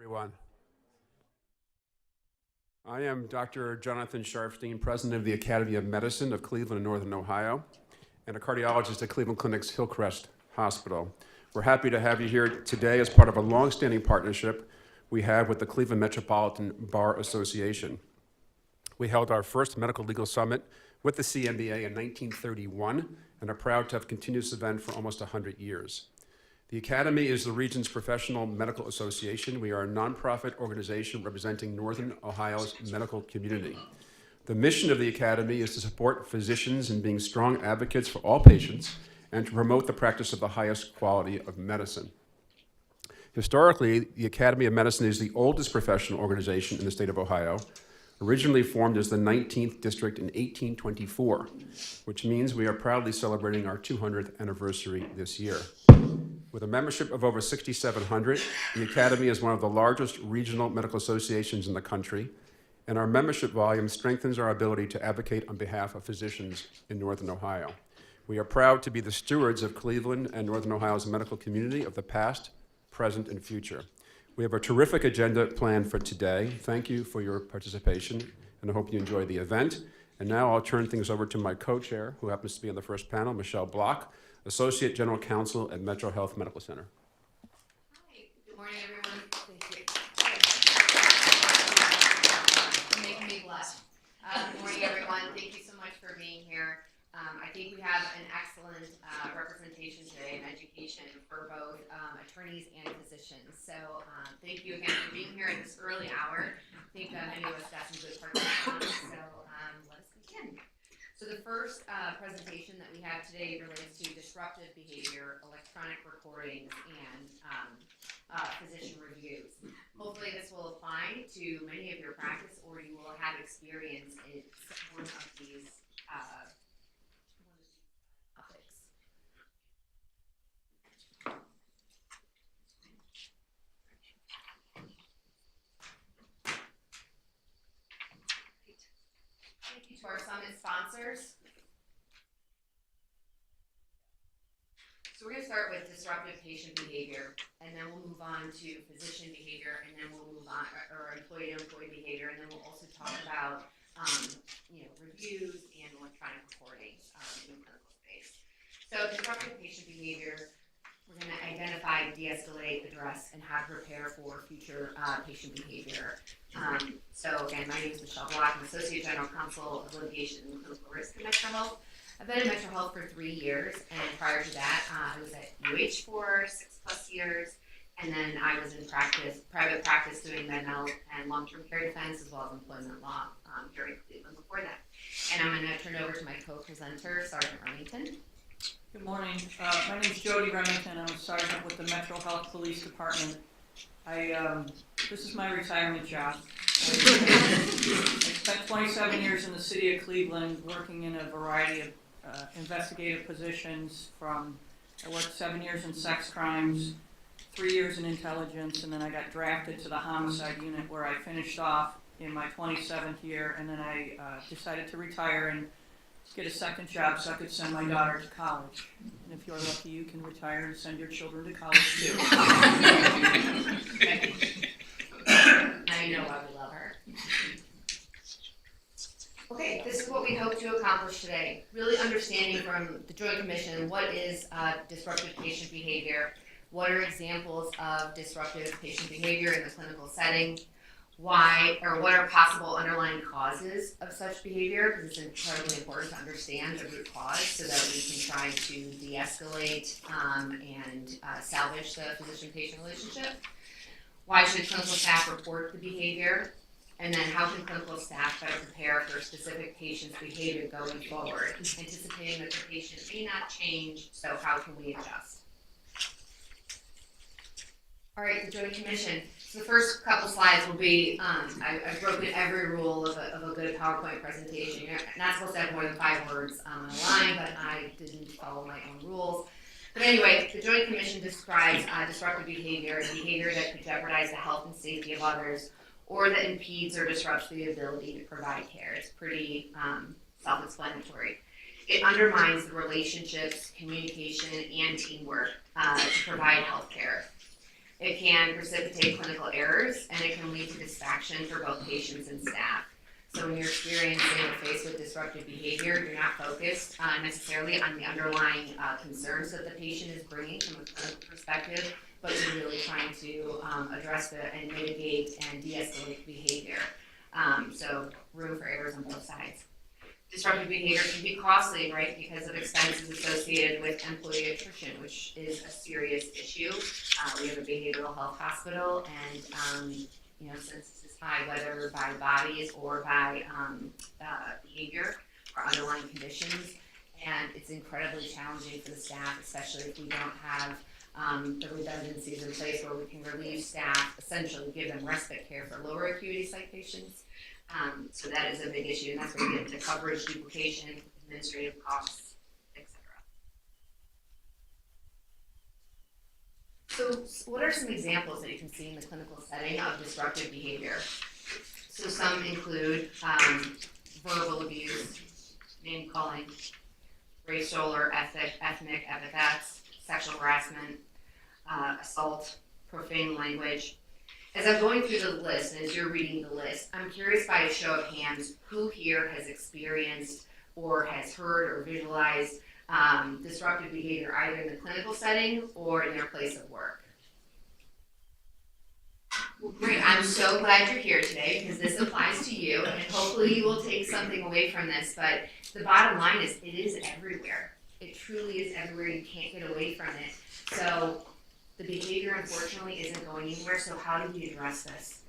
Everyone. I am Dr. Jonathan Sharfstein, president of the Academy of Medicine of Cleveland and Northern Ohio, and a cardiologist at Cleveland Clinic's Hillcrest Hospital. We're happy to have you here today as part of a long-standing partnership we have with the Cleveland Metropolitan Bar Association. We held our first medical legal summit with the CMBA in 1931 and are proud to have continued this event for almost 100 years. The Academy is the region's professional medical association. We are a nonprofit organization representing Northern Ohio's medical community. The mission of the Academy is to support physicians in being strong advocates for all patients and to promote the practice of the highest quality of medicine. Historically, the Academy of Medicine is the oldest professional organization in the state of Ohio, originally formed as the 19th district in 1824, which means we are proudly celebrating our 200th anniversary this year. With a membership of over 6,700, the Academy is one of the largest regional medical associations in the country, and our membership volume strengthens our ability to advocate on behalf of physicians in Northern Ohio. We are proud to be the stewards of Cleveland and Northern Ohio's medical community of the past, present, and future. We have a terrific agenda planned for today. Thank you for your participation, and I hope you enjoy the event. And now I'll turn things over to my co-chair, who happens to be on the first panel, Michelle Block, Associate General Counsel at Metro Health Medical Center. Hi, good morning, everyone. Thank you. You're making me blush. Good morning, everyone. Thank you so much for being here. I think we have an excellent representation today in education for both attorneys and physicians. So thank you again for being here at this early hour. I think many of us got some good participants, so let us begin. So the first presentation that we have today relates to disruptive behavior, electronic recordings, and physician reviews. Hopefully this will apply to many of your practice, or you will have experience in one of these topics. Thank you to our summit sponsors. So we're going to start with disruptive patient behavior, and then we'll move on to physician behavior, and then we'll move on, or employee-to-employee behavior, and then we'll also talk about, reviews and electronic recordings in the clinical space. So disruptive patient behavior, we're going to identify, de-escalate, address, and how to prepare for future patient behavior. So again, my name is Michelle Block. I'm Associate General Counsel of Litigation and Clinical Risk at Metro Health. I've been at Metro Health for 3 years, and prior to that, I was at UH for 6+ years, and then I was in private practice doing med mal and long-term care defense, as well as employment law here in Cleveland before that. And I'm going to turn it over to my co-presenter, Sergeant Remington. Good morning. My name is Jody Remington. I'm a sergeant with the Metro Health Police Department. This is my retirement job. I spent 27 years in the city of Cleveland working in a variety of investigative positions. I worked 7 years in sex crimes, 3 years in intelligence, and then I got drafted to the homicide unit where I finished off in my 27th year, and then I decided to retire and get a second job so I could send my daughter to college. And if you're lucky, you can retire and send your children to college too. Now you know why we love her. Okay, this is what we hope to accomplish today. Really understanding from the Joint Commission what is disruptive patient behavior, what are examples of disruptive patient behavior in the clinical setting, why or what are possible underlying causes of such behavior, because it's incredibly important to understand the root cause so that we can try to de-escalate and salvage the physician-patient relationship. Why should clinical staff report the behavior? And then how can clinical staff better prepare for specific patient's behavior going forward, anticipating that the patient may not change, so how can we adjust? All right, the Joint Commission. So the first couple slides will be, I've broken every rule of a good PowerPoint presentation. You're not supposed to have more than 5 words on a line, but I didn't follow my own rules. But anyway, the Joint Commission describes disruptive behavior as behavior that could jeopardize the health and safety of others, or that impedes or disrupts the ability to provide care. It's pretty self-explanatory. It undermines the relationships, communication, and teamwork to provide health care. It can precipitate clinical errors, and it can lead to distraction for both patients and staff. So when you're experiencing or faced with disruptive behavior, you're not focused necessarily on the underlying concerns that the patient is bringing from a clinical perspective, but you're really trying to address and mitigate and de-escalate behavior. So room for errors on both sides. Disruptive behavior can be costly, right, because of expenses associated with employee attrition, which is a serious issue. We have a behavioral health hospital, and census is high, whether by bodies or by behavior or underlying conditions, and it's incredibly challenging for the staff, especially if we don't have the redundancies in place where we can relieve staff, essentially give them respite care for lower acuity psych patients. So that is a big issue, and that's where we get into coverage, duplication, administrative costs, etc. So what are some examples that you can see in the clinical setting of disruptive behavior? So some include verbal abuse, name calling, racial or ethnic epithets, sexual harassment, assault, profane language. As I'm going through the list, and as you're reading the list, I'm curious by a show of hands, who here has experienced or has heard or visualized disruptive behavior either in the clinical setting or in their place of work? Well, great. I'm so glad you're here today because this applies to you, and hopefully you will take something away from this. But the bottom line is it is everywhere. It truly is everywhere. You can't get away from it. So the behavior, unfortunately, isn't going anywhere, so how do we address this?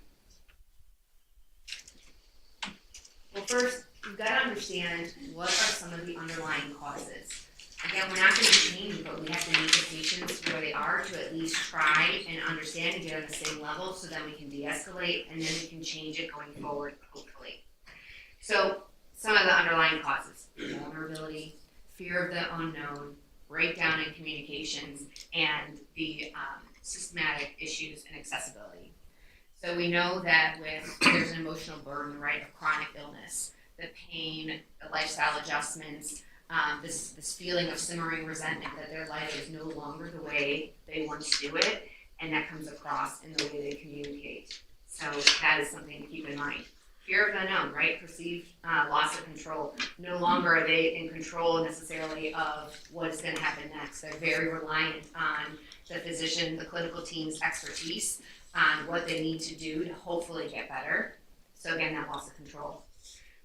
Well, first, you've got to understand what are some of the underlying causes. Again, we're not going to change, but we have to meet the patients where they are to at least try and understand and get on the same level so then we can de-escalate and then we can change it going forward, hopefully. So, some of the underlying causes: vulnerability, fear of the unknown, breakdown in communications, and the systematic issues in accessibility. So we know that there's an emotional burden, right, of chronic illness, the pain, the lifestyle adjustments, this feeling of simmering resentment that their life is no longer the way they once do it, and that comes across in the way they communicate. So that is something to keep in mind. Fear of the unknown, right? Perceived loss of control. No longer are they in control necessarily of what is going to happen next. They're very reliant on the physician, the clinical team's expertise on what they need to do to hopefully get better. So again, that loss of control.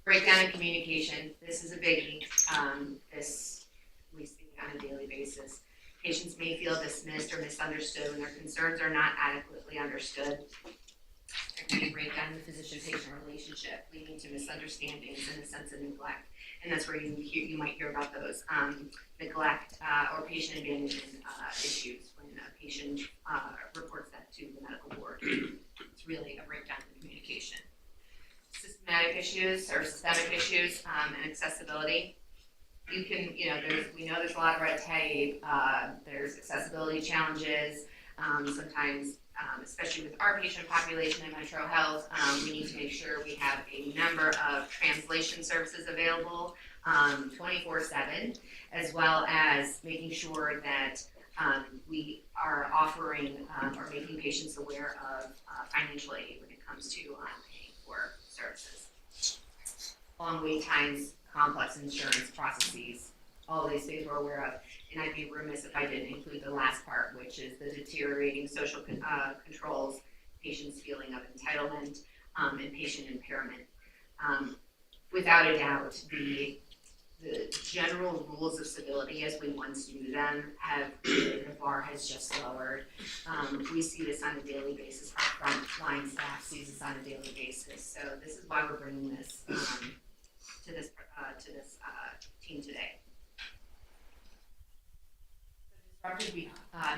Breakdown in communication. This is a biggie. This we see on a daily basis. Patients may feel dismissed or misunderstood when their concerns are not adequately understood. There can be breakdown in the physician-patient relationship, leading to misunderstandings and a sense of neglect. And that's where you might hear about those neglect or patient abandonment issues when a patient reports that to the medical board. It's really a breakdown in communication. Systematic issues or systemic issues and accessibility. We know there's a lot of red tape. There's accessibility challenges. Sometimes, especially with our patient population in Metro Health, we need to make sure we have a number of translation services available 24/7, as well as making sure that we are offering or making patients aware of financial aid when it comes to paying for services. Long wait times, complex insurance processes, all these things we're aware of. And I'd be remiss if I didn't include the last part, which is the deteriorating social controls, patients' feeling of entitlement, and patient impairment. Without a doubt, the general rules of civility as we once knew them the bar has just lowered. We see this on a daily basis. Our frontline staff sees this on a daily basis. So this is why we're bringing this to this team today. Disruptive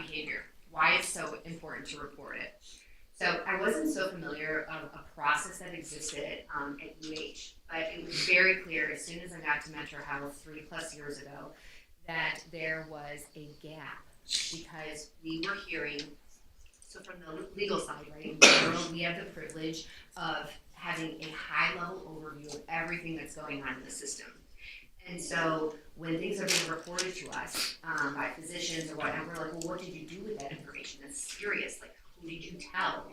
behavior, why it's so important to report it. So I wasn't so familiar of a process that existed at UH, but it was very clear as soon as I got to Metro Health 3+ years ago that there was a gap because we were hearing, so from the legal side, right, in general, we have the privilege of having a high-level overview of everything that's going on in the system. And so when things are being reported to us by physicians or whatnot, we're like, well, what did you do with that information? That's serious. Like, who did you tell?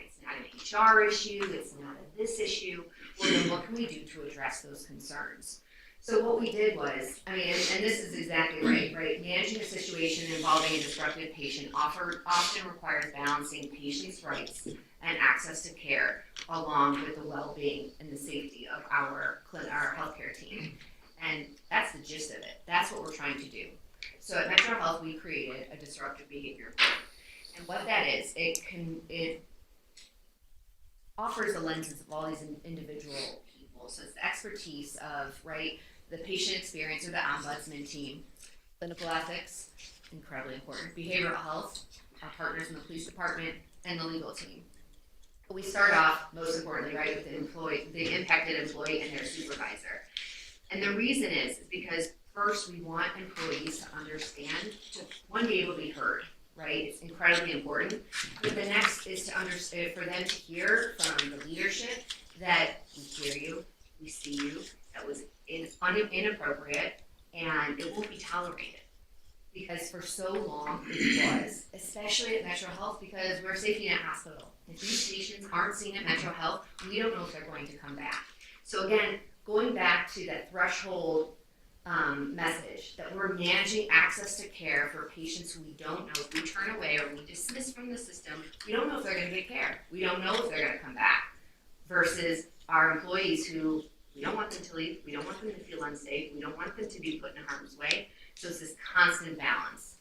It's not an HR issue, it's not a this issue. Well, then what can we do to address those concerns? So what we did was, and this is exactly right? Managing a situation involving a disruptive patient often requires balancing patients' rights and access to care, along with the well-being and the safety of our healthcare team. And that's the gist of it. That's what we're trying to do. So at Metro Health, we created a disruptive behavior board. And what that is, it offers the lenses of all these individual people. So it's the expertise of, the patient experience or the ombudsman team, clinical ethics, incredibly important, behavioral health, our partners in the police department, and the legal team. But we start off, most importantly, with the impacted employee and their supervisor. And the reason is because first we want employees to understand, to one, be able to be heard, right? It's incredibly important. But the next is to understand, for them to hear from the leadership that we hear you, we see you, that was inappropriate, and it won't be tolerated. Because for so long it was, especially at Metro Health, because we're a safety net hospital. If these patients aren't seen at Metro Health, we don't know if they're going to come back. So again, going back to that threshold message that we're managing access to care for patients who we don't know, if we turn away or we dismiss from the system, we don't know if they're going to get care. We don't know if they're going to come back. Versus our employees who we don't want them to leave, we don't want them to feel unsafe, we don't want them to be put in harm's way. So it's this constant balance.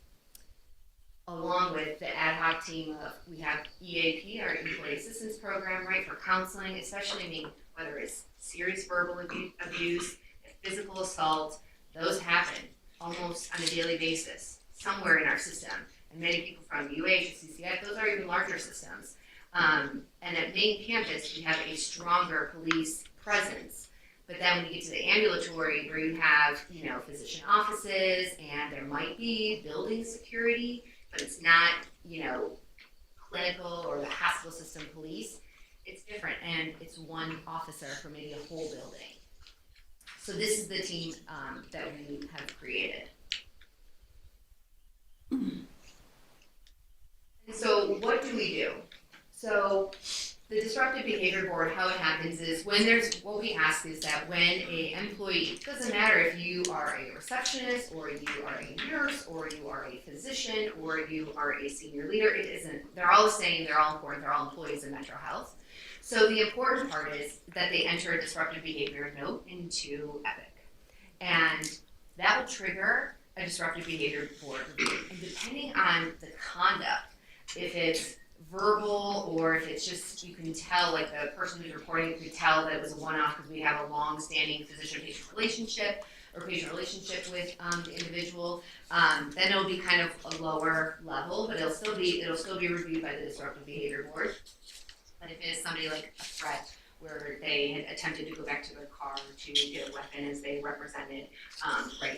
Along with the ad hoc team of, we have EAP, our Employee Assistance Program, for counseling, especially, whether it's serious verbal abuse, physical assault, those happen almost on a daily basis, somewhere in our system. And many people from UH, CCF, those are even larger systems. And at main campus, we have a stronger police presence. But then when you get to the ambulatory, where you have, physician offices, and there might be building security, but it's not, clinical or the hospital system police, it's different, and it's one officer for maybe a whole building. So this is the team that we have created. And so what do we do? So the disruptive behavior board, how it happens is what we ask is that when an employee, it doesn't matter if you are a receptionist or you are a nurse or you are a physician or you are a senior leader, they're all the same, they're all important, they're all employees in Metro Health. So the important part is that they enter a disruptive behavior note into Epic. And that will trigger a disruptive behavior board review. And depending on the conduct, if it's verbal or if it's just, you can tell, like the person who's reporting, you can tell that it was a one-off because we have a long-standing physician-patient relationship or patient relationship with the individual, then it'll be kind of a lower level, but it'll still be reviewed by the disruptive behavior board. But if it is somebody like a threat where they had attempted to go back to their car to get a weapon as they represented,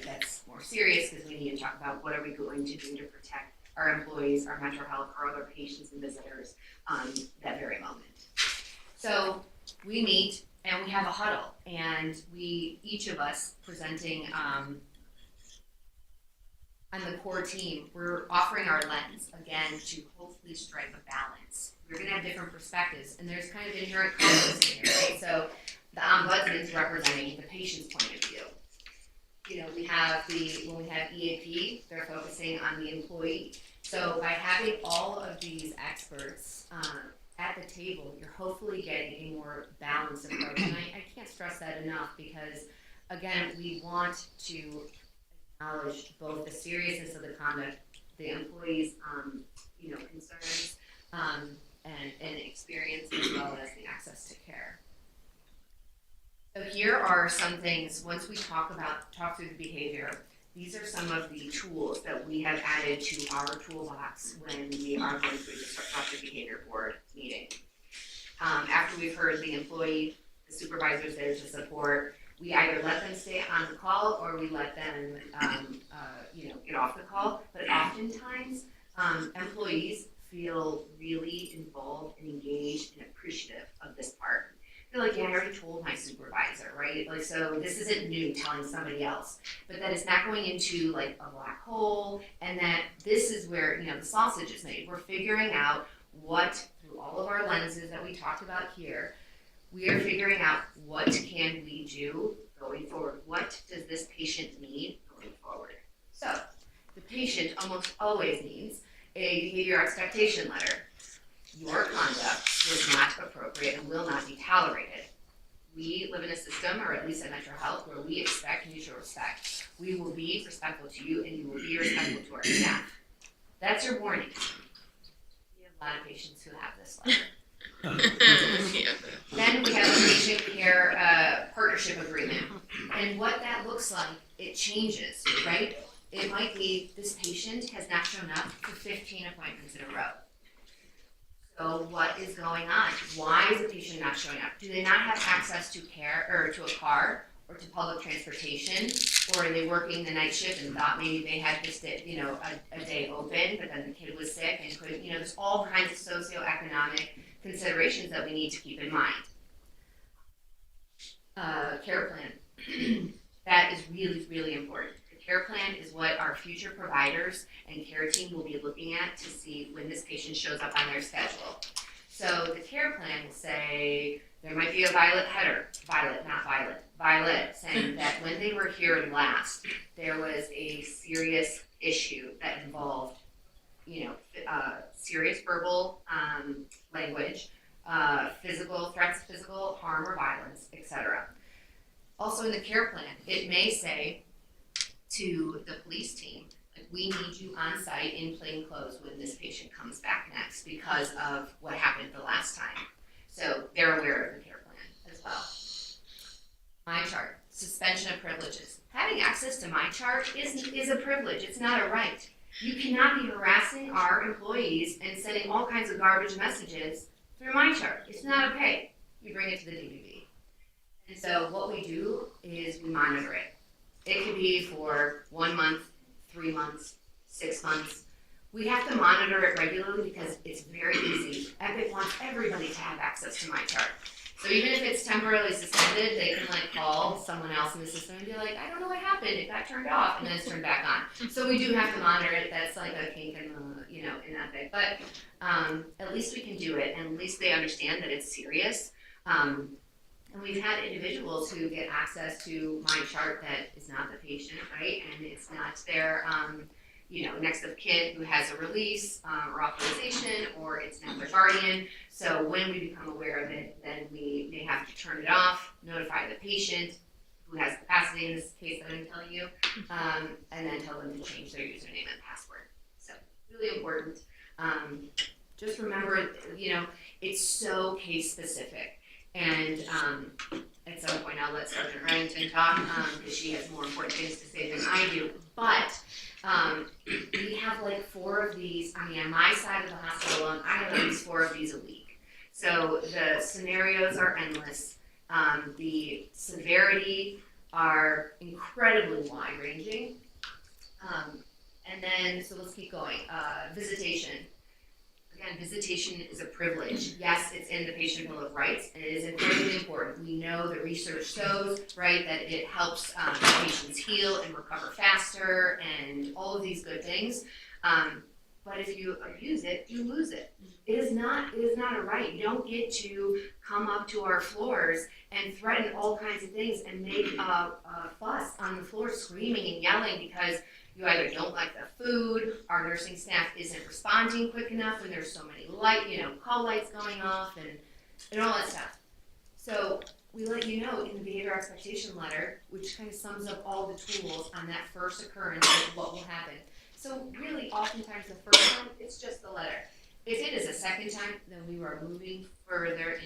that's more serious because we need to talk about what are we going to do to protect our employees, our Metro Health, our other patients and visitors that very moment. So we meet and we have a huddle, and each of us presenting on the core team, we're offering our lens, again, to hopefully strike a balance. We're going to have different perspectives, and there's kind of inherent conflicts in here, right? So the ombudsman is representing the patient's point of view. When we have EAP, they're focusing on the employee. So by having all of these experts at the table, you're hopefully getting a more balanced approach. And I can't stress that enough because, again, we want to acknowledge both the seriousness of the conduct, the employees' concerns, and experience, as well as the access to care. So here are some things, once we talk through the behavior, these are some of the tools that we have added to our toolbox when we are going through the disruptive behavior board meeting. After we've heard the employee, the supervisors there to support, we either let them stay on the call or we let them get off the call. But oftentimes, employees feel really involved and engaged and appreciative of this part. They're like, yeah, I already told my supervisor, right? Like, so this isn't new telling somebody else, but that it's not going into like a black hole, and that this is where, the sausage is made. We're figuring out through all of our lenses that we talked about here, we are figuring out what can we do going forward. What does this patient need going forward? So the patient almost always needs a behavior expectation letter. Your conduct was not appropriate and will not be tolerated. We live in a system, or at least at Metro Health, where we expect mutual respect. We will be respectful to you, and you will be respectful to our staff. That's your warning. We have a lot of patients who have this letter. Then we have a patient care partnership agreement. And what that looks like, it changes, right? It might be this patient has not shown up for 15 appointments in a row. So what is going on? Why is the patient not showing up? Do they not have access to care or to a car or to public transportation? Or are they working the night shift and thought maybe they had just a day open, but then the kid was sick and couldn't, there's all kinds of socioeconomic considerations that we need to keep in mind. Care plan. That is really, really important. The care plan is what our future providers and care team will be looking at to see when this patient shows up on their schedule. So the care plan will say there might be a violet header, violet, saying that when they were here last, there was a serious issue that involved, serious verbal language, physical threats, physical harm or violence, etc. Also in the care plan, it may say to the police team, we need you on site in plain clothes when this patient comes back next because of what happened the last time. So they're aware of the care plan as well. My chart, suspension of privileges. Having access to my chart is a privilege, it's not a right. You cannot be harassing our employees and sending all kinds of garbage messages through my chart. It's not okay. You bring it to the DBB. And so what we do is we monitor it. It could be for 1 month, 3 months, 6 months. We have to monitor it regularly because it's very easy. Epic wants everybody to have access to my chart. So even if it's temporarily suspended, they can call someone else in the system and be like, I don't know what happened, it got turned off, and then it's turned back on. So we do have to monitor it. That's like a kink in in Epic. But at least we can do it, and at least they understand that it's serious. And we've had individuals who get access to my chart that is not the patient, right? And it's not their, next of kin who has a release or authorization, or it's not their guardian. So when we become aware of it, then we may have to turn it off, notify the patient who has capacity in this case that I'm telling you, and then tell them to change their username and password. So really important. Just remember, it's so case specific. And at some point I'll let Sergeant Remington talk because she has more important things to say than I do. But we have 4 of these. On my side of the hospital alone, I have at least 4 of these a week. So the scenarios are endless. The severity are incredibly wide ranging. And then, so let's keep going. Visitation. Again, visitation is a privilege. Yes, it's in the Patient Bill of Rights, and it is incredibly important. We know the research shows, right, that it helps patients heal and recover faster and all of these good things. But if you abuse it, you lose it. It is not a right. You don't get to come up to our floors and threaten all kinds of things and make a fuss on the floor, screaming and yelling because you either don't like the food, our nursing staff isn't responding quick enough, and there's so many call lights going off and all that stuff. So we let you know in the behavior expectation letter, which kind of sums up all the tools on that first occurrence of what will happen. So really, oftentimes the first time, it's just the letter. If it is a second time, then we are moving further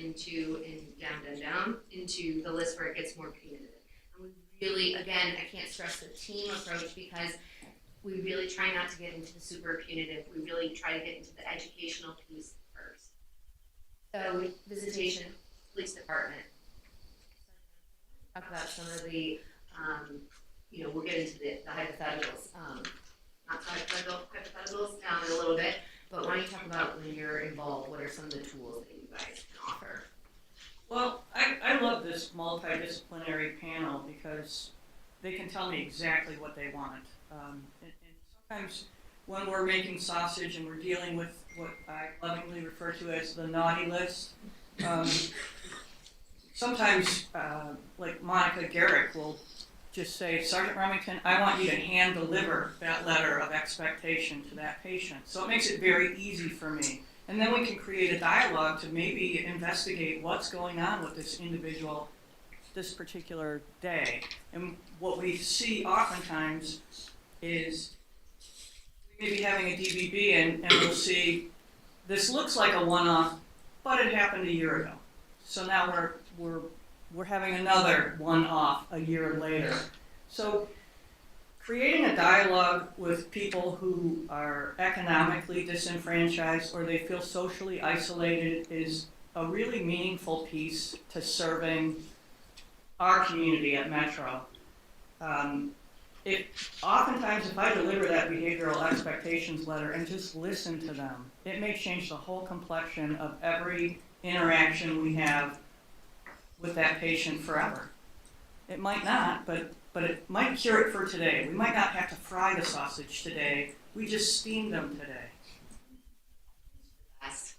down into the list where it gets more punitive. And we really, again, I can't stress the team approach because we really try not to get into the super punitive. We really try to get into the educational piece first. So visitation, police department. Talk about some of the, we'll get into the hypotheticals. Not hypotheticals in a little bit, but why don't you talk about when you're involved, what are some of the tools that you guys can offer? Well, I love this multidisciplinary panel because they can tell me exactly what they want. And sometimes when we're making sausage and we're dealing with what I lovingly refer to as the naughty list. Sometimes, like Monica Garrick will just say, Sergeant Remington, I want you to hand deliver that letter of expectation to that patient. So it makes it very easy for me. And then we can create a dialogue to maybe investigate what's going on with this individual this particular day. And what we see oftentimes is we may be having a DBB and we'll see this looks like a one-off, but it happened a year ago. So now we're having another one-off a year later. So creating a dialogue with people who are economically disenfranchised or they feel socially isolated is a really meaningful piece to serving our community at Metro. Oftentimes, if I deliver that behavioral expectations letter and just listen to them, it may change the whole complexion of every interaction we have with that patient forever. It might not, but it might cure it for today. We might not have to fry the sausage today. We just steam them today. Yes.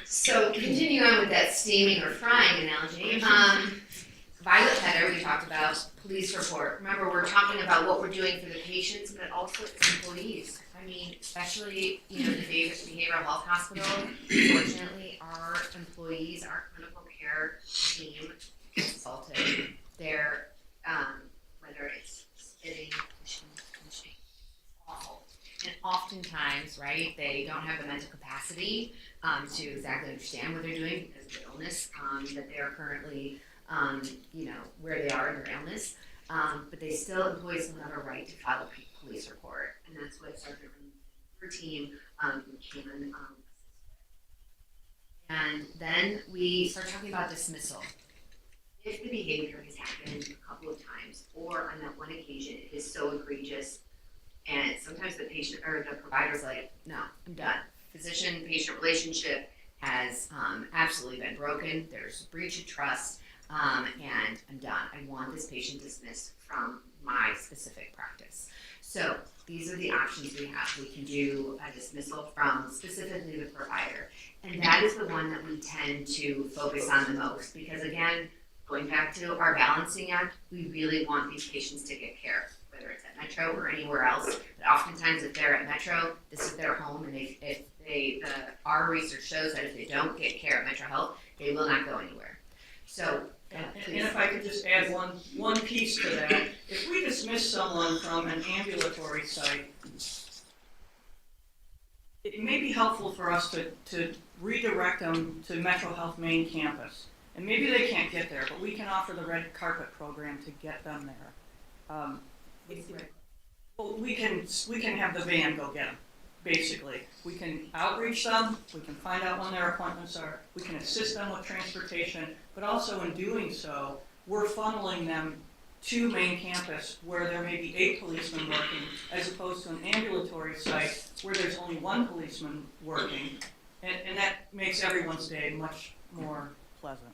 So continue on with that steaming or frying analogy. Violet Heather, we talked about police report. Remember, we're talking about what we're doing for the patients, but also its employees. I mean, especially, the behavioral health hospital. Fortunately, our employees, our clinical care team, consulted. They're, whether it's spitting, pushing, awful. And oftentimes, right, they don't have the mental capacity to exactly understand what they're doing because of the illness that they're currently, where they are in their illness. But they still, employees still have a right to file a police report. And that's what Sergeant her team can and then we start talking about dismissal. If the behavior has happened a couple of times, or on that one occasion it is so egregious, and sometimes the patient or the provider's like, no, I'm done. Physician-patient relationship has absolutely been broken. There's a breach of trust, and I'm done. I want this patient dismissed from my specific practice. So these are the options we have. We can do a dismissal from specifically the provider. And that is the one that we tend to focus on the most because, again, going back to our balancing act, we really want these patients to get care, whether it's at Metro or anywhere else. But oftentimes, if they're at Metro, this is their home, and our research shows that if they don't get care at Metro Health, they will not go anywhere. So, and if I could just add one piece to that, if we dismiss someone from an ambulatory site, it may be helpful for us to redirect them to Metro Health main campus. And maybe they can't get there, but we can offer the red carpet program to get them there. Well, we can have the van go get them. Basically, we can outreach them, we can find out when their appointments are, we can assist them with transportation, but also in doing so, we're funneling them to main campus where there may be 8 policemen working, as opposed to an ambulatory site where there's only 1 policeman working, and that makes everyone's day much more pleasant.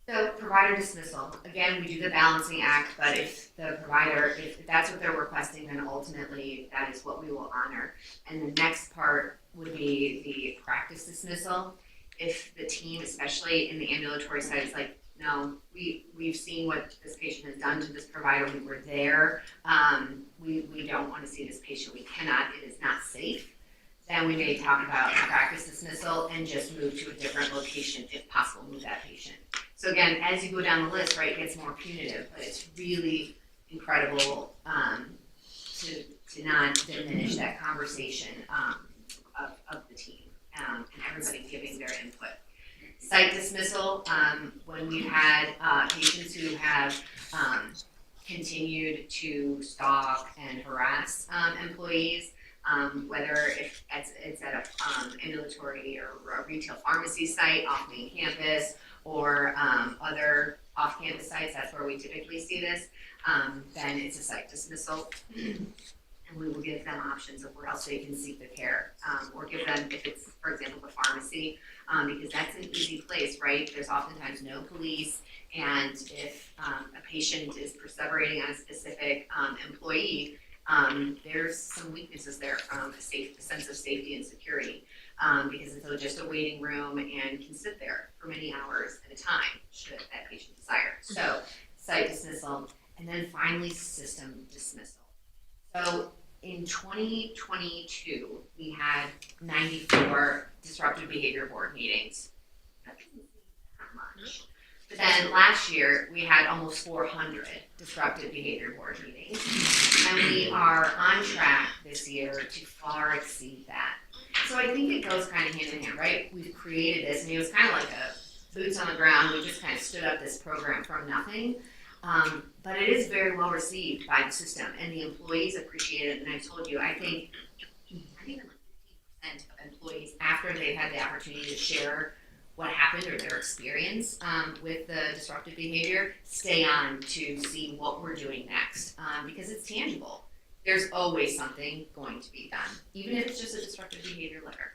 So provider dismissal, again, we do the balancing act, but if the provider, if that's what they're requesting, then ultimately that is what we will honor. And the next part would be the practice dismissal. If the team, especially in the ambulatory side, is like, no, we've seen what this patient has done to this provider, we were there, we don't want to see this patient, we cannot, it is not safe. Then we may talk about practice dismissal and just move to a different location, if possible, move that patient. So again, as you go down the list, right, it gets more punitive, but it's really incredible to not diminish that conversation of the team and everybody giving their input. Site dismissal, when we've had patients who have continued to stalk and harass employees, whether if it's at an ambulatory or a retail pharmacy site off main campus or other off-campus sites, that's where we typically see this, then it's a site dismissal. and we will give them options of where else they can seek the care, or give them, if it's, for example, the pharmacy, because that's an easy place, right? There's oftentimes no police, and if a patient is perseverating on a specific employee, there's some weaknesses there from a sense of safety and security, because it's just a waiting room and can sit there for many hours at a time, should that patient desire. So, site dismissal, and then finally, system dismissal. So, in 2022, we had 94 disruptive behavior board meetings. That doesn't seem that much. But then last year, we had almost 400 disruptive behavior board meetings. And we are on track this year to far exceed that. So I think it goes kind of hand in hand, right? We've created this, and it was kind of like a boots on the ground. We just kind of stood up this program from nothing. But it is very well received by the system, and the employees appreciate it. And I told you, I think like 50% of employees, after they've had the opportunity to share what happened or their experience with the disruptive behavior, stay on to see what we're doing next, because it's tangible. There's always something going to be done, even if it's just a disruptive behavior letter.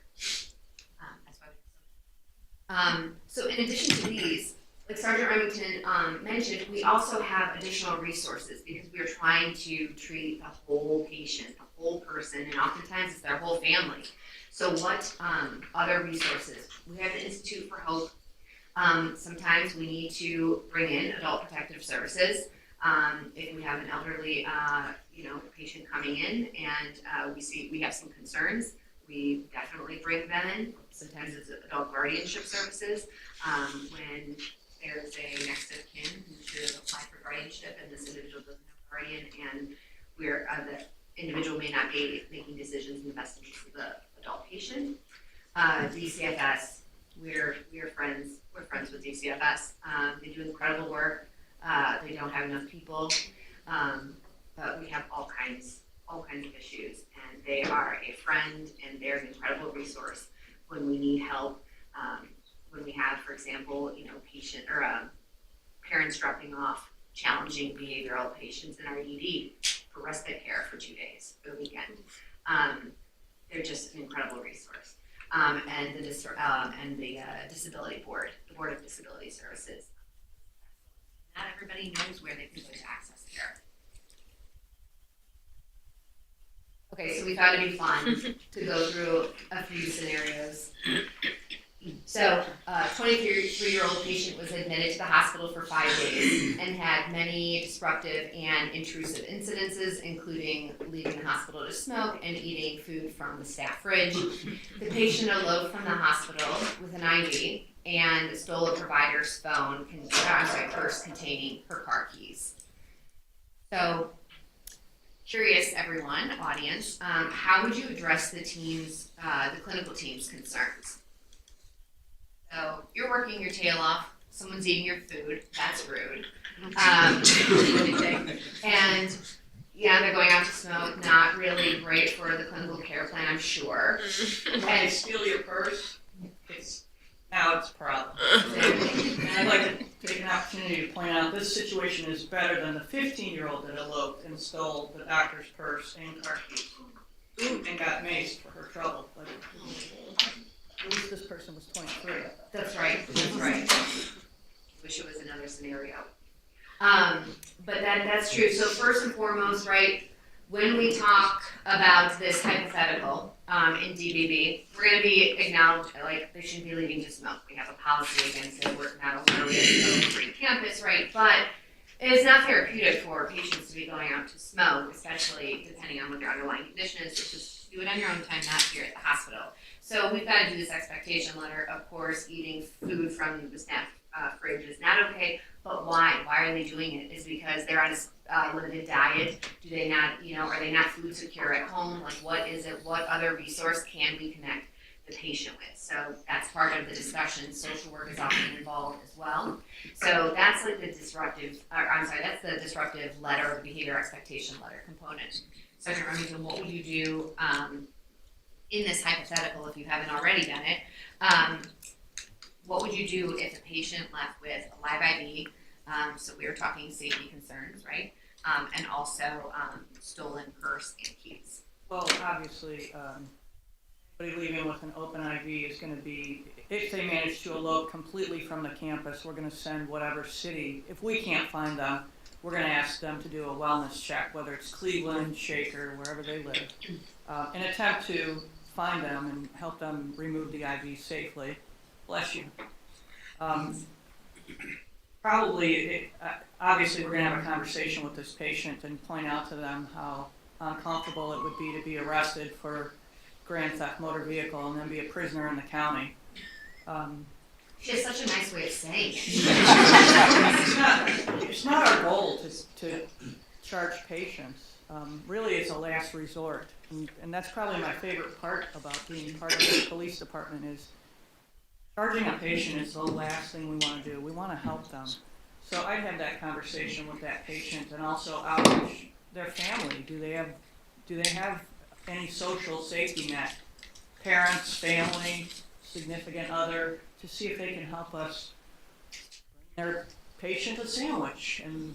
That's why so in addition to these, like Sergeant Remington mentioned, we also have additional resources because we are trying to treat the whole patient, the whole person, and oftentimes it's their whole family. So what other resources? We have the Institute for Hope. Sometimes we need to bring in adult protective services. If we have an elderly, patient coming in and we have some concerns, we definitely bring them in. Sometimes it's adult guardianship services. When there's a next of kin who should apply for guardianship and this individual doesn't have a guardian, and the individual may not be making decisions in the best interest of the adult patient. DCFS, we're friends. We're friends with DCFS. They do incredible work. They don't have enough people, but we have all kinds of issues, and they are a friend, and they're an incredible resource when we need help. When we have, for example, patient or parents dropping off challenging behavioral patients in our ED for respite care for 2 days for the weekend. They're just an incredible resource. And the disability board, the Board of Disability Services. Not everybody knows where they can go to access care. Okay, so we thought it'd be fun to go through a few scenarios. So, a 23-year-old patient was admitted to the hospital for 5 days and had many disruptive and intrusive incidences, including leaving the hospital to smoke and eating food from the staff fridge. The patient eloped from the hospital with an IV and stole a provider's purse containing her car keys. So, curious, everyone, audience, how would you address the clinical team's concerns? So you're working your tail off, someone's eating your food, that's rude. And yeah, they're going out to smoke, not really great for the clinical care plan, I'm sure. When they steal your purse, now it's a problem. And I'd like to take an opportunity to point out this situation is better than the 15-year-old that eloped and stole the doctor's purse and car keys and got maced for her trouble. But at least this person was 23. That's right. Wish it was another scenario. But that's true. So first and foremost, right, when we talk about this hypothetical in DBB, we're going to be acknowledged, like, they shouldn't be leaving to smoke. We have a policy against it. We're not only are we a smoke-free campus, right, but it is not therapeutic for patients to be going out to smoke, especially depending on what their underlying condition is. Just do it on your own time, not here at the hospital. So we've got to do this expectation letter. Of course, eating food from the staff fridge is not okay, but why? Why are they doing it? Is because they're on a limited diet? Do they not, are they not food secure at home? Like, what is it? What other resource can we connect the patient with? So that's part of the discussion. Social work is often involved as well. So that's like the disruptive letter, or the behavior expectation letter component. Sergeant Remington, what would you do in this hypothetical, if you haven't already done it? What would you do if a patient left with a live IV? So we were talking safety concerns, right? and also stolen purse and keys. Well, obviously, anybody leaving with an open IV is going to be, if they manage to elope completely from the campus, we're going to send whatever city, if we can't find them, we're going to ask them to do a wellness check, whether it's Cleveland, Shaker, wherever they live, in an attempt to find them and help them remove the IV safely. Bless you. Obviously, we're going to have a conversation with this patient and point out to them how uncomfortable it would be to be arrested for grand theft motor vehicle and then be a prisoner in the county. She has such a nice way of saying it. It's not our goal to charge patients. Really, it's a last resort. And that's probably my favorite part about being part of the police department is charging a patient is the last thing we want to do. We want to help them. So I'd have that conversation with that patient and also outreach their family. Do they have any social safety net? Parents, family, significant other, to see if they can help us bring their patient a sandwich and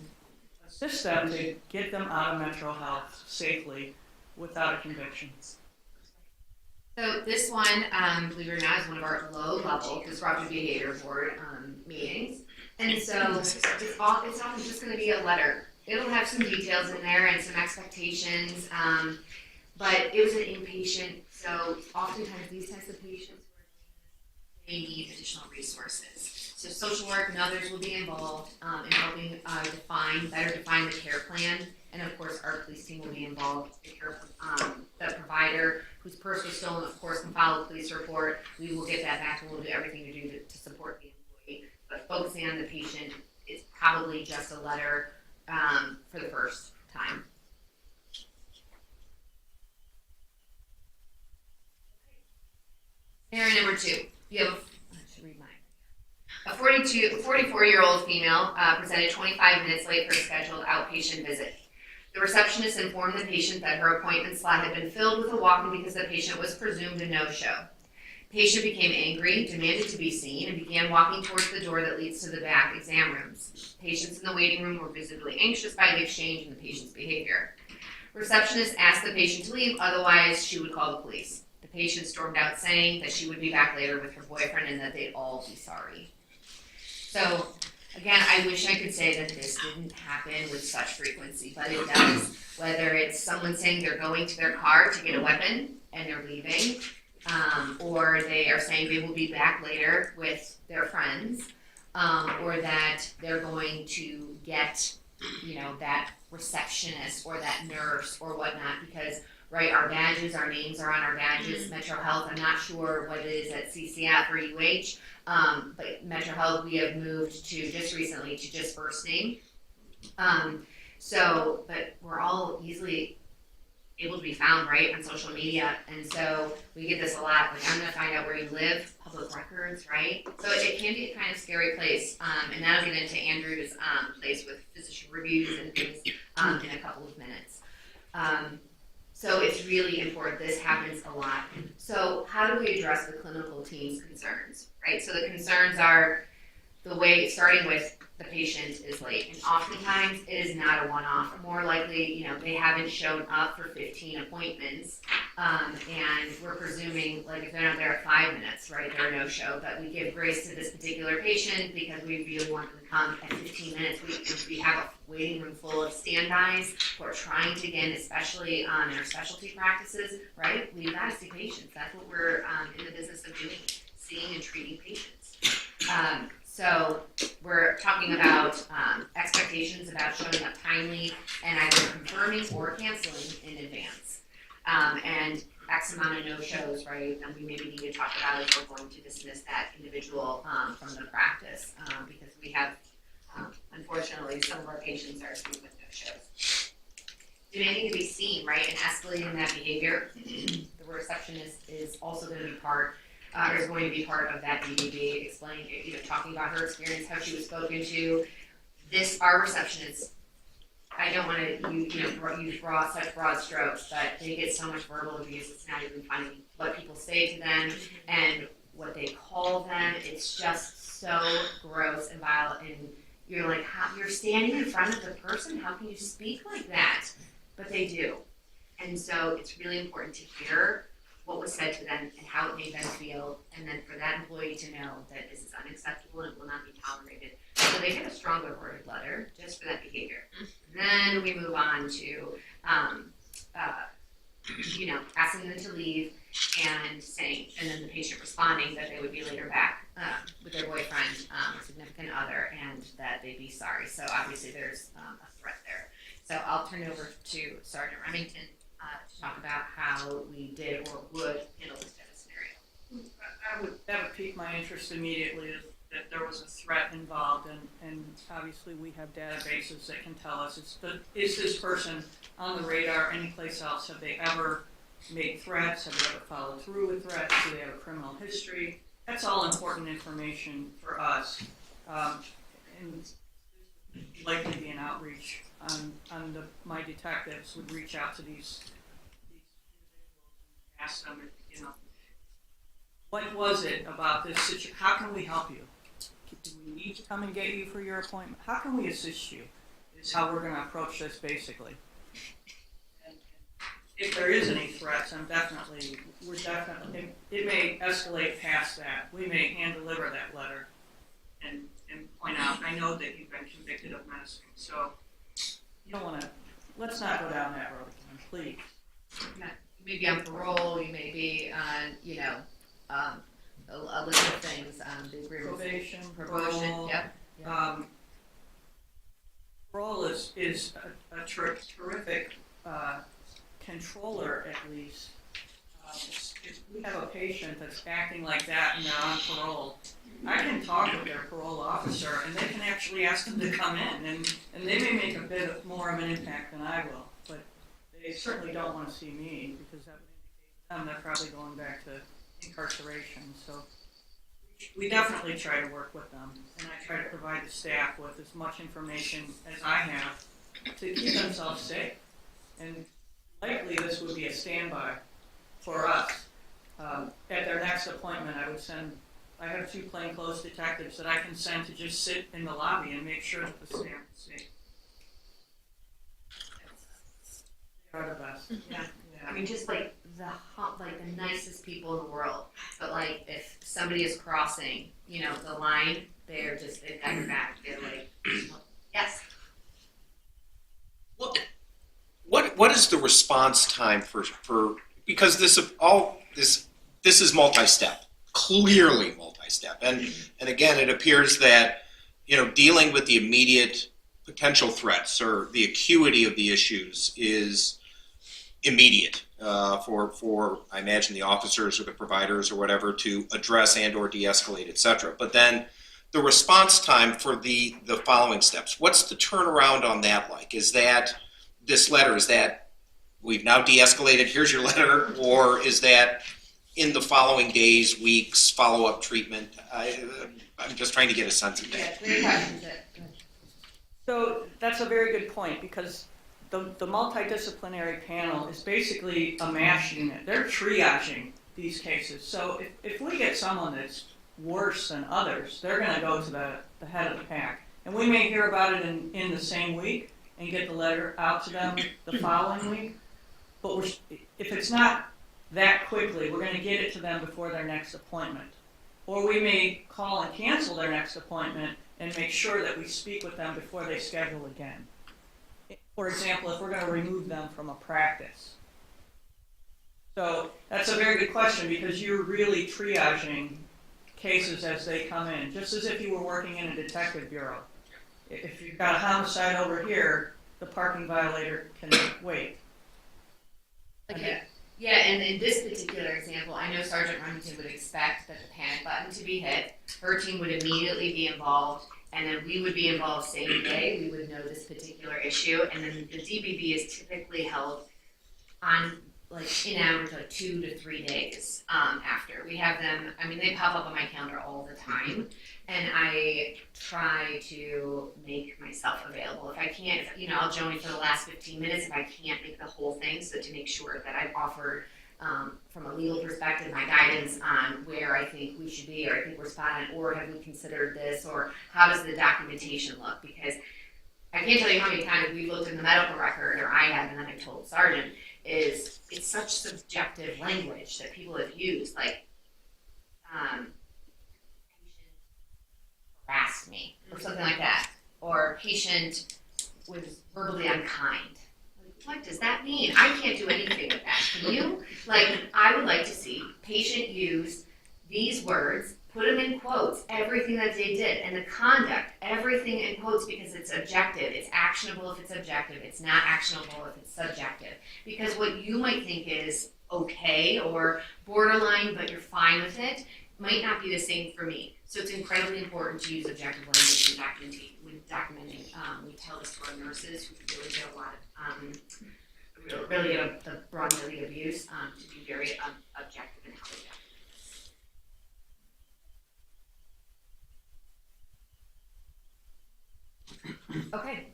assist them to get them out of Metro Health safely without a conviction. So this one, believe it or not, is one of our low-level disruptive behavior board meetings. And so it's often just going to be a letter. It'll have some details in there and some expectations, but it was an inpatient, so oftentimes these types of patients, they need additional resources. So social work and others will be involved in helping better define the care plan. And of course, our police team will be involved. The provider whose purse was stolen, of course, can file a police report. We will get that back and we'll do everything to do to support the employee. But focusing on the patient is probably just a letter for the first time. Scenario number 2. You have I should read mine. A 44-year-old female presented 25 minutes late for a scheduled outpatient visit. The receptionist informed the patient that her appointment slot had been filled with a walk-in because the patient was presumed a no-show. Patient became angry, demanded to be seen, and began walking towards the door that leads to the back exam rooms. Patients in the waiting room were visibly anxious by the exchange and the patient's behavior. Receptionist asked the patient to leave, otherwise she would call the police. The patient stormed out saying that she would be back later with her boyfriend and that they'd all be sorry. So, again, I wish I could say that this didn't happen with such frequency, but it does. Whether it's someone saying they're going to their car to get a weapon and they're leaving, or they are saying they will be back later with their friends, or that they're going to get, that receptionist or that nurse or whatnot, because, right, our badges, our names are on our badges. Metro Health, I'm not sure what it is at CCF or UH, but Metro Health, we have moved to just recently to just first name. But we're all easily able to be found, right, on social media, and so we get this a lot, like, I'm gonna find out where you live, public records, right? So it can be a kind of scary place, and that'll get into Andrew's place with physician reviews and things in a couple of minutes. So it's really important. This happens a lot. So how do we address the clinical team's concerns, right? So the concerns are starting with the patient is late. And oftentimes it is not a one-off. More likely, they haven't shown up for 15 appointments. And we're presuming, like, if they're not there at 5 minutes, right, they're a no-show. But we give grace to this particular patient because we really want them to come at 15 minutes. We have a waiting room full of standbys who are trying to get in, especially in our specialty practices, right? We've got to see patients. That's what we're in the business of doing, seeing and treating patients. So we're talking about expectations about showing up timely and either confirming or canceling in advance. And X amount of no-shows, right? And we maybe need to talk about if we're going to dismiss that individual from the practice because we have, unfortunately, some of our patients are asleep with no-shows. Demanding to be seen, right, and escalating that behavior. The receptionist is also going to be part of that DDB, explaining, talking about her experience, how she was spoken to. Our receptionists, I don't want to use such broad strokes, but they get so much verbal abuse, it's not even funny. What people say to them and what they call them, it's just so gross and vile. And You're like, how, you're standing in front of the person, how can you speak like that? But they do. And so it's really important to hear what was said to them and how it made them feel, and then for that employee to know that this is unacceptable and will not be tolerated. So they get a stronger worded letter just for that behavior. Then we move on to, asking them to leave and saying, and then the patient responding that they would be later back with their boyfriend or significant other, and that they'd be sorry. So obviously there's a threat there. So I'll turn it over to Sergeant Remington to talk about how we did or would handle this type of scenario. That would pique my interest immediately if that there was a threat involved, and obviously we have databases that can tell us, is this person on the radar anyplace else? Have they ever made threats? Have they ever followed through with threats? Do they have a criminal history? That's all important information for us. And likely be an outreach my detectives would reach out to these individuals and ask them, what was it about this situation? How can we help you? Do we need to come and get you for your appointment? How can we assist you? Is how we're going to approach this basically. And if there is any threats, it may escalate past that. We may hand deliver that letter and point out, I know that you've been convicted of menacing, so you don't want to, let's not go down that road again, please. You may be on parole, you may be on, a list of things, the agreement. Probation, yep. Parole is a terrific controller, at least. If we have a patient that's acting like that and they're on parole, I can talk with their parole officer and they can actually ask them to come in, and they may make a bit more of an impact than I will, but they certainly don't want to see me because that would indicate they're probably going back to incarceration. So we definitely try to work with them, and I try to provide the staff with as much information as I have to keep themselves safe. And likely this would be a standby for us. At their next appointment, I have 2 plainclothes detectives that I can send to just sit in the lobby and make sure that the staff is safe. They are the best. Yeah. I mean, just like the nicest people in the world, but like if somebody is crossing, the line, they've got your back. They're like, yes. What is the response time for because this is multi-step, clearly multi-step, and again it appears that dealing with the immediate potential threats or the acuity of the issues is immediate for I imagine the officers or the providers or whatever to address and or de-escalate, etc. But then the response time for the following steps, what's the turnaround on that like? Is that this letter, is that we've now de-escalated, here's your letter, or is that in the following days, weeks, follow-up treatment? I'm just trying to get a sense of that. Yeah, great question. So that's a very good point, because the multidisciplinary panel is basically a MASH unit. They're triaging these cases. So if we get someone that's worse than others, they're going to go to the head of the pack. And we may hear about it in the same week and get the letter out to them the following week. But if it's not that quickly, we're going to get it to them before their next appointment. Or we may call and cancel their next appointment and make sure that we speak with them before they schedule again. For example, if we're going to remove them from a practice. So that's a very good question, because you're really triaging cases as they come in, just as if you were working in a detective bureau. If you've got a homicide over here, the parking violator can wait. Okay. Yeah, and in this particular example, I know Sergeant Remington would expect that the panic button to be hit. Her team would immediately be involved, and then we would be involved same day. We would know this particular issue, and then the DBV is typically held on, in average, 2 to 3 days after. We have them, they pop up on my calendar all the time, and I try to make myself available. If I can't, I'll join for the last 15 minutes if I can't make the whole thing, so to make sure that I've offered from a legal perspective, my guidance on where I think we should be, or I think we're spot on, or have we considered this, or how does the documentation look? Because I can't tell you how many times we've looked in the medical record, or I have, and then I told the sergeant, it's such subjective language that people have used, like, patient harassed me, or something like that, or patient was verbally unkind. What does that mean? I can't do anything with that. Can you? Like, I would like to see patient use these words, put them in quotes, everything that they did, and the conduct, everything in quotes, because it's objective. It's actionable if it's objective. It's not actionable if it's subjective. Because what you might think is okay or borderline, but you're fine with it, might not be the same for me. So it's incredibly important to use objective language when documenting. We tell this to our nurses who really get a lot of, really get the broad of use to be very objective in how they do. Okay,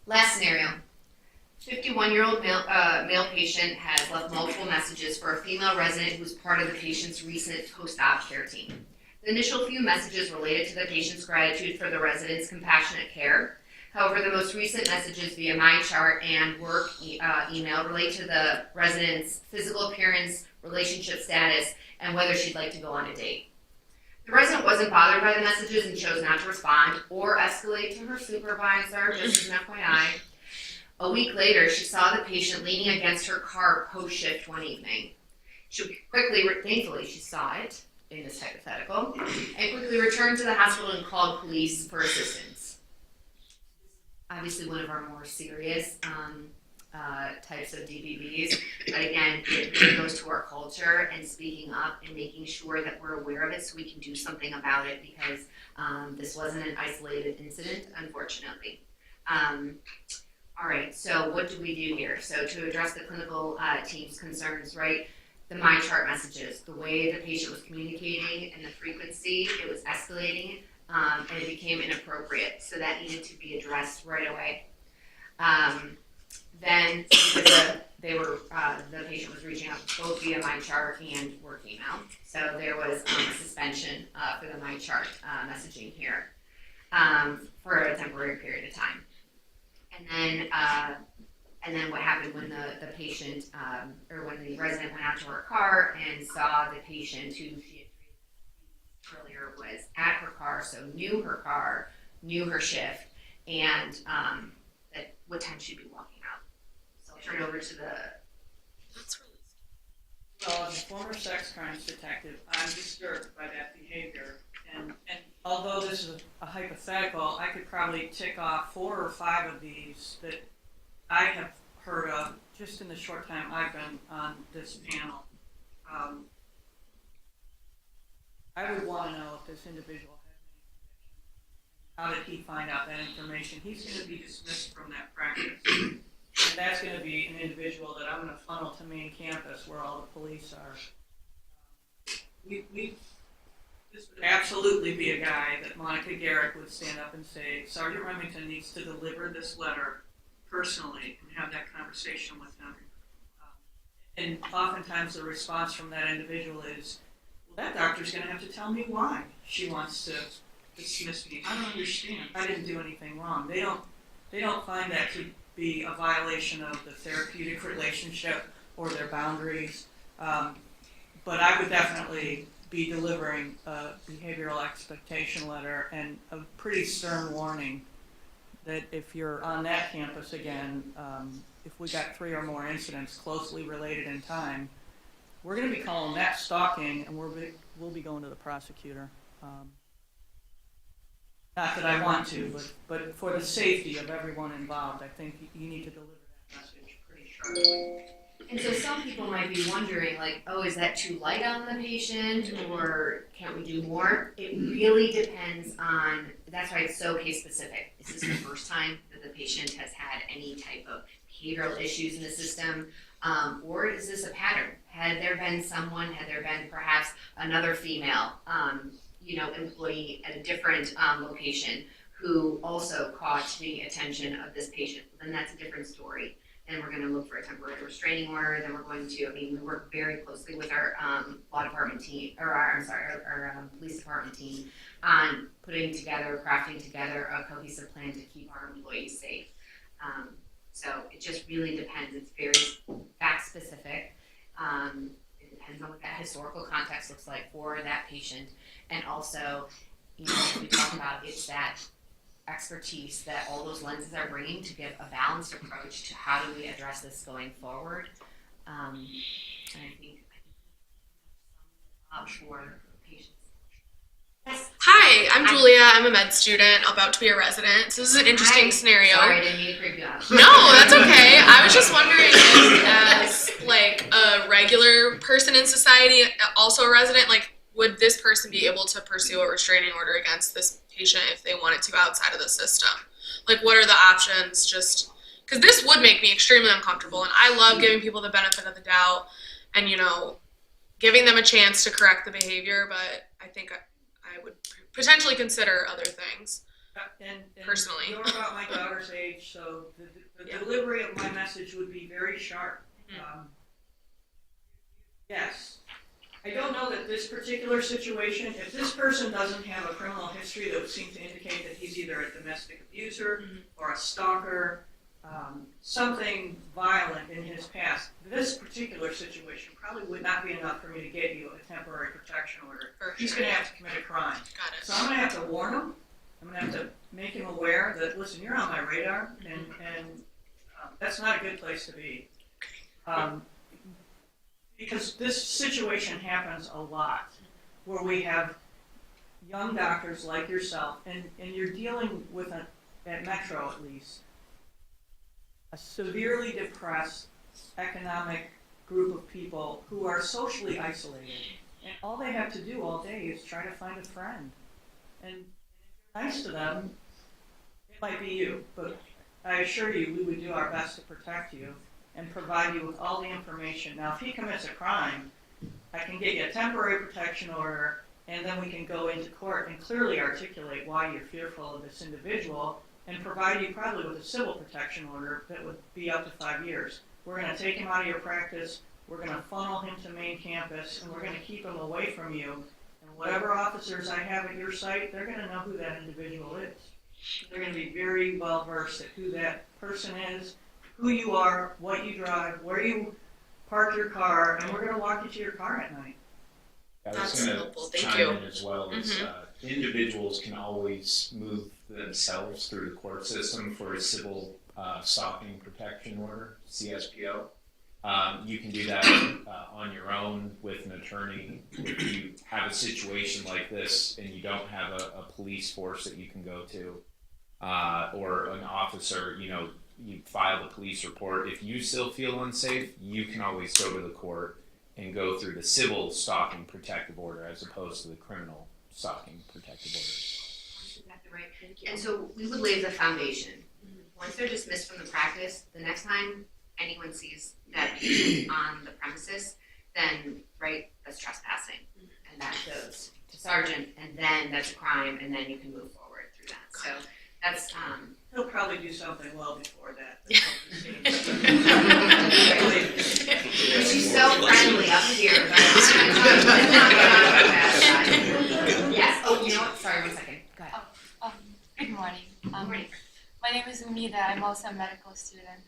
last scenario. 51-year-old male patient has left multiple messages for a female resident who was part of the patient's recent post-op care team. The initial few messages related to the patient's gratitude for the resident's compassionate care. However, the most recent messages via MyChart and work email relate to the resident's physical appearance, relationship status, and whether she'd like to go on a date. The resident wasn't bothered by the messages and chose not to respond or escalate to her supervisor, just as an FYI. A week later, she saw the patient leaning against her car post-shift one evening. Thankfully, she saw it in this hypothetical, and quickly returned to the hospital and called police for assistance. Obviously, one of our more serious types of DBBs, but again, it really goes to our culture and speaking up and making sure that we're aware of it so we can do something about it, because this wasn't an isolated incident, unfortunately. All right, so what do we do here? So to address the clinical team's concerns, right, the MyChart messages, the way the patient was communicating and the frequency, it was escalating, and it became inappropriate, so that needed to be addressed right away. Then the patient was reaching out both via MyChart and work email, so there was a suspension for the MyChart messaging here for a temporary period of time. And then what happened when the patient or when the resident went out to her car and saw the patient who she had treated earlier was at her car, so knew her car, knew her shift, and that what time she'd be walking out. So I'll turn it over to the. Well, as a former sex crimes detective, I'm disturbed by that behavior. And although this is a hypothetical, I could probably tick off 4 or 5 of these that I have heard of just in the short time I've been on this panel. I would want to know if this individual has any conviction. How did he find out that information? He's going to be dismissed from that practice. And that's going to be an individual that I'm going to funnel to main campus where all the police are. This would absolutely be a guy that Monica Garrick would stand up and say, Sergeant Remington needs to deliver this letter personally and have that conversation with him. And oftentimes the response from that individual is, well, that doctor's going to have to tell me why she wants to dismiss me. I don't understand. I didn't do anything wrong. They don't find that to be a violation of the therapeutic relationship or their boundaries. But I would definitely be delivering a behavioral expectation letter and a pretty stern warning that if you're on that campus again, if we got 3 or more incidents closely related in time, we're going to be calling that stalking, and we'll be going to the prosecutor. Not that I want to, but for the safety of everyone involved, I think you need to deliver that message pretty sharply. And so some people might be wondering, like, oh, is that too light on the patient, or can't we do more? It really depends on, that's why it's so case specific. Is this the first time that the patient has had any type of behavioral issues in the system, or is this a pattern? Had there been perhaps another female, employee at a different location who also caught the attention of this patient? Then that's a different story. then we're gonna look for a temporary restraining order, then we're going to, we work very closely with our, law department team, or our police department team on crafting together a cohesive plan to keep our employees safe. So it just really depends, it's very fact specific. It depends on what that historical context looks like for that patient, and also, we talk about, it's that expertise that all those lenses are bringing to give a balanced approach to how do we address this going forward. And I think for patients. Hi, I'm Julia. I'm a med student, about to be a resident. So this is an interesting scenario. Sorry, I didn't mean to creep you out. No, that's okay. I was just wondering if, as like a regular person in society, also a resident, like would this person be able to pursue a restraining order against this patient if they wanted to outside of the system? Like, what are the options? Just because this would make me extremely uncomfortable, and I love giving people the benefit of the doubt and giving them a chance to correct the behavior, but I think I would potentially consider other things. And Personally. You're about my daughter's age, so the Yeah. delivery of my message would be very sharp. Mhm. Yes. I don't know that this particular situation, if this person doesn't have a criminal history that would seem to indicate that he's either a domestic abuser or a stalker, something violent in his past, this particular situation probably would not be enough for me to get you a temporary protection order. For He's sure. going to have to commit a crime. Got it. So I'm going to have to warn him. I'm going to have to make him aware that, listen, you're on my radar, and that's not a good place to be. Because this situation happens a lot, where we have young doctors like yourself, and you're dealing with, at Metro at least, a severely depressed economic group of people who are socially isolated. And all they have to do all day is try to find a friend. And if you're nice to them, it might be you, but I assure you we would do our best to protect you and provide you with all the information. Now, if he commits a crime, I can get you a temporary protection order, and then we can go into court and clearly articulate why you're fearful of this individual and provide you probably with a civil protection order that would be up to 5 years. We're going to take him out of your practice, we're going to funnel him to main campus, and we're going to keep him away from you. And whatever officers I have at your site, they're going to know who that individual is. They're going to be very well versed at who that person is, who you are, what you drive, where you park your car, and we're going to walk you to your car at night. I was That's going helpful. to Thank chime you. in as well. Is, individuals can always move themselves through the court system for a civil stalking protection order, CSPO. You can do that on your own with an attorney. If you have a situation like this and you don't have a police force that you can go to, or an officer, you file the police report. If you still feel unsafe, you can always go to the court and go through the civil stalking protective order as opposed to the criminal stalking protective order. Exactly right. And so we would lay the foundation. Once they're dismissed from the practice, the next time anyone sees that patient on the premises, then, that's trespassing. And that goes to sergeant, and then that's a crime, and then you can move forward through that. So that's, He'll probably do something well before that. she's so friendly up here. But yes, oh, you know what, sorry, 1 second, go ahead. Good morning. Good morning. My name is Umida. I'm also a medical student.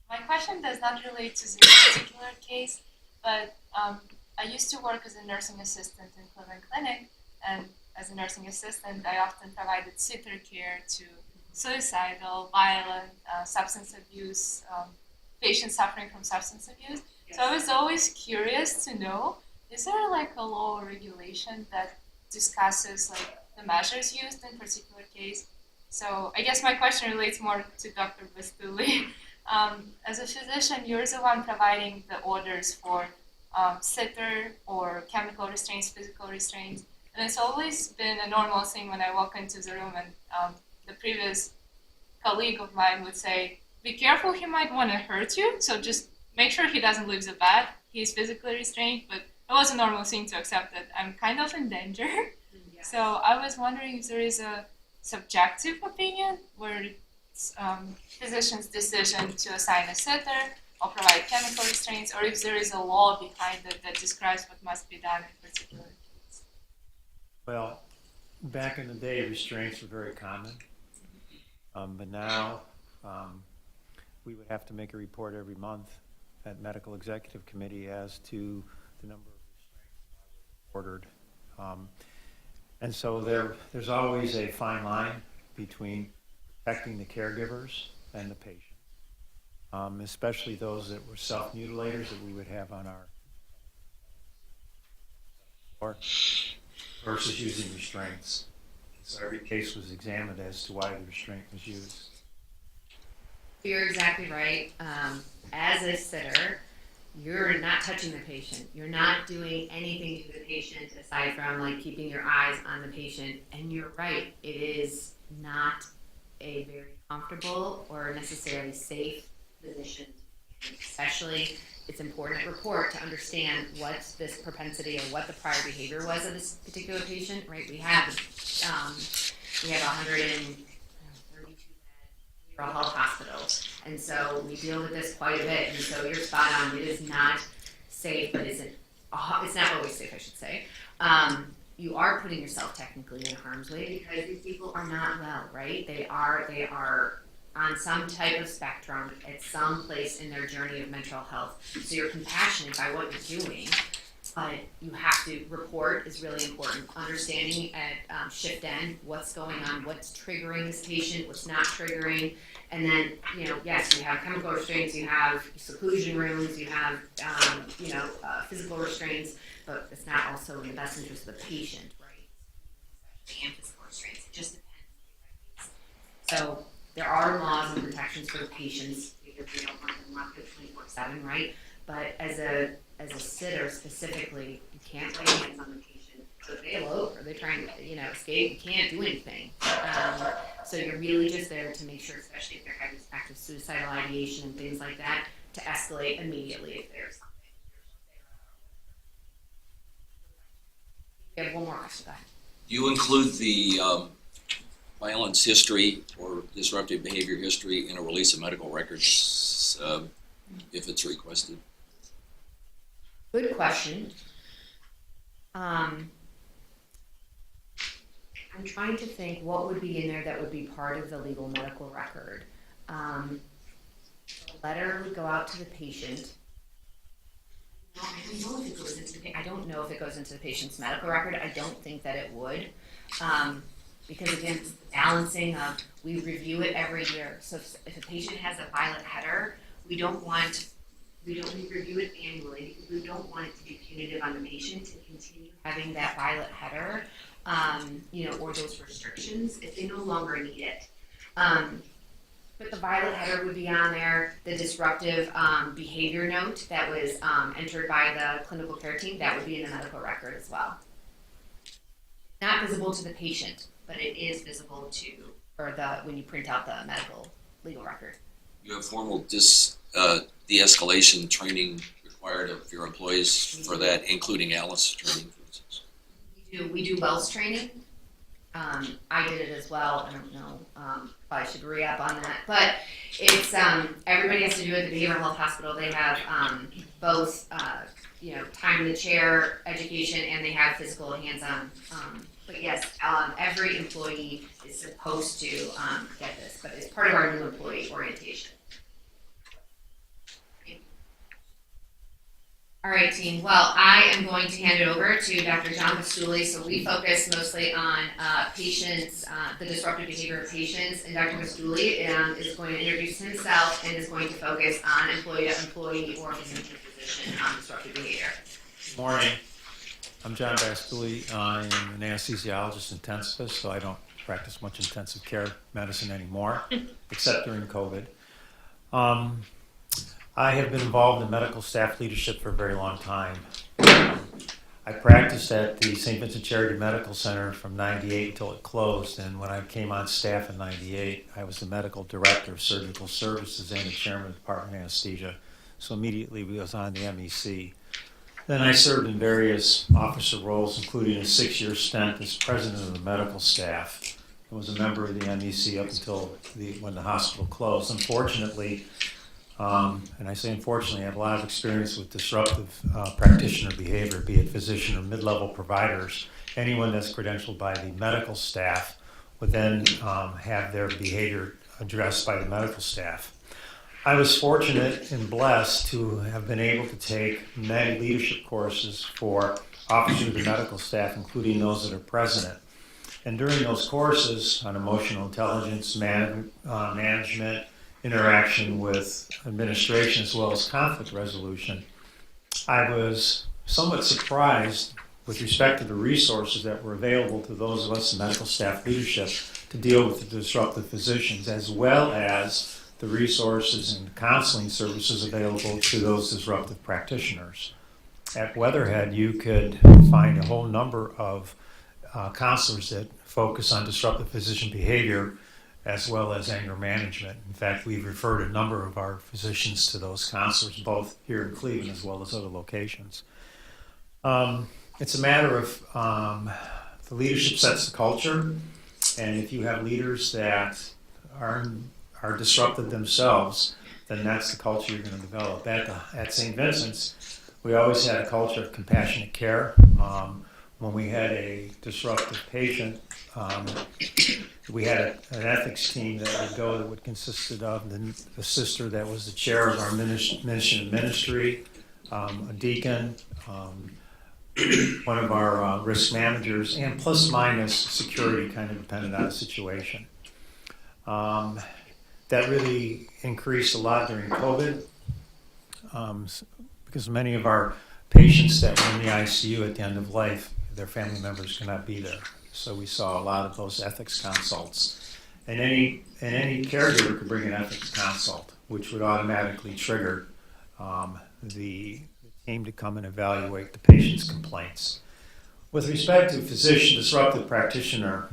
My question does not relate to this particular case, but I used to work as a nursing assistant in Cleveland Clinic, and as a nursing assistant, I often provided sitter care to suicidal, violent, substance abuse, patients suffering from substance abuse. So I was always curious to know, is there a law or regulation that discusses the measures used in particular case? So I guess my question relates more to Dr. Bastuli. As a physician, you're the one providing the orders for sitter or chemical restraints, physical restraints. And it's always been a normal thing when I walk into the room and the previous colleague of mine would say, be careful, he might want to hurt you, so just make sure he doesn't leave the bed. He's physically restrained, but it was a normal thing to accept that I'm kind of in danger. Yeah. So I was wondering if there is a subjective opinion where physician's decision to assign a sitter or provide chemical restraints, or if there is a law behind it that describes what must be done in particular case. Well, back in the day, restraints were very common. But now, we would have to make a report every month at Medical Executive Committee as to the number of restraints ordered. And so there's always a fine line between protecting the caregivers and the patient, especially those that were self-mutilators that we would have on our floor versus using restraints. So every case was examined as to why the restraint was used. You're exactly right. As a sitter, you're not touching the patient. You're not doing anything to the patient aside from like keeping your eyes on the patient. And you're right, it is not a very comfortable or necessarily safe position. Especially, it's important at report to understand what this propensity or what the prior behavior was of this particular patient. Right? We have 132 bed health hospitals, and so we deal with this quite a bit. And so you're spot on. It is not safe, but it's not always safe, I should say. You are putting yourself technically in harm's way because these people are not well, right? They are on some type of spectrum at some place in their journey of mental health. So you're compassionate by what you're doing, but you have to report is really important. Understanding at shift end what's going on, what's triggering this patient, what's not triggering, and then yes, you have chemical restraints, you have seclusion rooms, you have physical restraints, but it's not also in the best interest of the patient, right? And physical restraints. It just depends. So there are laws and protections for the patients because we don't want them locked up 24/7, right? But as a sitter specifically, you can't lay hands on the patient. So if they elope or they're trying to escape, you can't do anything. So you're really just there to make sure, especially if they're having active suicidal ideation and things like that, to escalate immediately if there's something. We have one more question. Go ahead. Do you include the violence history or disruptive behavior history in a release of medical records if it's requested? Good question. I'm trying to think what would be in there that would be part of the legal medical record. The letter would go out to the patient. I don't know if it goes into the patient's medical record. I don't think that it would. Because again, it's the balancing of, we review it every year. So if a patient has a violent header, we review it annually because we don't want it to be punitive on the patient to continue having that violent header, or those restrictions if they no longer need it. But the violent header would be on there, the disruptive behavior note that was entered by the clinical care team, that would be in the medical record as well. Not visible to the patient, but it is visible when you print out the medical legal record. You have formal de-escalation training required of your employees for that, including Alice training, for instance? We do Wells training. I did it as well. I don't know. Probably should re-up on that. But it's everybody has to do it at the behavioral health hospital. They have both time in the chair education and they have physical hands-on. But yes, every employee is supposed to get this, but it's part of our new employee orientation. All right, team. Well, I am going to hand it over to Dr. John Pastuli. So we focus mostly on patients, the disruptive behavior of patients, and Dr. Pastuli is going to introduce himself and is going to focus on employee-to-employee or physician-to-physician disruptive behavior. Good morning. I'm John Pastuli. I'm an anesthesiologist intensivist, so I don't practice much intensive care medicine anymore, except during COVID. I have been involved in medical staff leadership for a very long time. I practiced at the St. Vincent Charity Medical Center from '98 until it closed, and when I came on staff in '98, I was the medical director of surgical services and the chairman of the Department of Anesthesia, so immediately we was on the MEC. Then I served in various officer roles, including a 6-year stint as president of the medical staff and was a member of the MEC up until when the hospital closed. Unfortunately, and I say unfortunately, I have a lot of experience with disruptive practitioner behavior, be it physician or mid-level providers. Anyone that's credentialed by the medical staff would then have their behavior addressed by the medical staff. I was fortunate and blessed to have been able to take many leadership courses for officers of the medical staff, including those that are president. And during those courses on emotional intelligence, management, interaction with administration, as well as conflict resolution, I was somewhat surprised with respect to the resources that were available to those of us in medical staff leadership to deal with the disruptive physicians, as well as the resources and counseling services available to those disruptive practitioners. At Weatherhead, you could find a whole number of counselors that focus on disruptive physician behavior as well as anger management. In fact, we've referred a number of our physicians to those counselors, both here in Cleveland as well as other locations. It's a matter of the leadership sets the culture, and if you have leaders that are disruptive themselves, then that's the culture you're going to develop. At St. Vincent's, we always had a culture of compassionate care. When we had a disruptive patient, we had an ethics team that would go that would consisted of the sister that was the chair of our mission and ministry, a deacon, one of our risk managers, and plus minus security, kind of depended on the situation. That really increased a lot during COVID because many of our patients that were in the ICU at the end of life, their family members could not be there. So we saw a lot of those ethics consults. And any caregiver could bring an ethics consult, which would automatically trigger the team to come and evaluate the patient's complaints. With respect to physician disruptive practitioner,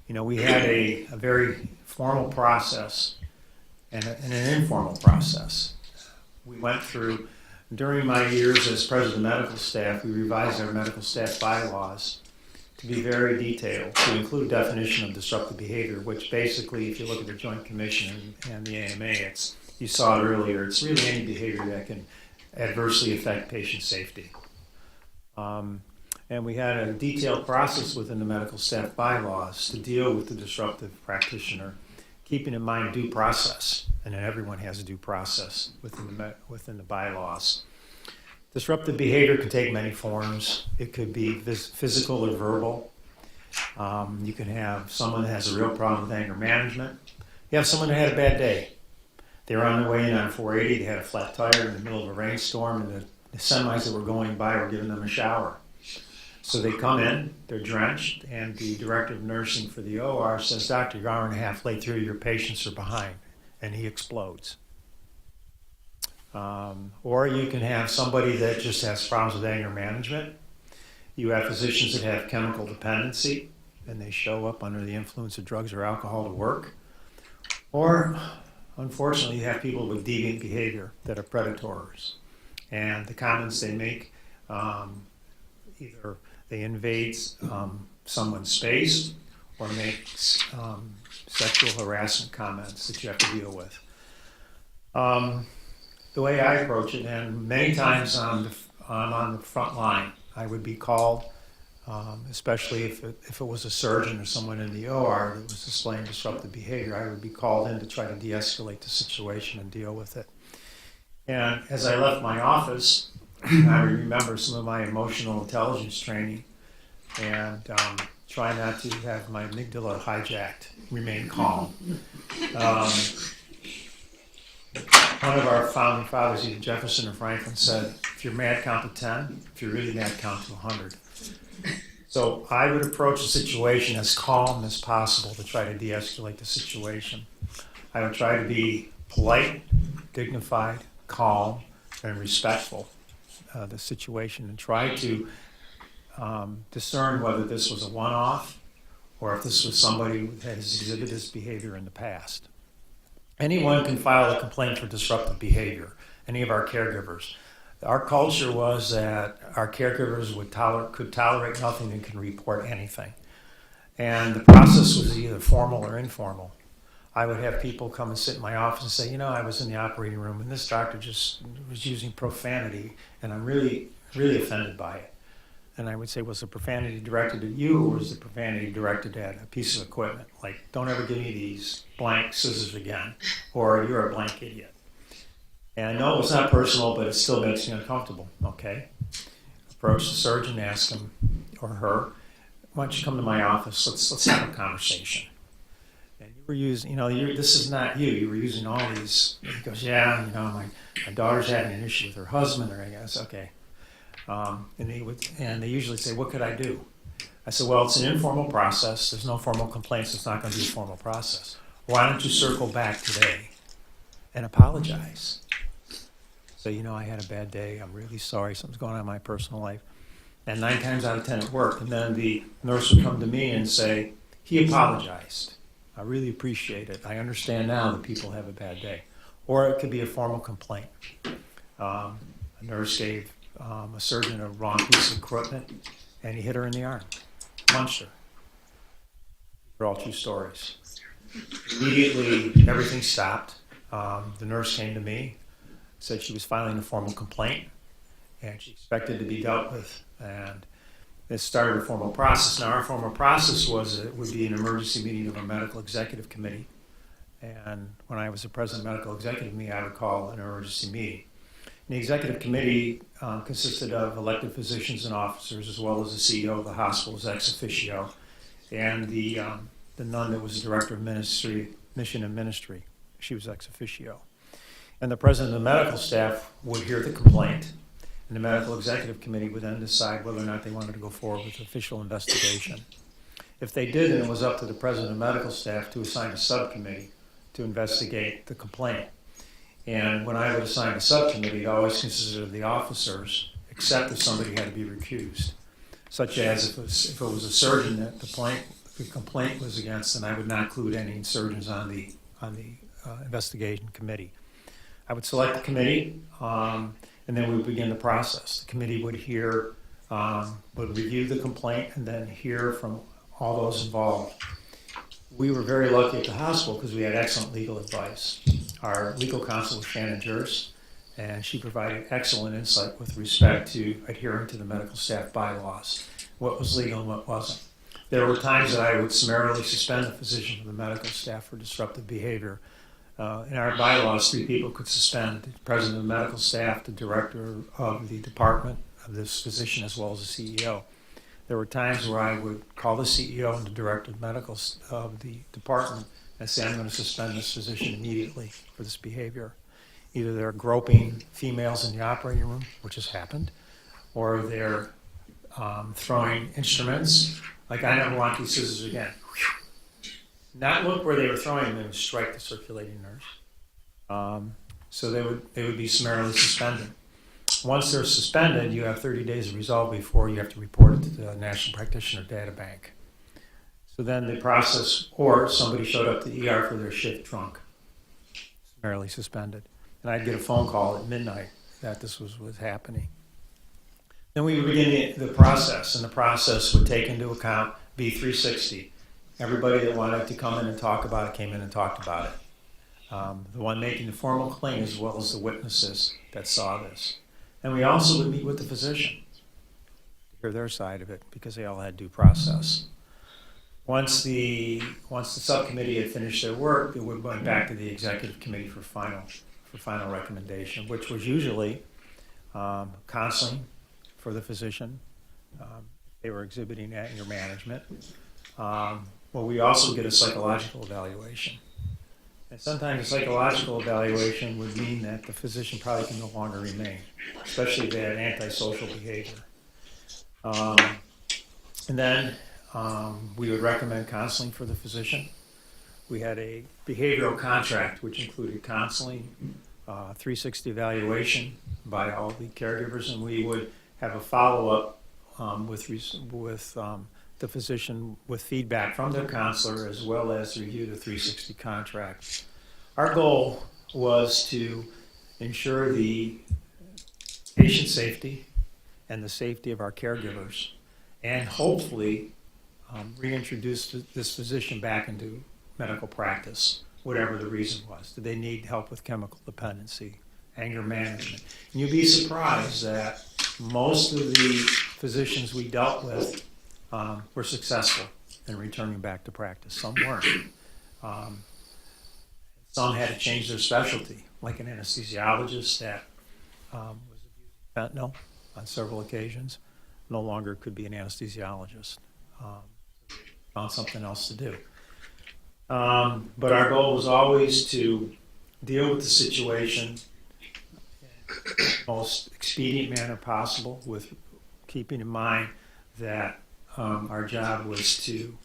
we had a very formal process and an informal process. We went through, during my years as president of the medical staff, we revised our medical staff bylaws to be very detailed, to include definition of disruptive behavior, which basically, if you look at the Joint Commission and the AMA, you saw it earlier, it's really any behavior that can adversely affect patient safety. And we had a detailed process within the medical staff bylaws to deal with the disruptive practitioner, keeping in mind due process, and then everyone has a due process within the bylaws. Disruptive behavior can take many forms. It could be physical or verbal. You can have someone that has a real problem with anger management. You have someone that had a bad day. They were on their way in on 480, they had a flat tire in the middle of a rainstorm, and the semis that were going by were giving them a shower. So they come in, they're drenched, and the director of nursing for the OR says, "Doctor, you're an hour and a half late through, your patients are behind," and he explodes. Or you can have somebody that just has problems with anger management. You have physicians that have chemical dependency, and they show up under the influence of drugs or alcohol to work. Or, unfortunately, you have people with deviant behavior that are predators. And the comments they make, either they invade someone's space or make sexual harassment comments that you have to deal with. The way I approach it, and many times I'm on the front line, I would be called, especially if it was a surgeon or someone in the OR that was displaying disruptive behavior, I would be called in to try to de-escalate the situation and deal with it. And as I left my office, I remember some of my emotional intelligence training and try not to have my amygdala hijacked, remain calm. One of our founding fathers, either Jefferson or Franklin, said, if you're mad, count to 10. If you're really mad, count to 100. So I would approach the situation as calm as possible to try to de-escalate the situation. I would try to be polite, dignified, calm, and respectful of the situation, and try to discern whether this was a one-off or if this was somebody that has exhibited this behavior in the past. Anyone can file a complaint for disruptive behavior, any of our caregivers. Our culture was that our caregivers could tolerate nothing and can report anything. And the process was either formal or informal. I would have people come and sit in my office and say, you know, I was in the operating room and this doctor just was using profanity and I'm really, really offended by it. And I would say, was the profanity directed at you or was the profanity directed at a piece of equipment? Like, don't ever give me these blank scissors again, or you're a blank idiot. And I know it's not personal, but it still makes me uncomfortable, okay? Approach the surgeon, ask him or her, why don't you come to my office, let's have a conversation. And you were using, you know, this is not you. You were using all these. He goes, yeah, you know, my daughter's having an issue with her husband, or I guess, okay. And they usually say, what could I do? I said, well, it's an informal process. There's no formal complaints. It's not going to be a formal process. Why don't you circle back today and apologize? So, you know, I had a bad day. I'm really sorry. Something's going on in my personal life. And 9 times out of 10 it worked. And then the nurse would come to me and say, he apologized. I really appreciate it. I understand now that people have a bad day. Or it could be a formal complaint. A nurse gave a surgeon a wrong piece of equipment, and he hit her in the arm, punched her. They're all true stories. Immediately, everything stopped. The nurse came to me, said she was filing a formal complaint, and she expected to be dealt with. And it started a formal process. Now, our formal process was it would be an emergency meeting of a medical executive committee. And when I was the president of medical executive committee, I would call an emergency meeting. The executive committee consisted of elected physicians and officers, as well as the CEO of the hospital as ex officio, and the nun that was the director of mission and ministry. She was ex officio. And the president of the medical staff would hear the complaint, and the medical executive committee would then decide whether or not they wanted to go forward with official investigation. If they did, then it was up to the president of medical staff to assign a subcommittee to investigate the complaint. And when I would assign a subcommittee, it always consisted of the officers, except if somebody had to be recused, such as if it was a surgeon that the complaint was against, then I would not include any surgeons on the investigation committee. I would select the committee, and then we would begin the process. The committee would would review the complaint, and then hear from all those involved. We were very lucky at the hospital because we had excellent legal advice. Our legal counsel was Shannon Jers, and she provided excellent insight with respect to adhering to the medical staff bylaws, what was legal and what wasn't. There were times that I would summarily suspend a physician from the medical staff for disruptive behavior. In our bylaws, 3 people could suspend: the president of the medical staff, the director of the department of this physician, as well as the CEO. There were times where I would call the CEO and the director of medical of the department and say, I'm going to suspend this physician immediately for this behavior. Either they're groping females in the operating room, which has happened, or they're throwing instruments. Like, I never want these scissors again. Not look where they were throwing them, they would strike the circulating nurse. So they would be summarily suspended. Once they're suspended, you have 30 days to resolve before you have to report it to the National Practitioner Data Bank. So then the process, or somebody showed up to the ER for their shift drunk, summarily suspended. And I'd get a phone call at midnight that this was happening. Then we would begin the process, and the process would take into account B360. Everybody that wanted to come in and talk about it came in and talked about it. The one making the formal claim, as well as the witnesses that saw this. And we also would meet with the physician to hear their side of it, because they all had due process. Once the subcommittee had finished their work, it would go back to the executive committee for final recommendation, which was usually counseling for the physician. They were exhibiting anger management. We also get a psychological evaluation. And sometimes a psychological evaluation would mean that the physician probably can no longer remain, especially if they had antisocial behavior. And then we would recommend counseling for the physician. We had a behavioral contract, which included counseling, 360 evaluation by all the caregivers, and we would have a follow-up with the physician with feedback from their counselor, as well as review the 360 contract. Our goal was to ensure the patient safety and the safety of our caregivers, and hopefully reintroduce this physician back into medical practice, whatever the reason was. Did they need help with chemical dependency, anger management? And you'd be surprised that most of the physicians we dealt with were successful in returning back to practice. Some weren't. Some had to change their specialty, like an anesthesiologist that was abusing fentanyl on several occasions, no longer could be an anesthesiologist. Found something else to do. But our goal was always to deal with the situation in the most expedient manner possible, with keeping in mind that our job was to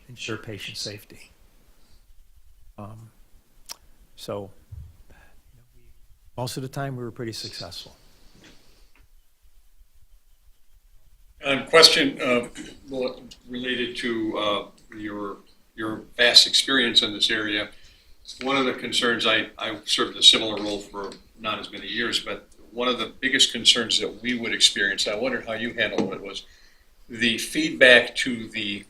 ensure patient safety. So most of the time we were pretty successful. Question related to your vast experience in this area. One of the concerns, I served a similar role for not as many years, but one of the biggest concerns that we would experience, I wondered how you handled it, was the feedback to the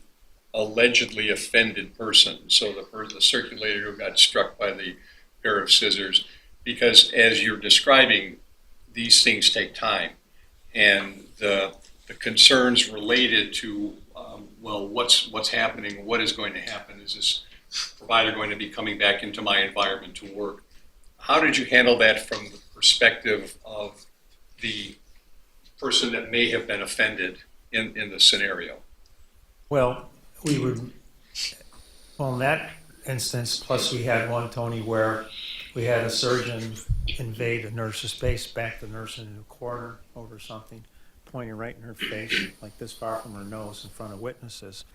allegedly offended person. So the circulator who got struck by the pair of scissors, because as you're describing, these things take time, and the concerns related to what's happening, what is going to happen, is this provider going to be coming back into my environment to work? How did you handle that from the perspective of the person that may have been offended in the scenario? Well, in that instance, plus we had one, Tony, where we had a surgeon invade a nurse's space, back the nurse into a corner over something, pointing right in her face, like this far from her nose, in front of witnesses.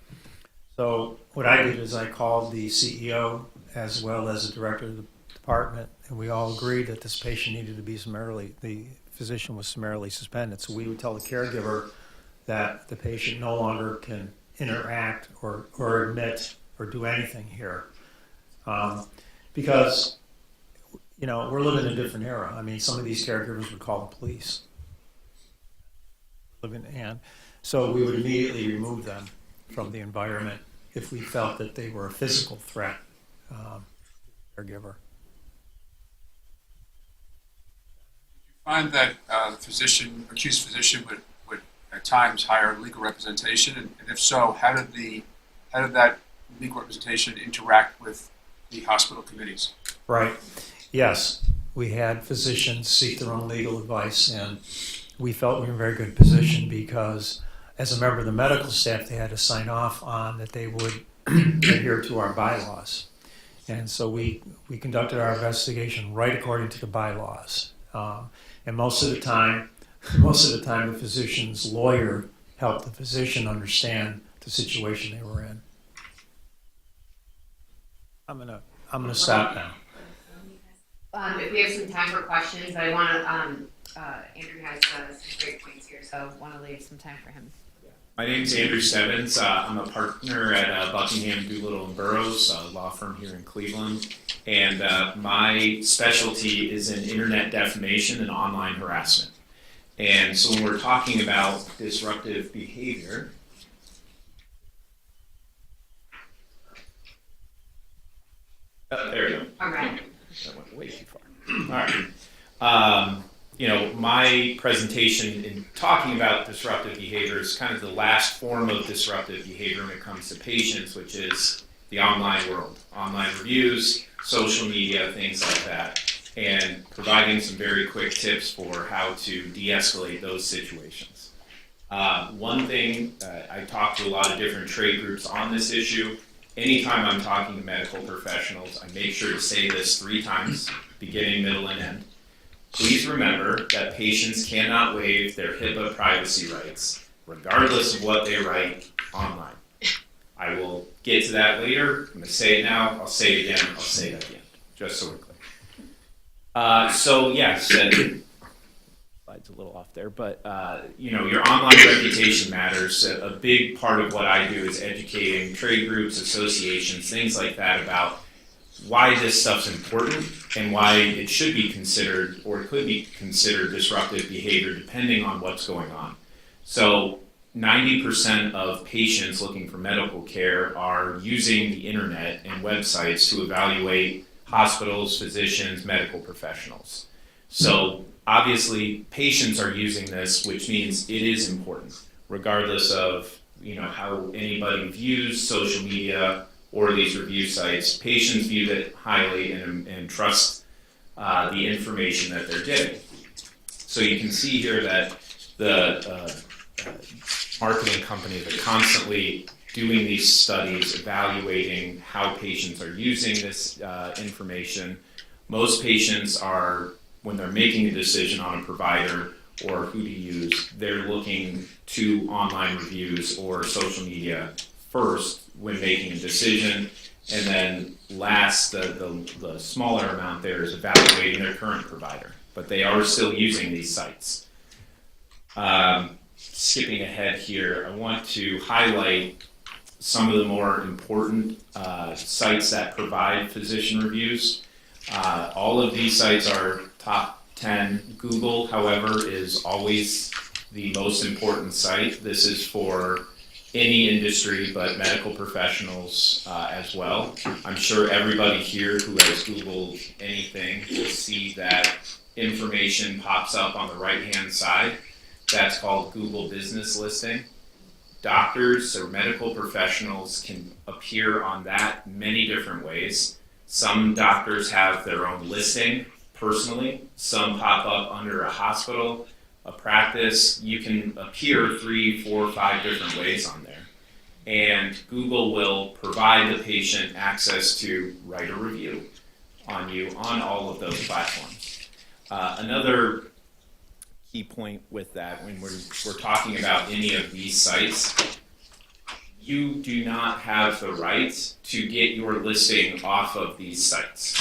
So what I did is I called the CEO as well as the director of the department, and we all agreed that this patient needed to be the physician was summarily suspended. So we would tell the caregiver that the patient no longer can interact or admit or do anything here. Because, we're living in a different era. I mean, some of these caregivers would call the police. And so we would immediately remove them from the environment if we felt that they were a physical threat to the caregiver. Find that accused physician would at times hire legal representation, and if so, how did that legal representation interact with the hospital committees? Right. Yes, we had physicians seek their own legal advice, and we felt we were in a very good position because, as a member of the medical staff, they had to sign off on that they would adhere to our bylaws. And so we conducted our investigation right according to the bylaws. And most of the time, the physician's lawyer helped the physician understand the situation they were in. I'm gonna stop now. If we have some time for questions, but I want to, Andrew has some great points here, so I want to leave some time for him. My name's Andrew Stebbins. I'm a partner at Buckingham, Doolittle & Burroughs, a law firm here in Cleveland. And my specialty is in internet defamation and online harassment. And so when we're talking about disruptive behavior, there we go. All right. That went way too far. All right. My presentation in talking about disruptive behavior is kind of the last form of disruptive behavior when it comes to patients, which is the online world, online reviews, social media, things like that, and providing some very quick tips for how to de-escalate those situations. One thing, I talk to a lot of different trade groups on this issue. Anytime I'm talking to medical professionals, I make sure to say this 3 times, beginning, middle, and end. Please remember that patients cannot waive their HIPAA privacy rights, regardless of what they write online. I will get to that later. I'm going to say it now. I'll say it again. I'll say it again, just so we're clear. Slide's a little off there, but your online reputation matters. A big part of what I do is educating trade groups, associations, things like that about why this stuff's important and why it should be considered or could be considered disruptive behavior depending on what's going on. So 90% of patients looking for medical care are using the internet and websites to evaluate hospitals, physicians, medical professionals. So obviously patients are using this, which means it is important, regardless of how anybody views social media or these review sites. Patients view it highly and trust the information that they're getting. So you can see here that the marketing companies are constantly doing these studies, evaluating how patients are using this information. Most patients are, when they're making a decision on a provider or who to use, they're looking to online reviews or social media first when making a decision, and then last, the smaller amount there is evaluating their current provider. But they are still using these sites. Skipping ahead here, I want to highlight some of the more important sites that provide physician reviews. All of these sites are top 10. Google, however, is always the most important site. This is for any industry, but medical professionals as well. I'm sure everybody here who has Googled anything will see that information pops up on the right-hand side. That's called Google Business Listing. Doctors or medical professionals can appear on that many different ways. Some doctors have their own listing personally. Some pop up under a hospital, a practice. You can appear 3, 4, 5 different ways on there. And Google will provide the patient access to write a review on you on all of those platforms. Another key point with that, when we're talking about any of these sites, you do not have the right to get your listing off of these sites.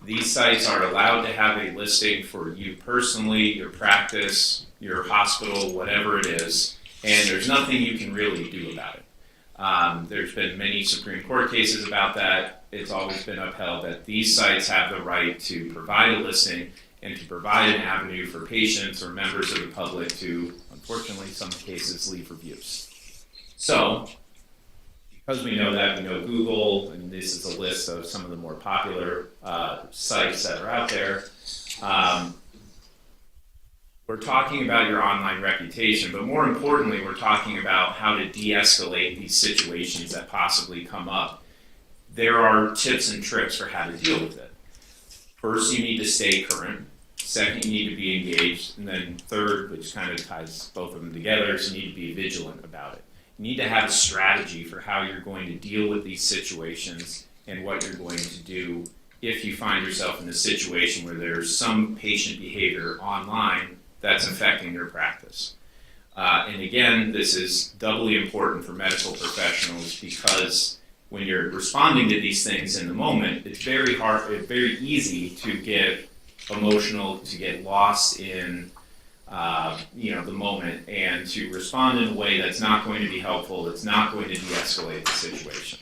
These sites are allowed to have a listing for you personally, your practice, your hospital, whatever it is, and there's nothing you can really do about it. There's been many Supreme Court cases about that. It's always been upheld that these sites have the right to provide a listing and to provide an avenue for patients or members of the public to, unfortunately, in some cases, leave reviews. So, because we know that, we know Google, and this is a list of some of the more popular sites that are out there. We're talking about your online reputation, but more importantly, we're talking about how to de-escalate these situations that possibly come up. There are tips and tricks for how to deal with it. First, you need to stay current. Second, you need to be engaged. And then third, which kind of ties both of them together, is you need to be vigilant about it. You need to have a strategy for how you're going to deal with these situations and what you're going to do if you find yourself in a situation where there's some patient behavior online that's affecting your practice. And again, this is doubly important for medical professionals because when you're responding to these things in the moment, it's very easy to get emotional, to get lost in the moment, and to respond in a way that's not going to be helpful, that's not going to de-escalate the situation.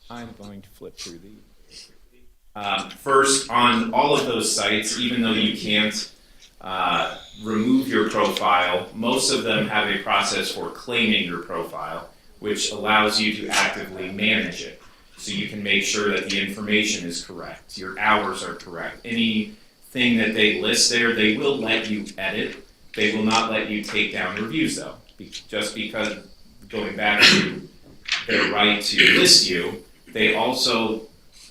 I'm going to flip through these. First, on all of those sites, even though you can't remove your profile, most of them have a process for claiming your profile, which allows you to actively manage it. So you can make sure that the information is correct, your hours are correct. Anything that they list there, they will let you edit. They will not let you take down reviews though, just because, going back to their right to list you, they also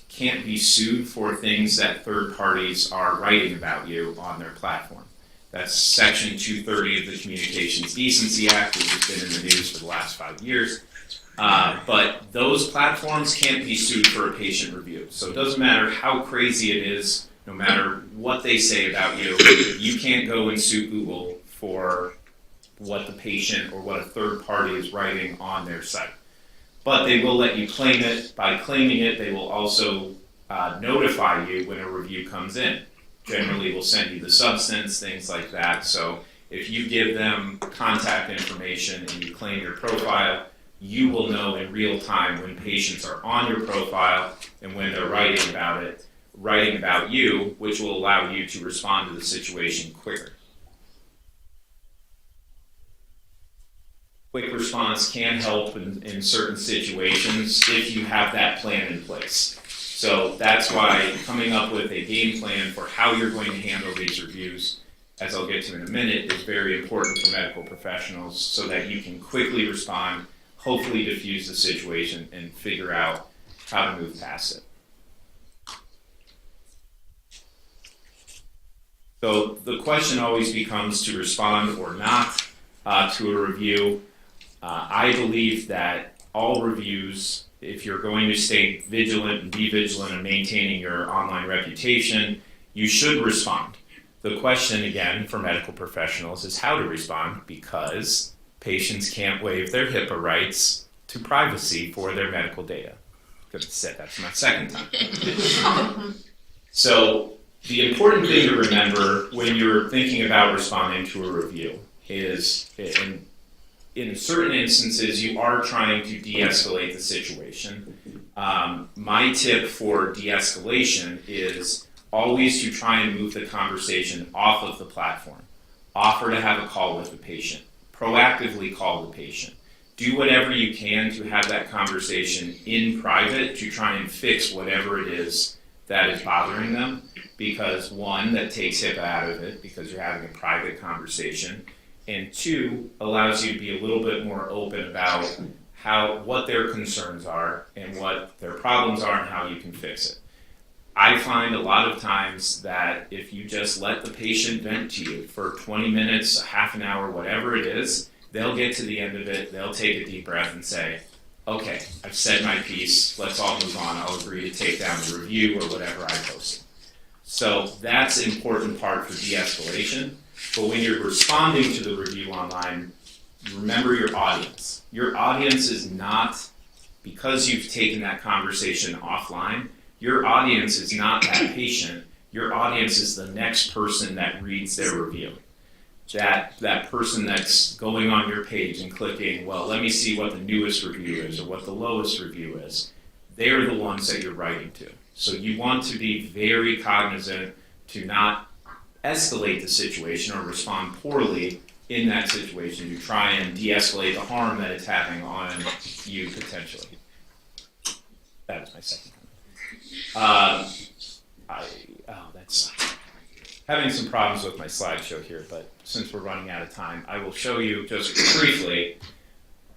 can't be sued for things that third parties are writing about you on their platform. That's Section 230 of the Communications Decency Act, which has been in the news for the last 5 years. But those platforms can't be sued for a patient review. So it doesn't matter how crazy it is, no matter what they say about you, you can't go and sue Google for what the patient or what a third party is writing on their site. But they will let you claim it. By claiming it, they will also notify you when a review comes in. Generally, will send you the substance, things like that. So if you give them contact information and you claim your profile, you will know in real time when patients are on your profile and when they're writing about you, which will allow you to respond to the situation quicker. quick response can help in certain situations if you have that plan in place. So that's why coming up with a game plan for how you're going to handle these reviews, as I'll get to in a minute, is very important for medical professionals so that you can quickly respond, hopefully diffuse the situation, and figure out how to move past it. So the question always becomes to respond or not to a review. I believe that all reviews, if you're going to stay vigilant and be vigilant in maintaining your online reputation, you should respond. The question, again, for medical professionals is how to respond, because patients can't waive their HIPAA rights to privacy for their medical data. Good to say that's my second time. So the important thing to remember when you're thinking about responding to a review is, in certain instances, you are trying to de-escalate the situation. My tip for de-escalation is always to try and move the conversation off of the platform. Offer to have a call with the patient. Proactively call the patient. Do whatever you can to have that conversation in private to try and fix whatever it is that is bothering them, because one, that takes HIPAA out of it because you're having a private conversation, and two, allows you to be a little bit more open about what their concerns are and what their problems are and how you can fix it. I find a lot of times that if you just let the patient vent to you for 20 minutes, a half an hour, whatever it is, they'll get to the end of it, they'll take a deep breath and say, okay, I've said my piece, let's all move on, I'll agree to take down the review or whatever I posted. So that's an important part for de-escalation. But when you're responding to the review online, remember your audience. Your audience is not, because you've taken that conversation offline, your audience is not that patient. Your audience is the next person that reads their review. That person that's going on your page and clicking, well, let me see what the newest review is or what the lowest review is. They're the ones that you're writing to. So you want to be very cognizant to not escalate the situation or respond poorly in that situation to try and de-escalate the harm that it's having on you potentially. That is my second comment. That's having some problems with my slideshow here, but since we're running out of time, I will show you just briefly.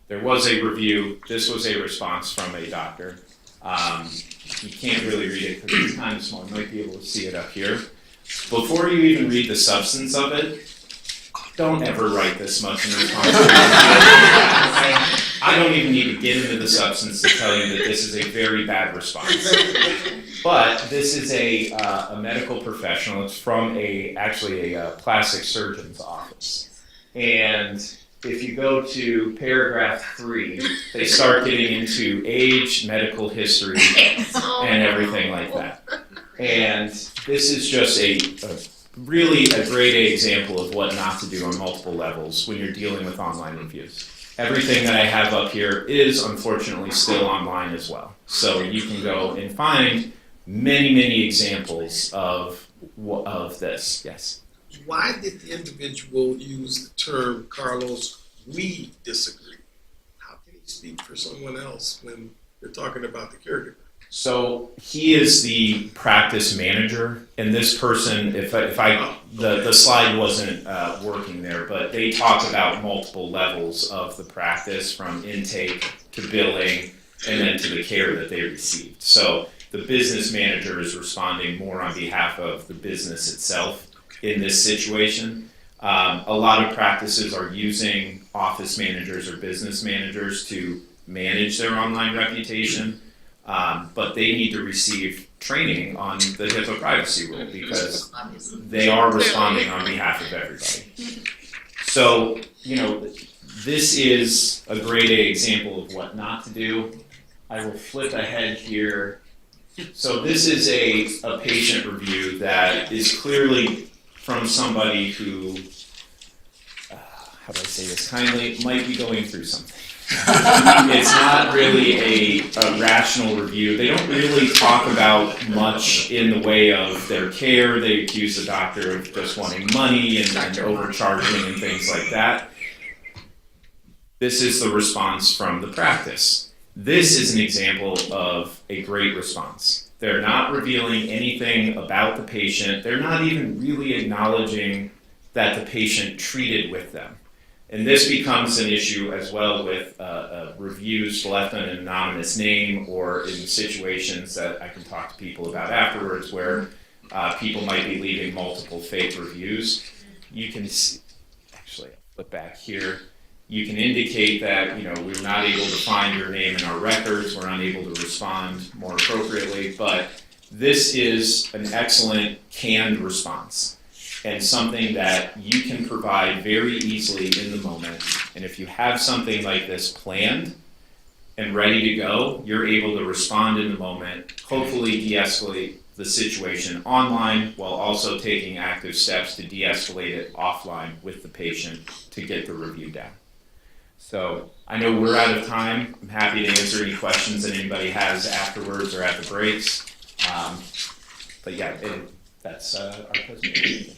There was a review. This was a response from a doctor. You can't really read it because it's kind of small. You might be able to see it up here. Before you even read the substance of it, don't ever write this much in response. I don't even need to get into the substance to tell you that this is a very bad response. But this is a medical professional. It's from actually a plastic surgeon's office. And if you go to paragraph 3, they start getting into age, medical history, and everything like that. And this is just really a great example of what not to do on multiple levels when you're dealing with online reviews. Everything that I have up here is unfortunately still online as well. So you can go and find many, many examples of this. Yes? Why did the individual use the term, Carlos, we disagree? How can he speak for someone else when you're talking about the caregiver? So he is the practice manager, and this person, the slide wasn't working there, but they talk about multiple levels of the practice, from intake to billing, and then to the care that they received. So the business manager is responding more on behalf of the business itself in this situation. A lot of practices are using office managers or business managers to manage their online reputation. But they need to receive training on the HIPAA privacy rule because they are responding on behalf of everybody. So, this is a great example of what not to do. I will flip ahead here. So this is a patient review that is clearly from somebody who, how do I say this kindly, might be going through something. It's not really a rational review. They don't really talk about much in the way of their care. They accuse the doctor of just wanting money and overcharging and things like that. this is the response from the practice. This is an example of a great response. They're not revealing anything about the patient. They're not even really acknowledging that the patient treated with them. And this becomes an issue as well with reviews left on an anonymous name, or in situations that I can talk to people about afterwards where people might be leaving multiple fake reviews. You can actually flip back here. You can indicate that, you know, we're not able to find your name in our records, we're unable to respond more appropriately, but this is an excellent canned response and something that you can provide very easily in the moment. And if you have something like this planned and ready to go, you're able to respond in the moment, hopefully de-escalate the situation online while also taking active steps to de-escalate it offline with the patient to get the review down. So I know we're out of time. I'm happy to answer any questions that anybody has afterwards or at the breaks. But yeah, that's our presentation.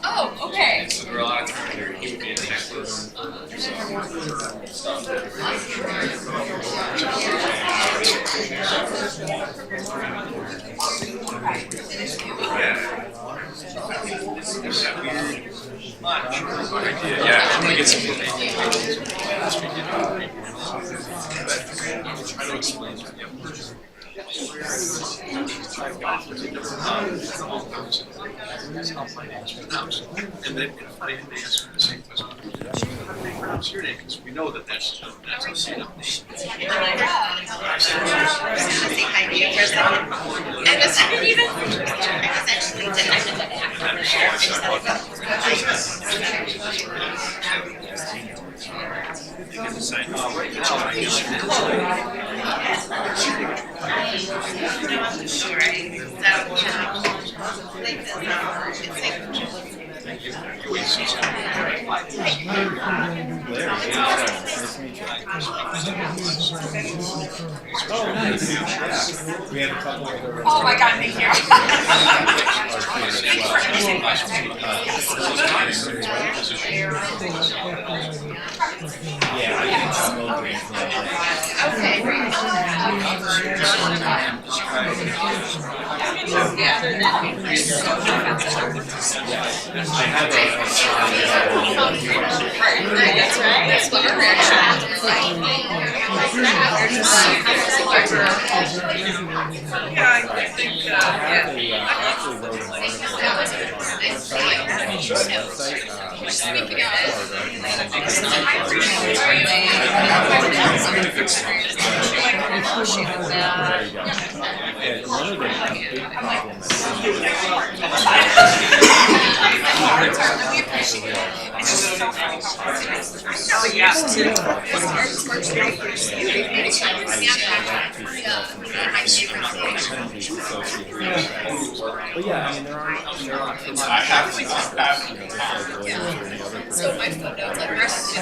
Oh, okay. Yeah, I'm gonna get some. Try to explain. And then if I didn't answer the same question, pronounce your name because we know that that's a sin of name. Oh, nice. Yeah. We have a couple of other. Oh my God, thank you. Yeah, I can come over and Okay, great. I have a slide. That's right. That's what our reaction was like. Yeah, I think, yeah. But yeah, I mean, there are So my footnotes, like, rest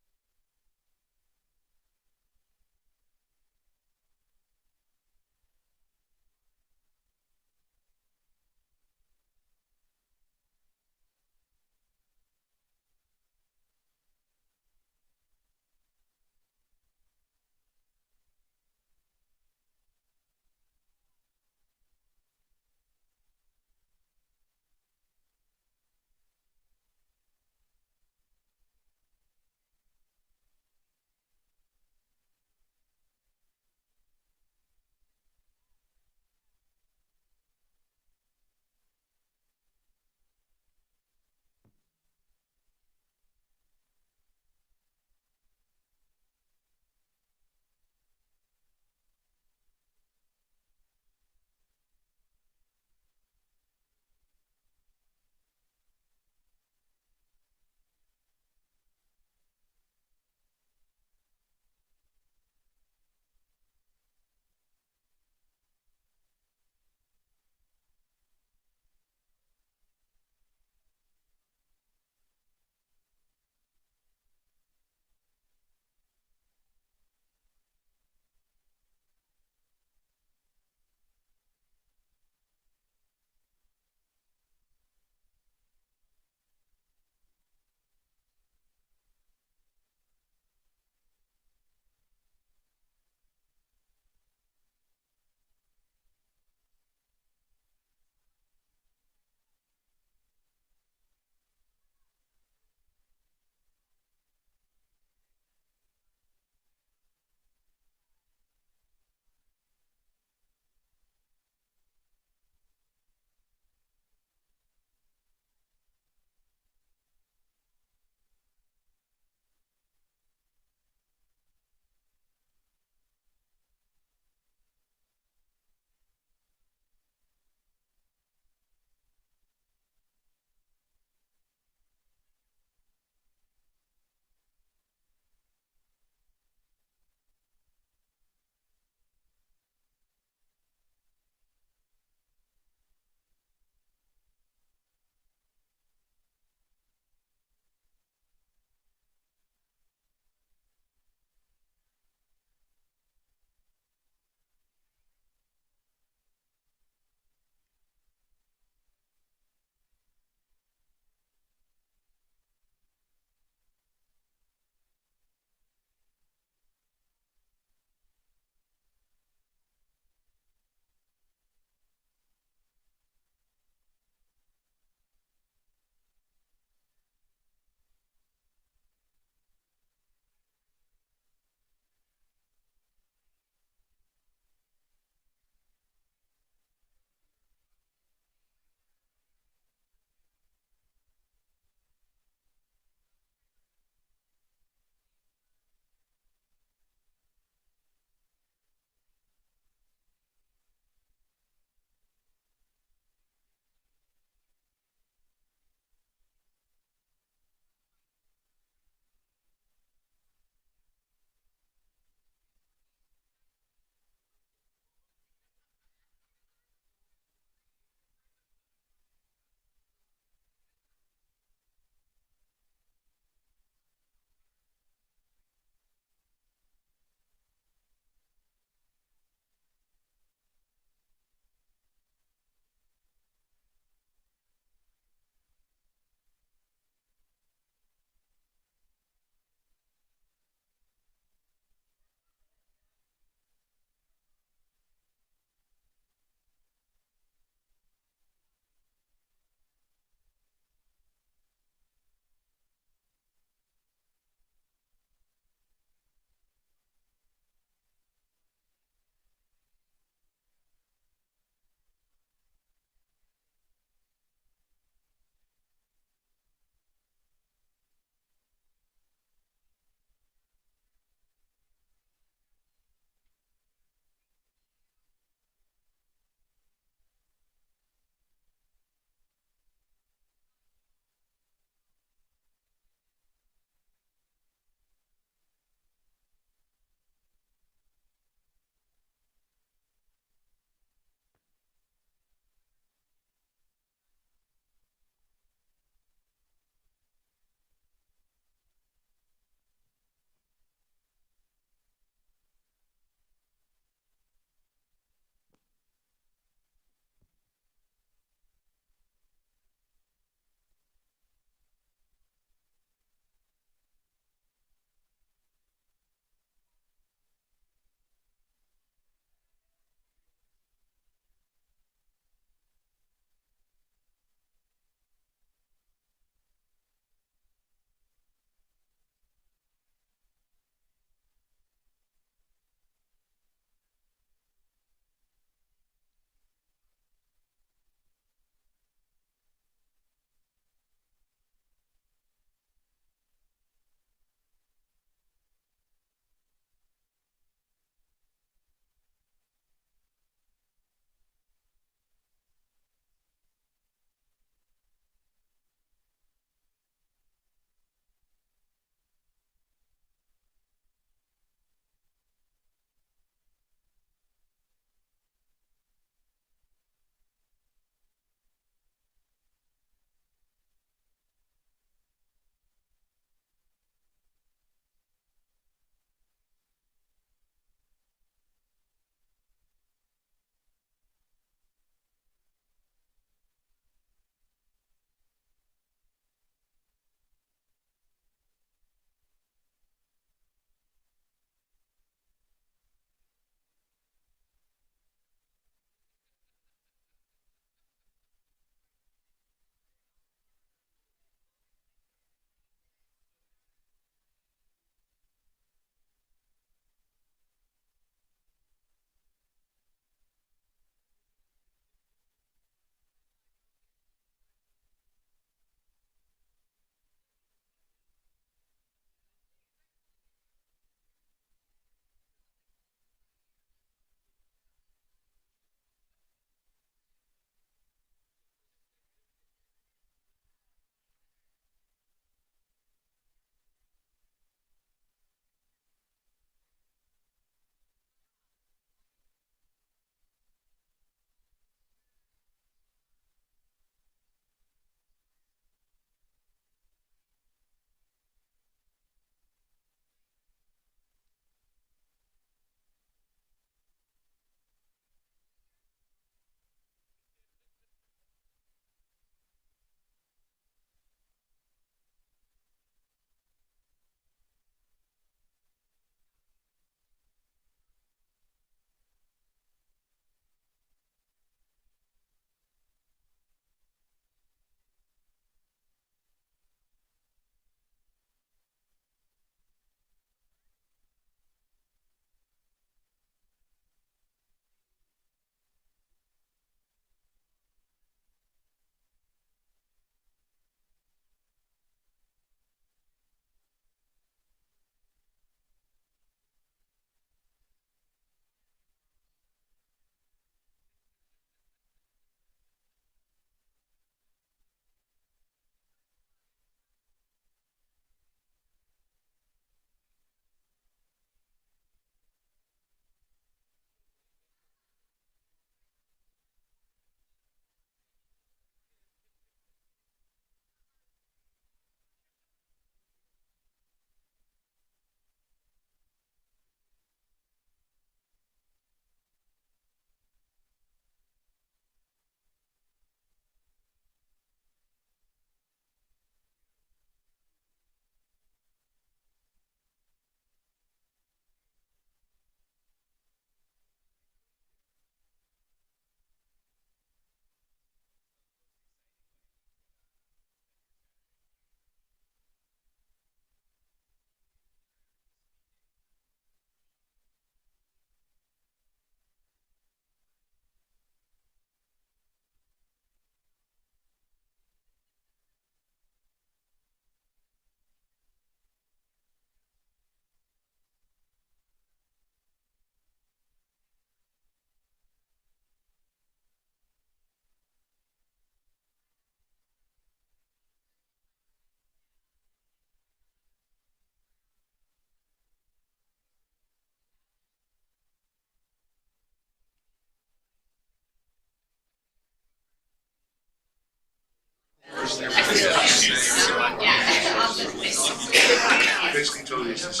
Basically told you this.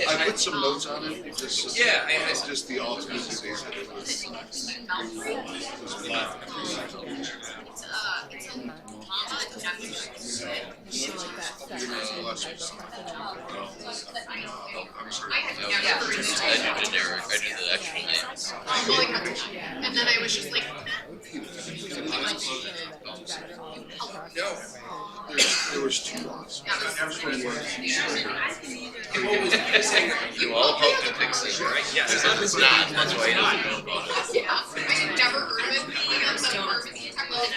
I put some notes on it, just, just the alternate days that it was. And then I was just like, No, there was two laws. You all hope to fix it, right? Yes. If it's not, that's why you don't know about it. yeah, I had never heard of it being a pharmacy technical.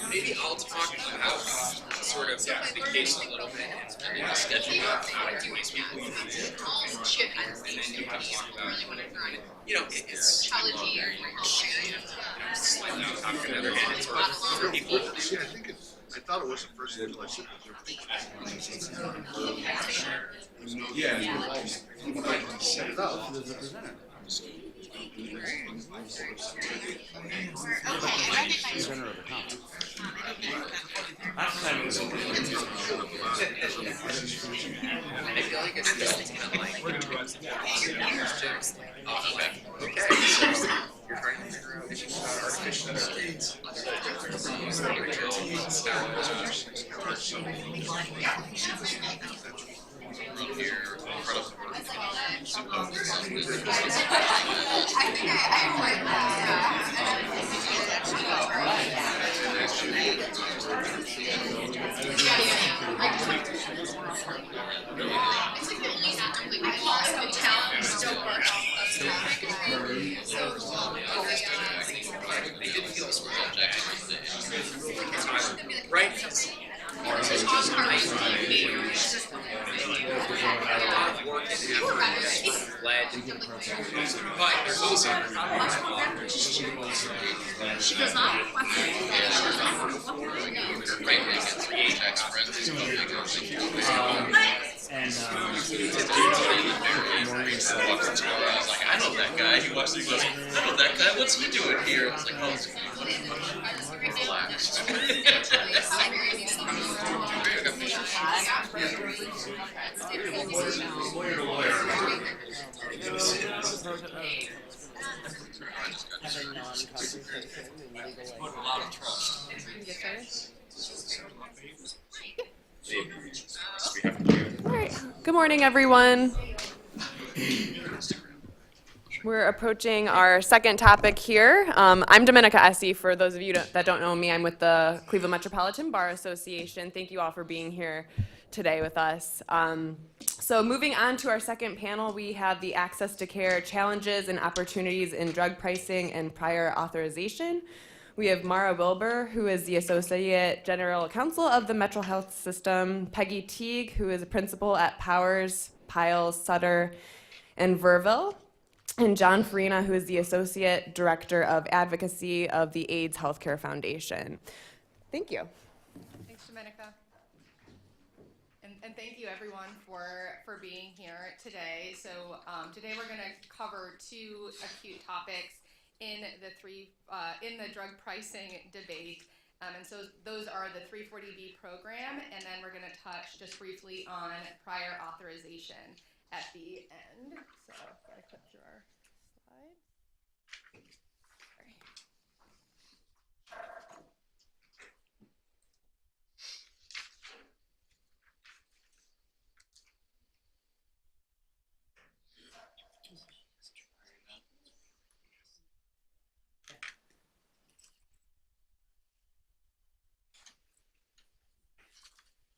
Maybe I'll talk about sort of the case a little bit and maybe schedule out how to do these people and then you have to talk about it's Challenging. slightly on top of another hand it's for people. See, I thought it was the first until I said it. Yeah, you might set it up. I feel like it's just kind of like okay. You're trying to figure out issues about artificial intelligence. Here, right? But there's also She does not. right, like it's Ajax friends is coming I was like, I know that guy. He walks through, goes, I know that guy. What's he doing here? It's like, oh, it's relaxed. Lawyer to lawyer. Put a lot of trust. All right. Good morning, everyone. We're approaching our second topic here. I'm Domenica Essie. For those of you that don't know me, I'm with the Cleveland Metropolitan Bar Association. Thank you all for being here today with us. So moving on to our second panel, we have the Access to Care Challenges and Opportunities in Drug Pricing and Prior Authorization. We have Mara Wilbur, who is the Associate General Counsel of the Metro Health System, Peggy Teague, who is a principal at Powers, Piles, Sutter, and Verville, and John Farina, who is the Associate Director of Advocacy of the AIDS Healthcare Foundation. Thank you. Thanks, Domenica. And thank you, everyone, for being here today. So today we're going to cover two acute topics in the drug pricing debate. And so those are the 340B program, and then we're going to touch just briefly on prior authorization at the end. So gotta click through our slide. Sorry.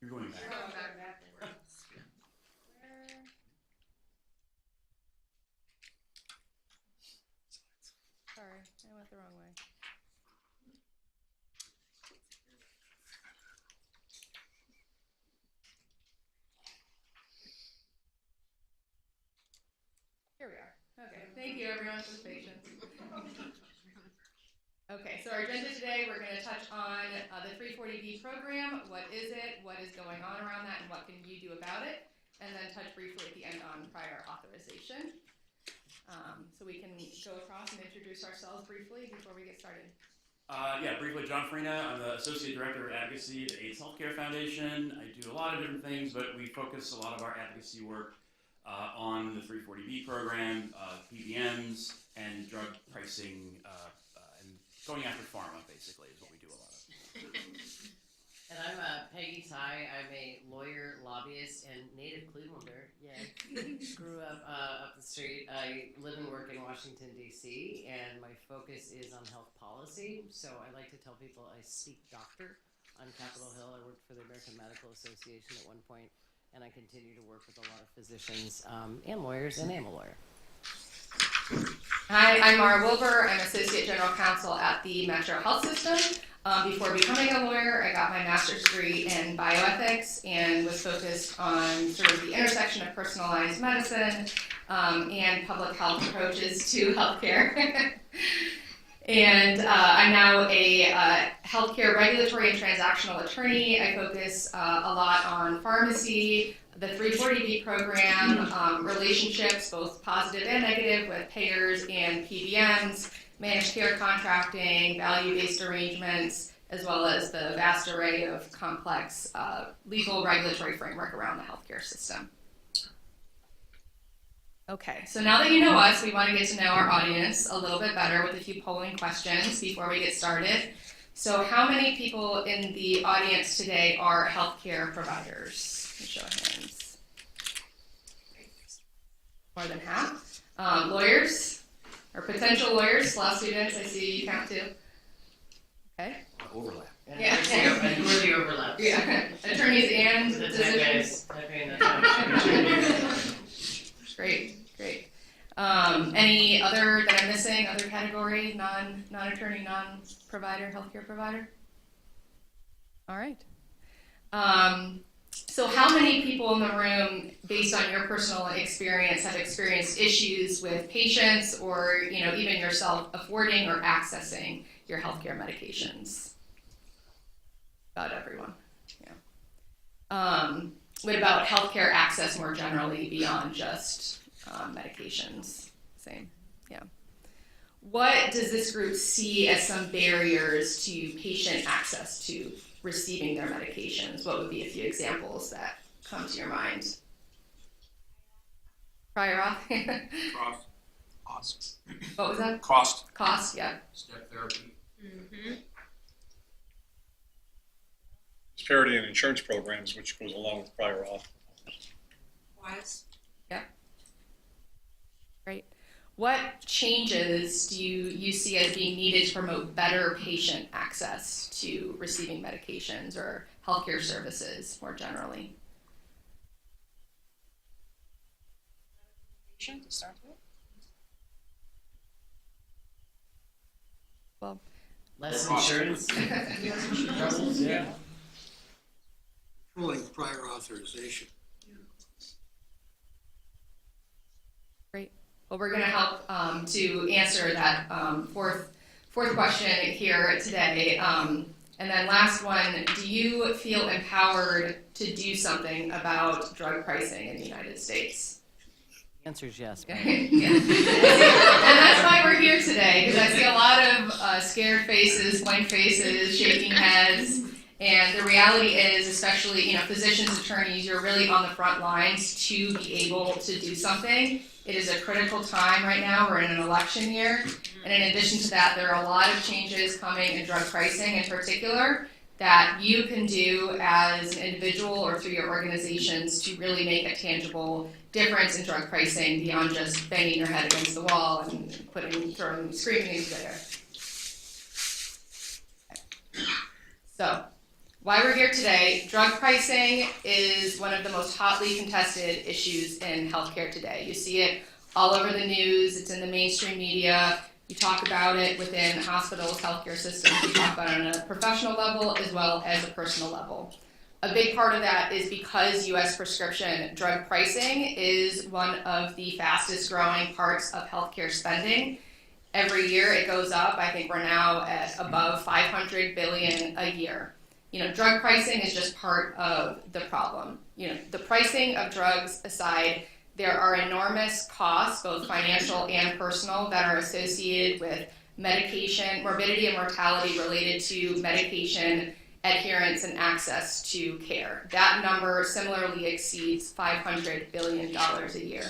You're going back. Sorry, I went the wrong way. Here we are. Okay, thank you everyone for the patience. Okay, so our agenda today, we're going to touch on the 340B program. What is it? What is going on around that? And what can you do about it? and then touch briefly at the end on prior authorization. So we can go across and introduce ourselves briefly before we get started. Briefly, John Farina. I'm the Associate Director of Advocacy at AIDS Healthcare Foundation. I do a lot of different things, but we focus a lot of our advocacy work on the 340B program, PBMs, and drug pricing, and going after pharma, basically, is what we do a lot of. And I'm Peggy Ty. I'm a lawyer, lobbyist, and native Clevelander. Yeah, grew up up the street. I live and work in Washington, D.C., and my focus is on health policy. So I like to tell people I speak doctor on Capitol Hill. I worked for the American Medical Association at one point, and I continue to work with a lot of physicians and lawyers, and I'm a lawyer. Hi, I'm Mara Wilbur. I'm Associate General Counsel at the Metro Health System. Before becoming a lawyer, I got my master's degree in bioethics and was focused on sort of the intersection of personalized medicine and public health approaches to healthcare. And I'm now a healthcare regulatory and transactional attorney. I focus a lot on pharmacy, the 340B program, relationships, both positive and negative, with payers and PBMs, managed care contracting, value-based arrangements, as well as the vast array of complex legal regulatory framework around the healthcare system. Okay, so now that you know us, we want to get to know our audience a little bit better with a few polling questions before we get started. So how many people in the audience today are healthcare providers? Let me show of hands. More than half. Lawyers or potential lawyers, law students, I see you count too. Okay. Overlap. Yeah. And who are the overlaps? Yeah. Attorneys and The physicians. Great. Any other that I'm missing? Other category? Non-attorney, non-provider, healthcare provider? All right. So how many people in the room, based on your personal experience, have experienced issues with patients or, even yourself affording or accessing your healthcare medications? About everyone. Yeah. What about healthcare access more generally beyond just medications? Same. Yeah. What does this group see as some barriers to patient access to receiving their medications? What would be a few examples that come to your mind? Prior auth? Cost. What was that? Cost. Cost, yeah. Step therapy. Mm-hmm. Disparity in insurance programs, which goes along with prior auth. Yeah. Great. What changes do you see as being needed to promote better patient access to receiving medications or healthcare services more generally? To start with. Well, less insurance. Yeah. Controlling prior authorization. Great. Well, we're going to help to answer that fourth question here today. And then last one, do you feel empowered to do something about drug pricing in the United States? The answer is yes. Yeah. And that's why we're here today, because I see a lot of scared faces, blank faces, shaking heads. And the reality is, especially, physicians, attorneys, you're really on the front lines to be able to do something. It is a critical time right now. We're in an election year. And in addition to that, there are a lot of changes coming in drug pricing in particular that you can do as an individual or through your organizations to really make a tangible difference in drug pricing beyond just banging your head against the wall and throwing screaming into the air. Okay. So, why we're here today, drug pricing is one of the most hotly contested issues in healthcare today. You see it all over the news, it's in the mainstream media, you talk about it within hospitals, healthcare systems, you talk about it on a professional level as well as a personal level. A big part of that is because U.S. prescription drug pricing is one of the fastest growing parts of healthcare spending. Every year it goes up. I think we're now at above $500 billion a year. Drug pricing is just part of the problem. The pricing of drugs aside, there are enormous costs, both financial and personal, that are associated with medication, morbidity and mortality related to medication adherence and access to care. That number similarly exceeds $500 billion a year.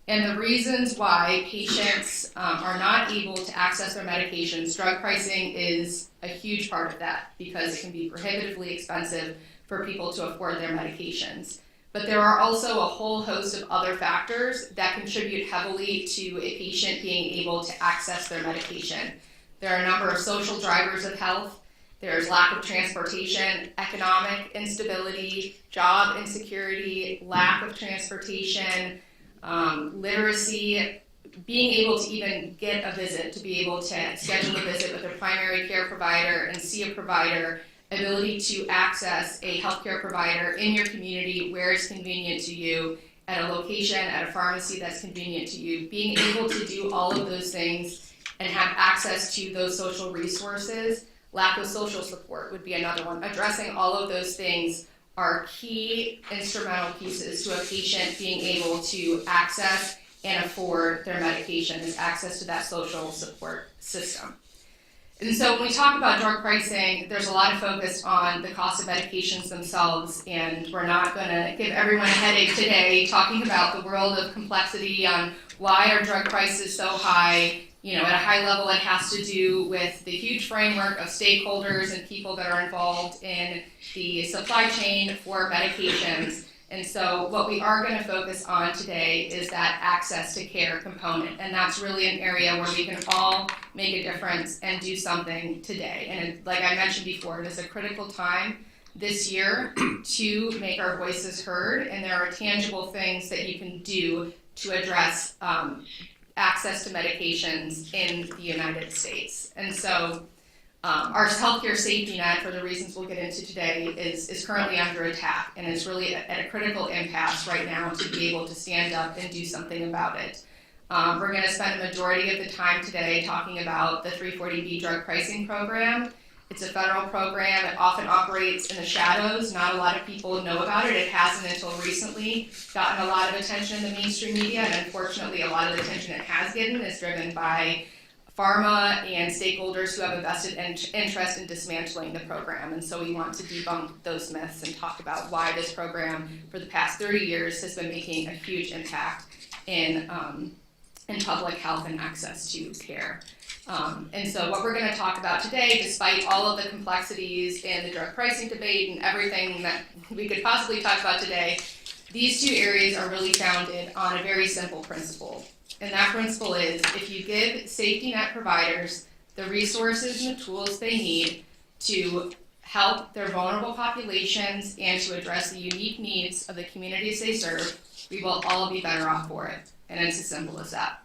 And the reasons why patients are not able to access their medications, drug pricing is a huge part of that because it can be prohibitively expensive for people to afford their medications. But there are also a whole host of other factors that contribute heavily to a patient being able to access their medication. There are a number of social drivers of health. There's lack of transportation, economic instability, job insecurity, lack of transportation, literacy, being able to even get a visit, to be able to schedule a visit with a primary care provider and see a provider, ability to access a healthcare provider in your community where it's convenient to you, at a location, at a pharmacy that's convenient to you, being able to do all of those things and have access to those social resources. Lack of social support would be another one. Addressing all of those things are key instrumental pieces to a patient being able to access and afford their medications, access to that social support system. And so when we talk about drug pricing, there's a lot of focus on the cost of medications themselves, and we're not going to give everyone a headache today talking about the world of complexity on why are drug prices so high. At a high level, it has to do with the huge framework of stakeholders and people that are involved in the supply chain for medications. And so what we are going to focus on today is that access to care component. And that's really an area where we can all make a difference and do something today. And like I mentioned before, it is a critical time this year to make our voices heard. And there are tangible things that you can do to address access to medications in the United States. And so our healthcare safety net, for the reasons we'll get into today, is currently under attack, and it's really at a critical impasse right now to be able to stand up and do something about it. We're going to spend a majority of the time today talking about the 340B drug pricing program. It's a federal program. It often operates in the shadows. Not a lot of people know about it. It hasn't until recently gotten a lot of attention in the mainstream media, and unfortunately a lot of the attention it has gotten is driven by pharma and stakeholders who have a vested interest in dismantling the program. And so we want to debunk those myths and talk about why this program for the past 30 years has been making a huge impact in public health and access to care. And so what we're going to talk about today, despite all of the complexities in the drug pricing debate and everything that we could possibly talk about today, these two areas are really founded on a very simple principle. And that principle is, if you give safety net providers the resources and the tools they need to help their vulnerable populations and to address the unique needs of the communities they serve, we will all be better off for it. And it's as simple as that.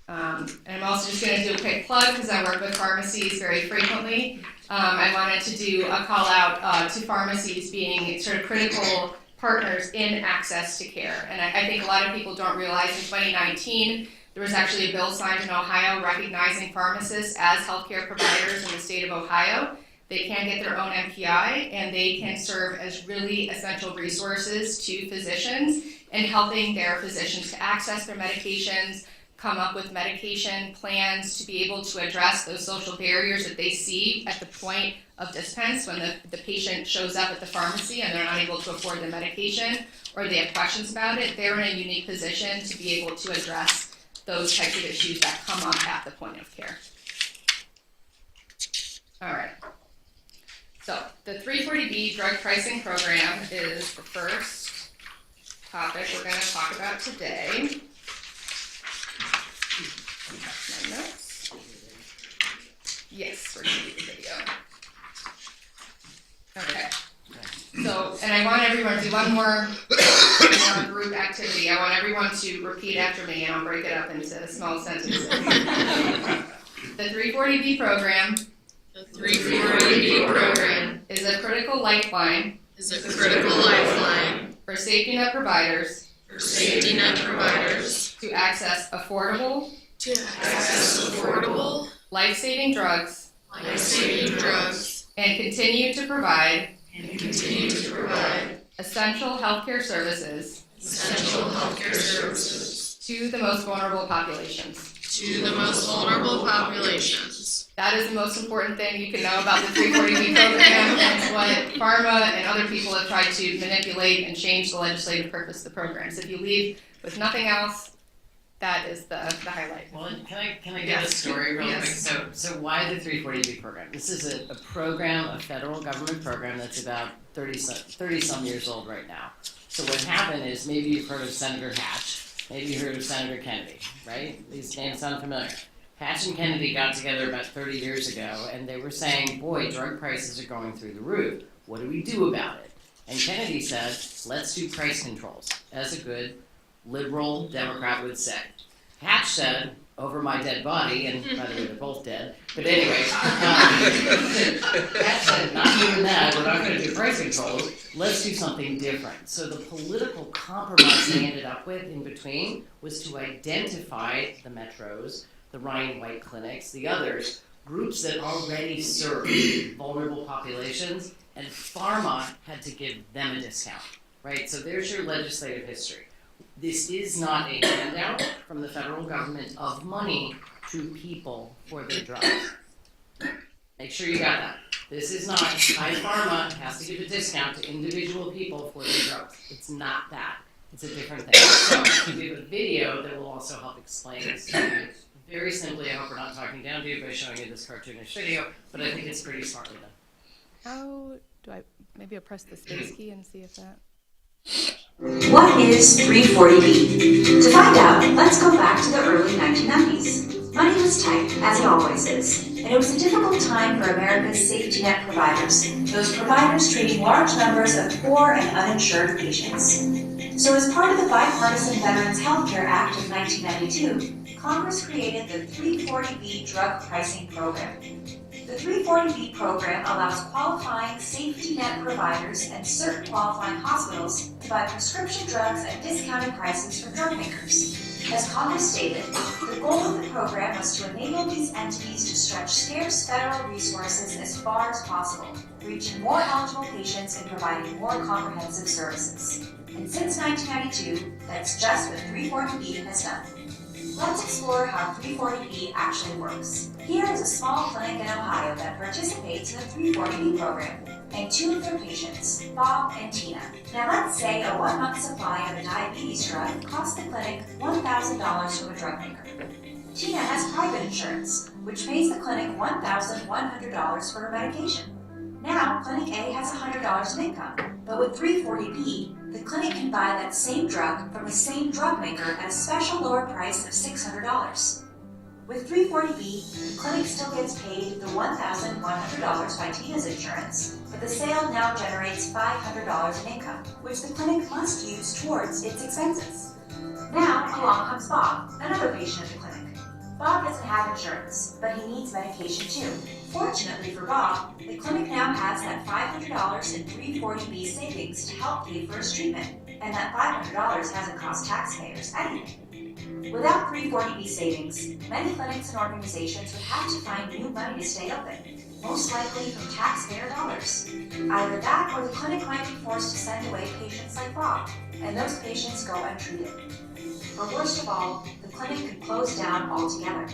And I'm also just going to do a quick plug because I work with pharmacies very frequently. I wanted to do a call out to pharmacies being sort of critical partners in access to care. And I think a lot of people don't realize in 2019, there was actually a bill signed in Ohio recognizing pharmacists as healthcare providers in the state of Ohio. They can get their own MPI, and they can serve as really essential resources to physicians in helping their physicians to access their medications, come up with medication plans to be able to address those social barriers that they see at the point of dispense when the patient shows up at the pharmacy and they're not able to afford the medication or they have questions about it. They're in a unique position to be able to address those types of issues that come up at the point of care. All right. So the 340B drug pricing program is the first topic we're going to talk about today. My notes. Yes, we're going to do the video. Okay. So, and I want everyone to do one more group activity. I want everyone to repeat after me, and I'll break it up into small sentences. The 340B program. The 340B program is a critical lifeline. For safety net providers. To access affordable. Life-saving drugs. life-saving drugs, and continue to provide essential healthcare services to the most vulnerable populations. That is the most important thing you can know about the 340B program and what pharma and other people have tried to manipulate and change the legislative purpose of the program. So if you leave with nothing else, that is the highlight. Well, can I give a story real quick? So why the 340B program? This is a program, a federal government program that's about 30 some years old right now. So what happened is, maybe you've heard of Senator Hatch, maybe you heard of Senator Kennedy, right? These names sound familiar. Hatch and Kennedy got together about 30 years ago, and they were saying, boy, drug prices are going through the roof. What do we do about it? And Kennedy said, let's do price controls, as a good liberal Democrat would say. Hatch said, over my dead body, and by the way, they're both dead, but anyway, Hatch said, not doing that, we're not going to do price controls, let's do something different. So the political compromise they ended up with in between was to identify the metros, the Ryan White clinics, the others, groups that already serve vulnerable populations, and pharma had to give them a discount, right? So there's your legislative history. This is not a handout from the federal government of money to people for their drugs. Make sure you got that. This is not, High Pharma has to give a discount to individual people for their drugs. It's not that. It's a different thing. So we have a video that will also help explain this to you. Very simply, I hope we're not talking down to you by showing you this cartoonish video, but I think it's pretty smartly done. How do I, maybe I'll press the space key and see if that... What is 340B? To find out, let's go back to the early 1990s. Money was tight, as it always is, and it was a difficult time for America's safety net providers, those providers treating large numbers of poor and uninsured patients. So as part of the Bipartisan Veterans Healthcare Act of 1992, Congress created the 340B drug pricing program. The 340B program allows qualifying safety net providers and certain qualifying hospitals to buy prescription drugs at discounted prices from drug makers. As Congress stated, the goal of the program was to enable these entities to stretch scarce federal resources as far as possible, reaching more eligible patients and providing more comprehensive services. And since 1992, that's just what 340B has done. Let's explore how 340B actually works. Here is a small clinic in Ohio that participates in the 340B program, and two of their patients, Bob and Tina. Now let's say a 1 month supply of a diabetes drug costs the clinic $1,000 from a drug maker. Tina has private insurance, which pays the clinic $1,100 for her medication. Now, Clinic A has $100 in income, but with 340B, the clinic can buy that same drug from the same drug maker at a special lower price of $600. With 340B, the clinic still gets paid the $1,100 by Tina's insurance, but the sale now generates $500 in income, which the clinic must use towards its expenses. Now, along comes Bob, another patient at the clinic. Bob doesn't have insurance, but he needs medication too. Fortunately for Bob, the clinic now has that $500 in 340B savings to help pay for his treatment, and that $500 hasn't cost taxpayers anything. Without 340B savings, many clinics and organizations would have to find new money to stay open, most likely from taxpayer dollars. Either that or the clinic might be forced to send away patients like Bob, and those patients go untreated. Or worst of all, the clinic could close down altogether.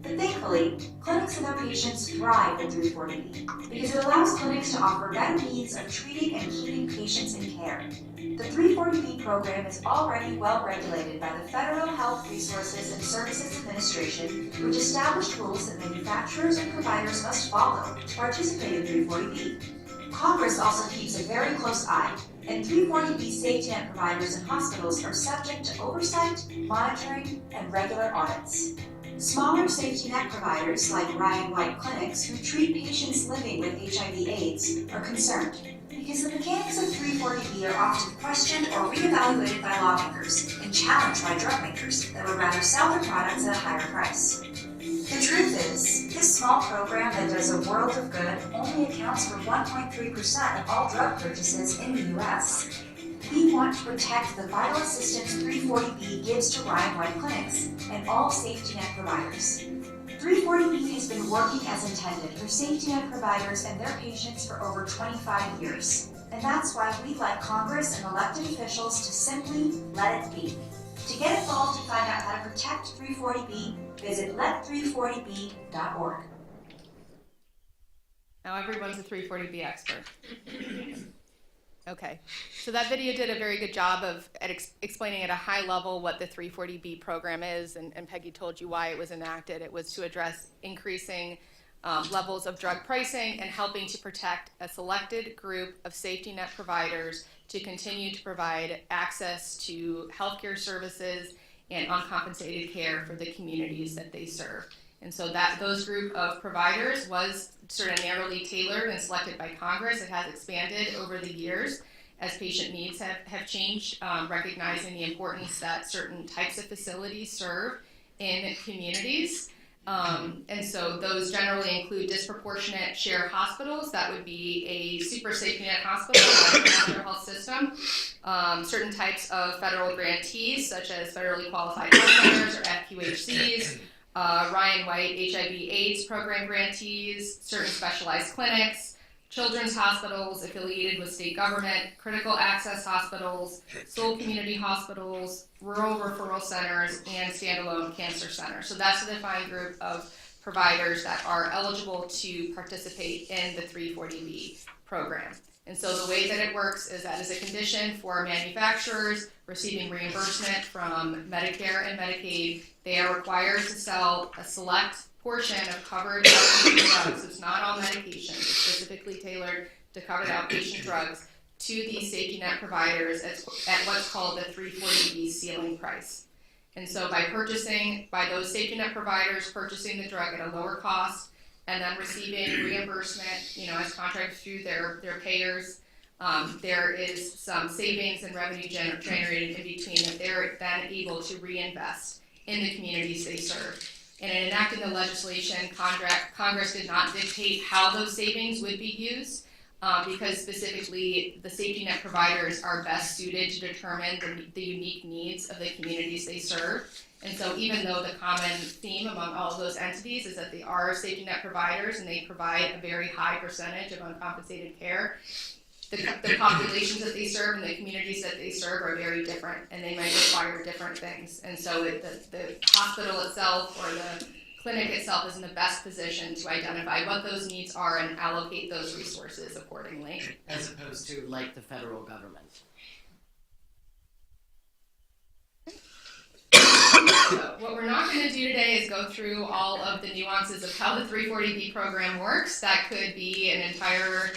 But thankfully, clinics and their patients thrive in 340B because it allows clinics to offer better means of treating and keeping patients in care. The 340B program is already well regulated by the Federal Health Resources and Services Administration, which established rules that manufacturers and providers must follow to participate in 340B. Congress also keeps a very close eye, and 340B safety net providers and hospitals are subject to oversight, monitoring, and regular audits. Smaller safety net providers like Ryan White clinics who treat patients living with HIV/AIDS are concerned because the mechanics of 340B are often questioned or reevaluated by lawmakers and challenged by drug makers that would rather sell their products at a higher price. The truth is, this small program that does a world of good only accounts for 1.3% of all drug purchases in the U.S. We want to protect the vital assistance 340B gives to Ryan White clinics and all safety net providers. 340B has been working as intended for safety net providers and their patients for over 25 years. And that's why we'd like Congress and elected officials to simply let it be. To get involved and find out how to protect 340B, visit let340b.org. Now everyone's a 340B expert. Okay, so that video did a very good job of explaining at a high level what the 340B program is, and Peggy told you why it was enacted. It was to address increasing levels of drug pricing and helping to protect a selected group of safety net providers to continue to provide access to healthcare services and uncompensated care for the communities that they serve. And so that those group of providers was sort of narrowly tailored and selected by Congress. It has expanded over the years as patient needs have changed, recognizing the importance that certain types of facilities serve in communities. And so those generally include disproportionate share hospitals. That would be a super safety net hospital like the National Health System. Certain types of federal grantees, such as federally qualified health centers or FQHCs. Ryan White HIV/AIDS program grantees, certain specialized clinics, children's hospitals affiliated with state government, critical access hospitals, sole community hospitals, rural referral centers, and standalone cancer centers. So that's the defined group of providers that are eligible to participate in the 340B program. And so the way that it works is that as a condition for manufacturers receiving reimbursement from Medicare and Medicaid, they are required to sell a select portion of covered outpatient drugs. It's not all medications, it's specifically tailored to covered outpatient drugs to these safety net providers at what's called the 340B ceiling price. And so by those safety net providers purchasing the drug at a lower cost, and then receiving reimbursement, as contracted through their payers. There is some savings and revenue generated in between that they're then able to reinvest in the communities they serve. And in enacting the legislation, Congress did not dictate how those savings would be used, because specifically the safety net providers are best suited to determine the unique needs of the communities they serve. And so even though the common theme among all of those entities is that they are safety net providers and they provide a very high percentage of uncompensated care, the populations that they serve and the communities that they serve are very different, and they might require different things. And so the hospital itself or the clinic itself is in the best position to identify what those needs are and allocate those resources accordingly. As opposed to like the federal government. So what we're not going to do today is go through all of the nuances of how the 340B program works. That could be an entire,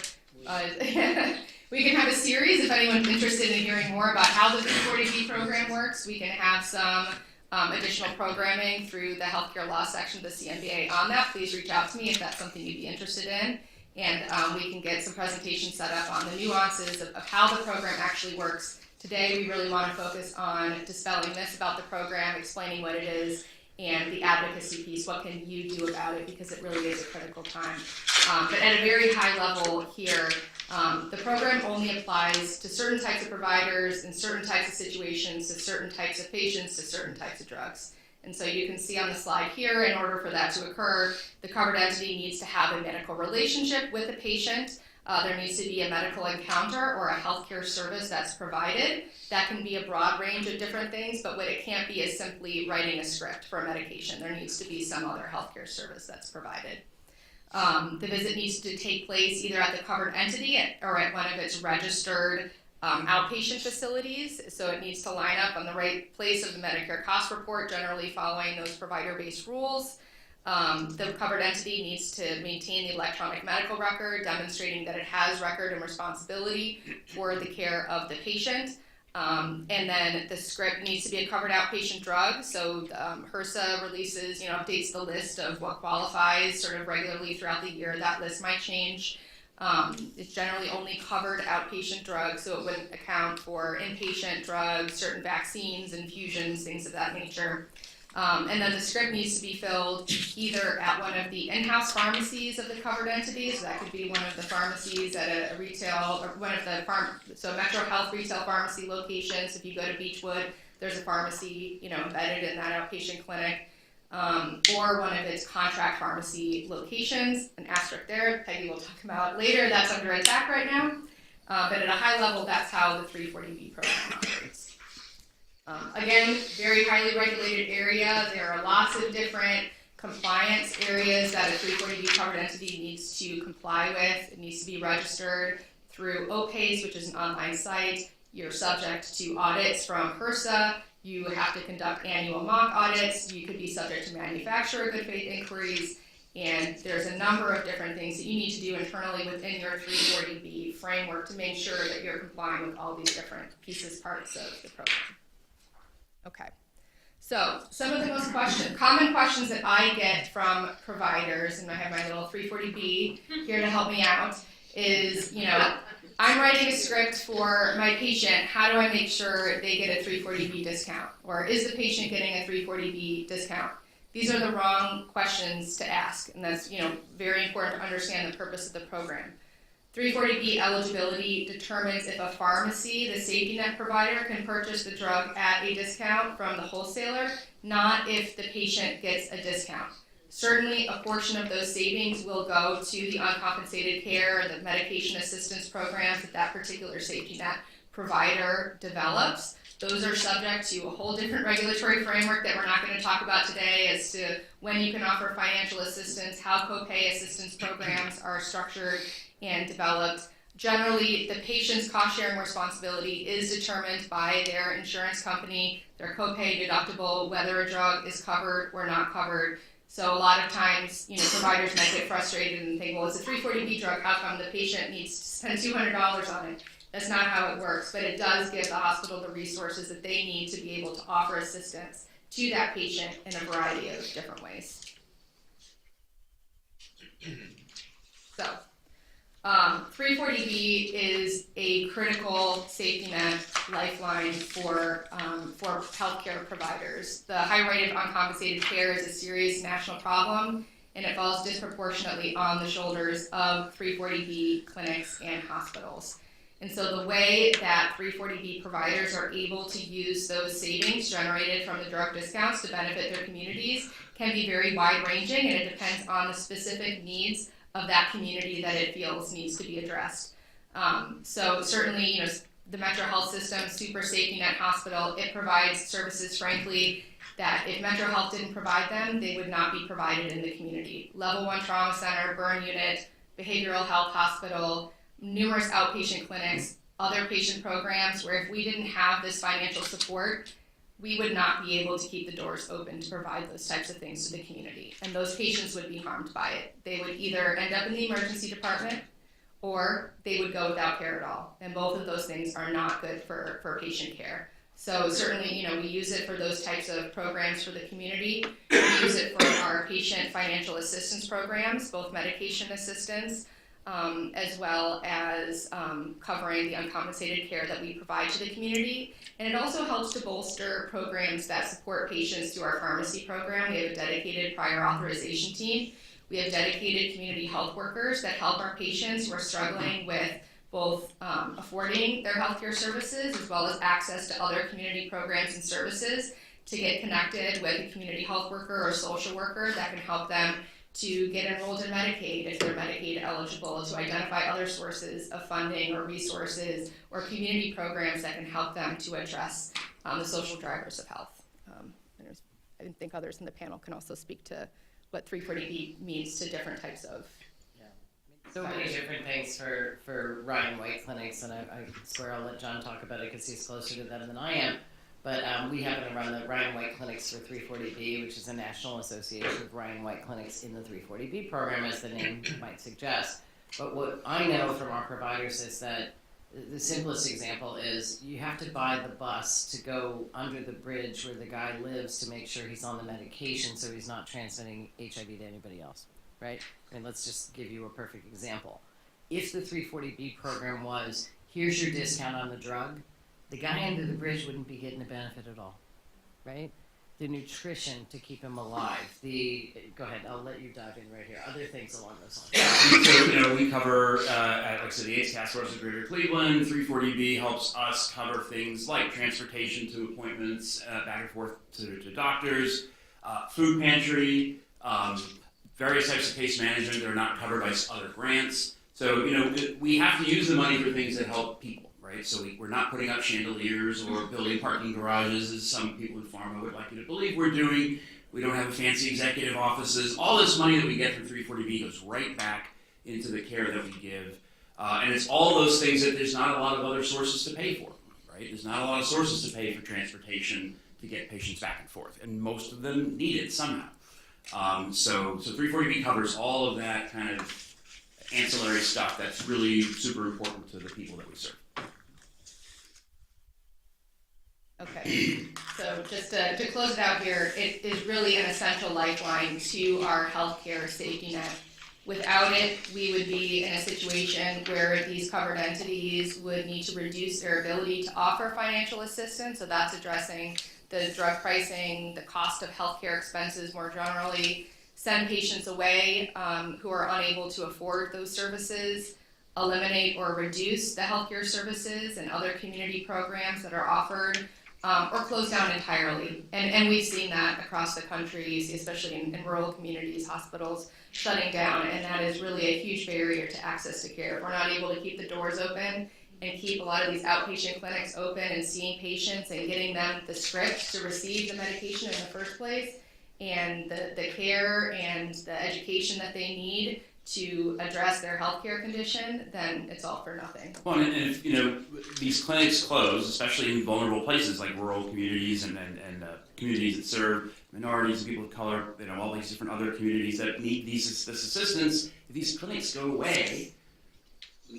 we can have a series if anyone's interested in hearing more about how the 340B program works. We can have some additional programming through the healthcare law section of the CMBA on that. Please reach out to me if that's something you'd be interested in. And we can get some presentations set up on the nuances of how the program actually works. Today, we really want to focus on dispelling myths about the program, explaining what it is, and the advocacy piece. What can you do about it? Because it really is a critical time. But at a very high level here, the program only applies to certain types of providers in certain types of situations, to certain types of patients, to certain types of drugs. And so you can see on the slide here, in order for that to occur, the covered entity needs to have a medical relationship with the patient. There needs to be a medical encounter or a healthcare service that's provided. That can be a broad range of different things, but what it can't be is simply writing a script for a medication. There needs to be some other healthcare service that's provided. The visit needs to take place either at the covered entity or at one of its registered outpatient facilities. So it needs to line up on the right place of the Medicare cost report, generally following those provider-based rules. The covered entity needs to maintain the electronic medical record, demonstrating that it has record and responsibility for the care of the patient. And then the script needs to be a covered outpatient drug. So HRSA releases, updates the list of what qualifies sort of regularly throughout the year. That list might change. It's generally only covered outpatient drugs, so it wouldn't account for inpatient drugs, certain vaccines, infusions, things of that nature. And then the script needs to be filled either at one of the in-house pharmacies of the covered entities. So that could be one of the pharmacies at a retail, or one of the Metro Health retail pharmacy locations. If you go to Beechwood, there's a pharmacy, embedded in that outpatient clinic. or one of its contract pharmacy locations. An asterisk there, Peggy will talk about later, that's under attack right now. But at a high level, that's how the 340B program operates. Again, very highly regulated area. There are lots of different compliance areas that a 340B covered entity needs to comply with. It needs to be registered through OPACE, which is an online site. You're subject to audits from HRSA. You have to conduct annual mock audits. You could be subject to manufacturer good faith inquiries. And there's a number of different things that you need to do internally within your 340B framework to make sure that you're complying with all these different pieces, parts of the program. Okay. So some of the most common questions that I get from providers, and I have my little 340B here to help me out, is, I'm writing a script for my patient. How do I make sure they get a 340B discount? Or is the patient getting a 340B discount? These are the wrong questions to ask, and that's very important to understand the purpose of the program. 340B eligibility determines if a pharmacy, the safety net provider, can purchase the drug at a discount from the wholesaler, not if the patient gets a discount. Certainly, a portion of those savings will go to the uncompensated care, the medication assistance programs that particular safety net provider develops. Those are subject to a whole different regulatory framework that we're not going to talk about today as to when you can offer financial assistance, how copay assistance programs are structured and developed. Generally, the patient's cost-sharing responsibility is determined by their insurance company, their copay deductible, whether a drug is covered or not covered. So a lot of times, providers might get frustrated and think, well, it's a 340B drug, how come the patient needs to spend $200 on it? That's not how it works, but it does give the hospital the resources that they need to be able to offer assistance to that patient in a variety of different ways. So, 340B is a critical safety net lifeline for healthcare providers. The high rate of uncompensated care is a serious national problem, and it falls disproportionately on the shoulders of 340B clinics and hospitals. And so the way that 340B providers are able to use those savings generated from the drug discounts to benefit their communities can be very wide-ranging, and it depends on the specific needs of that community that it feels needs to be addressed. So certainly, the Metro Health System, Super Safety Net Hospital, it provides services, frankly, that if Metro Health didn't provide them, they would not be provided in the community. Level 1 trauma center, burn unit, behavioral health hospital, numerous outpatient clinics, other patient programs where if we didn't have this financial support, we would not be able to keep the doors open to provide those types of things to the community. And those patients would be harmed by it. They would either end up in the emergency department or they would go without care at all. And both of those things are not good for patient care. So certainly, we use it for those types of programs for the community. We use it for our patient financial assistance programs, both medication assistance, as well as covering the uncompensated care that we provide to the community. And it also helps to bolster programs that support patients through our pharmacy program. We have a dedicated prior authorization team. We have dedicated community health workers that help our patients who are struggling with both affording their healthcare services as well as access to other community programs and services to get connected with a community health worker or social worker that can help them to get enrolled in Medicaid if they're Medicaid eligible, to identify other sources of funding or resources or community programs that can help them to address the social drivers of health. I think others in the panel can also speak to what 340B means to different types of So many different things for Ryan White clinics, and I swear I'll let John talk about it because he's closer to them than I am. But we happen to run the Ryan White Clinics for 340B, which is a national association of Ryan White Clinics in the 340B program, as the name might suggest. But what I know from our providers is that the simplest example is you have to buy the bus to go under the bridge where the guy lives to make sure he's on the medication so he's not transmitting HIV to anybody else, right? I mean, let's just give you a perfect example. If the 340B program was, here's your discount on the drug, the guy under the bridge wouldn't be getting a benefit at all, right? The nutrition to keep him alive, go ahead, I'll let you dive in right here, other things along those lines. So, we cover, like I said, the AIDS Task Force of Greater Cleveland. 340B helps us cover things like transportation to appointments, back and forth to doctors, food pantry, various types of case management that are not covered by other grants. So, we have to use the money for things that help people, right? So we're not putting up chandeliers or building parking garages, as some people in pharma would like you to believe we're doing. We don't have fancy executive offices. All this money that we get from 340B goes right back into the care that we give. And it's all those things that there's not a lot of other sources to pay for, right? There's not a lot of sources to pay for transportation to get patients back and forth, and most of them need it somehow. So 340B covers all of that kind of ancillary stuff that's really super important to the people that we serve. Okay, so just to close it out here, it is really an essential lifeline to our healthcare safety net. Without it, we would be in a situation where these covered entities would need to reduce their ability to offer financial assistance. So that's addressing the drug pricing, the cost of healthcare expenses more generally, send patients away who are unable to afford those services, eliminate or reduce the healthcare services and other community programs that are offered, or close down entirely. And we've seen that across the country, especially in rural communities, hospitals shutting down, and that is really a huge barrier to access to care. If we're not able to keep the doors open and keep a lot of these outpatient clinics open and seeing patients and getting them the script to receive the medication in the first place, and the care and the education that they need to address their healthcare condition, then it's all for nothing. Well, and if these clinics close, especially in vulnerable places like rural communities and communities that serve minorities and people of color, all these different other communities that need this assistance, if these clinics go away,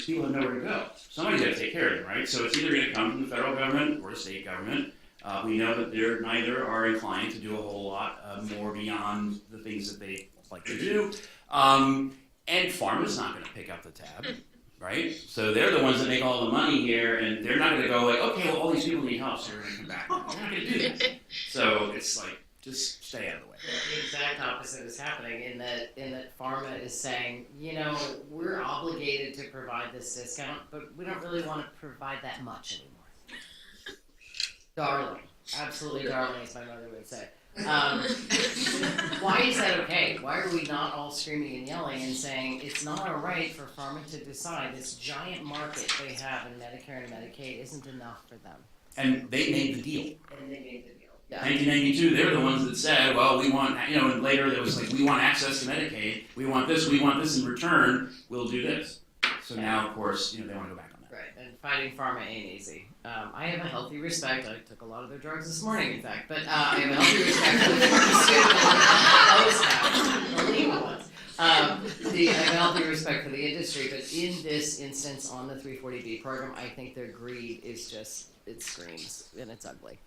people have nowhere to go. Somebody's got to take care of them, right? So it's either going to come from the federal government or the state government. We know that neither are inclined to do a whole lot more beyond the things that they like to do. And pharma's not going to pick up the tab, right? So they're the ones that make all the money here, and they're not going to go like, okay, well, all these people need help, so we're going to come back. They're not going to do that. So it's like, just stay out of the way. The exact opposite is happening in that pharma is saying, we're obligated to provide this discount, but we don't really want to provide that much anymore. Darling, absolutely darling, as my mother would say. Why is that okay? Why are we not all screaming and yelling and saying it's not all right for pharma to decide this giant market they have in Medicare and Medicaid isn't enough for them? And they made the deal. And they made the deal. Yeah. 1992, they were the ones that said, well, we want, and later there was like, we want access to Medicaid, we want this in return, we'll do this. So now, of course, they want to go back on that. Right, and fighting pharma ain't easy. I have a healthy respect. I took a lot of their drugs this morning, in fact, but I have a healthy respect for the illegal ones. I have a healthy respect for the industry, but in this instance on the 340B program, I think their greed is just, it screams, and it's ugly.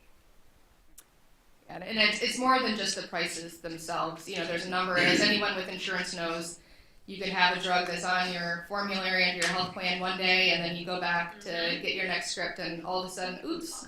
And it's more than just the prices themselves. There's a number, as anyone with insurance knows, you can have a drug that's on your formulary and your health plan one day, and then you go back to get your next script, and all of a sudden, oops,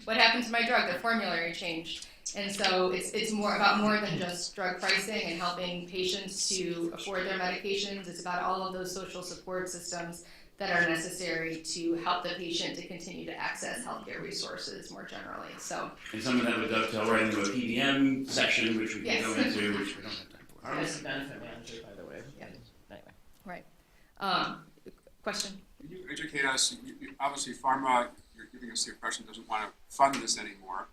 what happened to my drug? The formulary changed. And so it's more than just drug pricing and helping patients to afford their medications. It's about all of those social support systems that are necessary to help the patient to continue to access healthcare resources more generally. So. And some of that would dovetail right into a PBM section, which we can go into, which we don't have time for. Pharmacy benefit manager, by the way. Yeah. Anyway. Right. Question? Can you educate us? Obviously, pharma, you're giving us the impression, doesn't want to fund this anymore.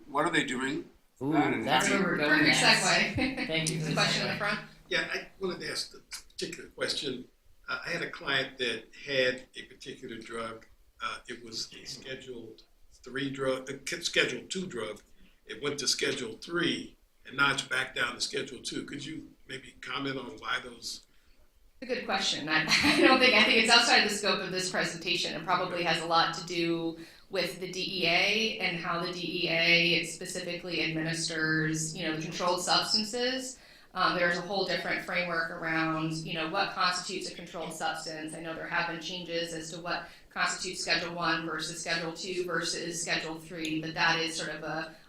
What are they doing? Ooh, that's where we're going. Perfect segue. Thank you for the question in the front. Yeah, I wanted to ask a particular question. I had a client that had a particular drug. It was a Schedule 2 drug. It went to Schedule 3, and now it's back down to Schedule 2. Could you maybe comment on why those? It's a good question. I think it's outside the scope of this presentation, and probably has a lot to do with the DEA and how the DEA specifically administers, controlled substances. There's a whole different framework around, what constitutes a controlled substance. I know there have been changes as to what constitutes Schedule 1 versus Schedule 2 versus Schedule 3, but that is sort of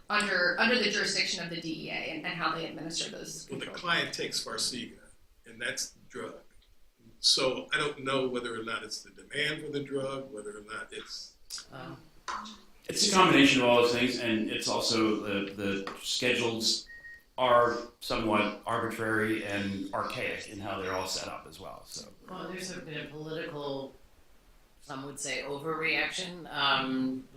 under the jurisdiction of the DEA and how they administer those. Well, the client takes Farxiga, and that's the drug. So I don't know whether or not it's the demand for the drug, whether or not it's... It's a combination of all those things, and it's also the schedules are somewhat arbitrary and archaic in how they're all set up as well. So. Well, there's been a political, some would say overreaction,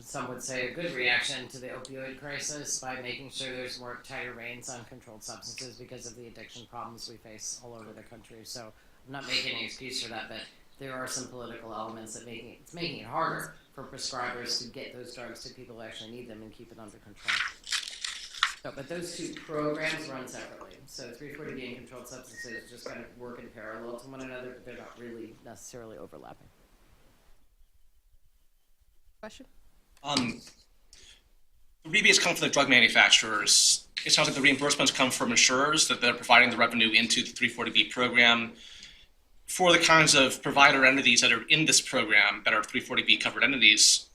some would say a good reaction to the opioid crisis by making sure there's more tighter reins on controlled substances because of the addiction problems we face all over the country. So I'm not making any excuse for that, but there are some political elements that it's making it harder for prescribers to get those drugs to people who actually need them and keep it under control. So, but those two programs run separately. So 340B and controlled substances just kind of work in parallel to one another, but they're not really necessarily overlapping. Question? The rebates come from the drug manufacturers. It sounds like the reimbursements come from insurers, that they're providing the revenue into the 340B program. For the kinds of provider entities that are in this program that are 340B covered entities,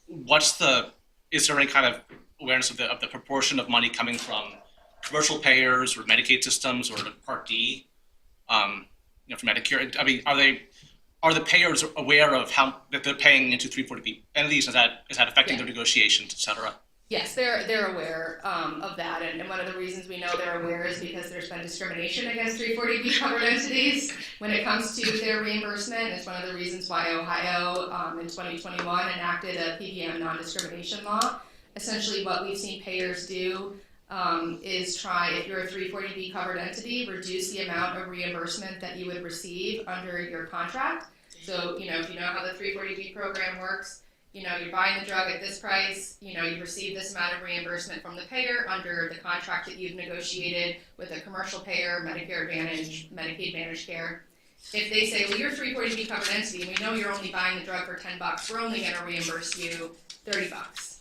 is there any kind of awareness of the proportion of money coming from commercial payers or Medicaid systems or the Part D, from Medicare? I mean, are the payers aware of how that they're paying into 340B entities? Is that affecting their negotiations, et cetera? Yes, they're aware of that, and one of the reasons we know they're aware is because there's been discrimination against 340B covered entities when it comes to their reimbursement. It's one of the reasons why Ohio in 2021 enacted a PBM non-discrimination law. Essentially what we've seen payers do is try, if you're a 340B covered entity, reduce the amount of reimbursement that you would receive under your contract. So, if you know how the 340B program works, you're buying the drug at this price, you receive this amount of reimbursement from the payer under the contract that you've negotiated with a commercial payer, Medicare Advantage, Medicaid Managed Care. If they say, well, you're a 340B covered entity and we know you're only buying the drug for $10, we're only going to reimburse you $30.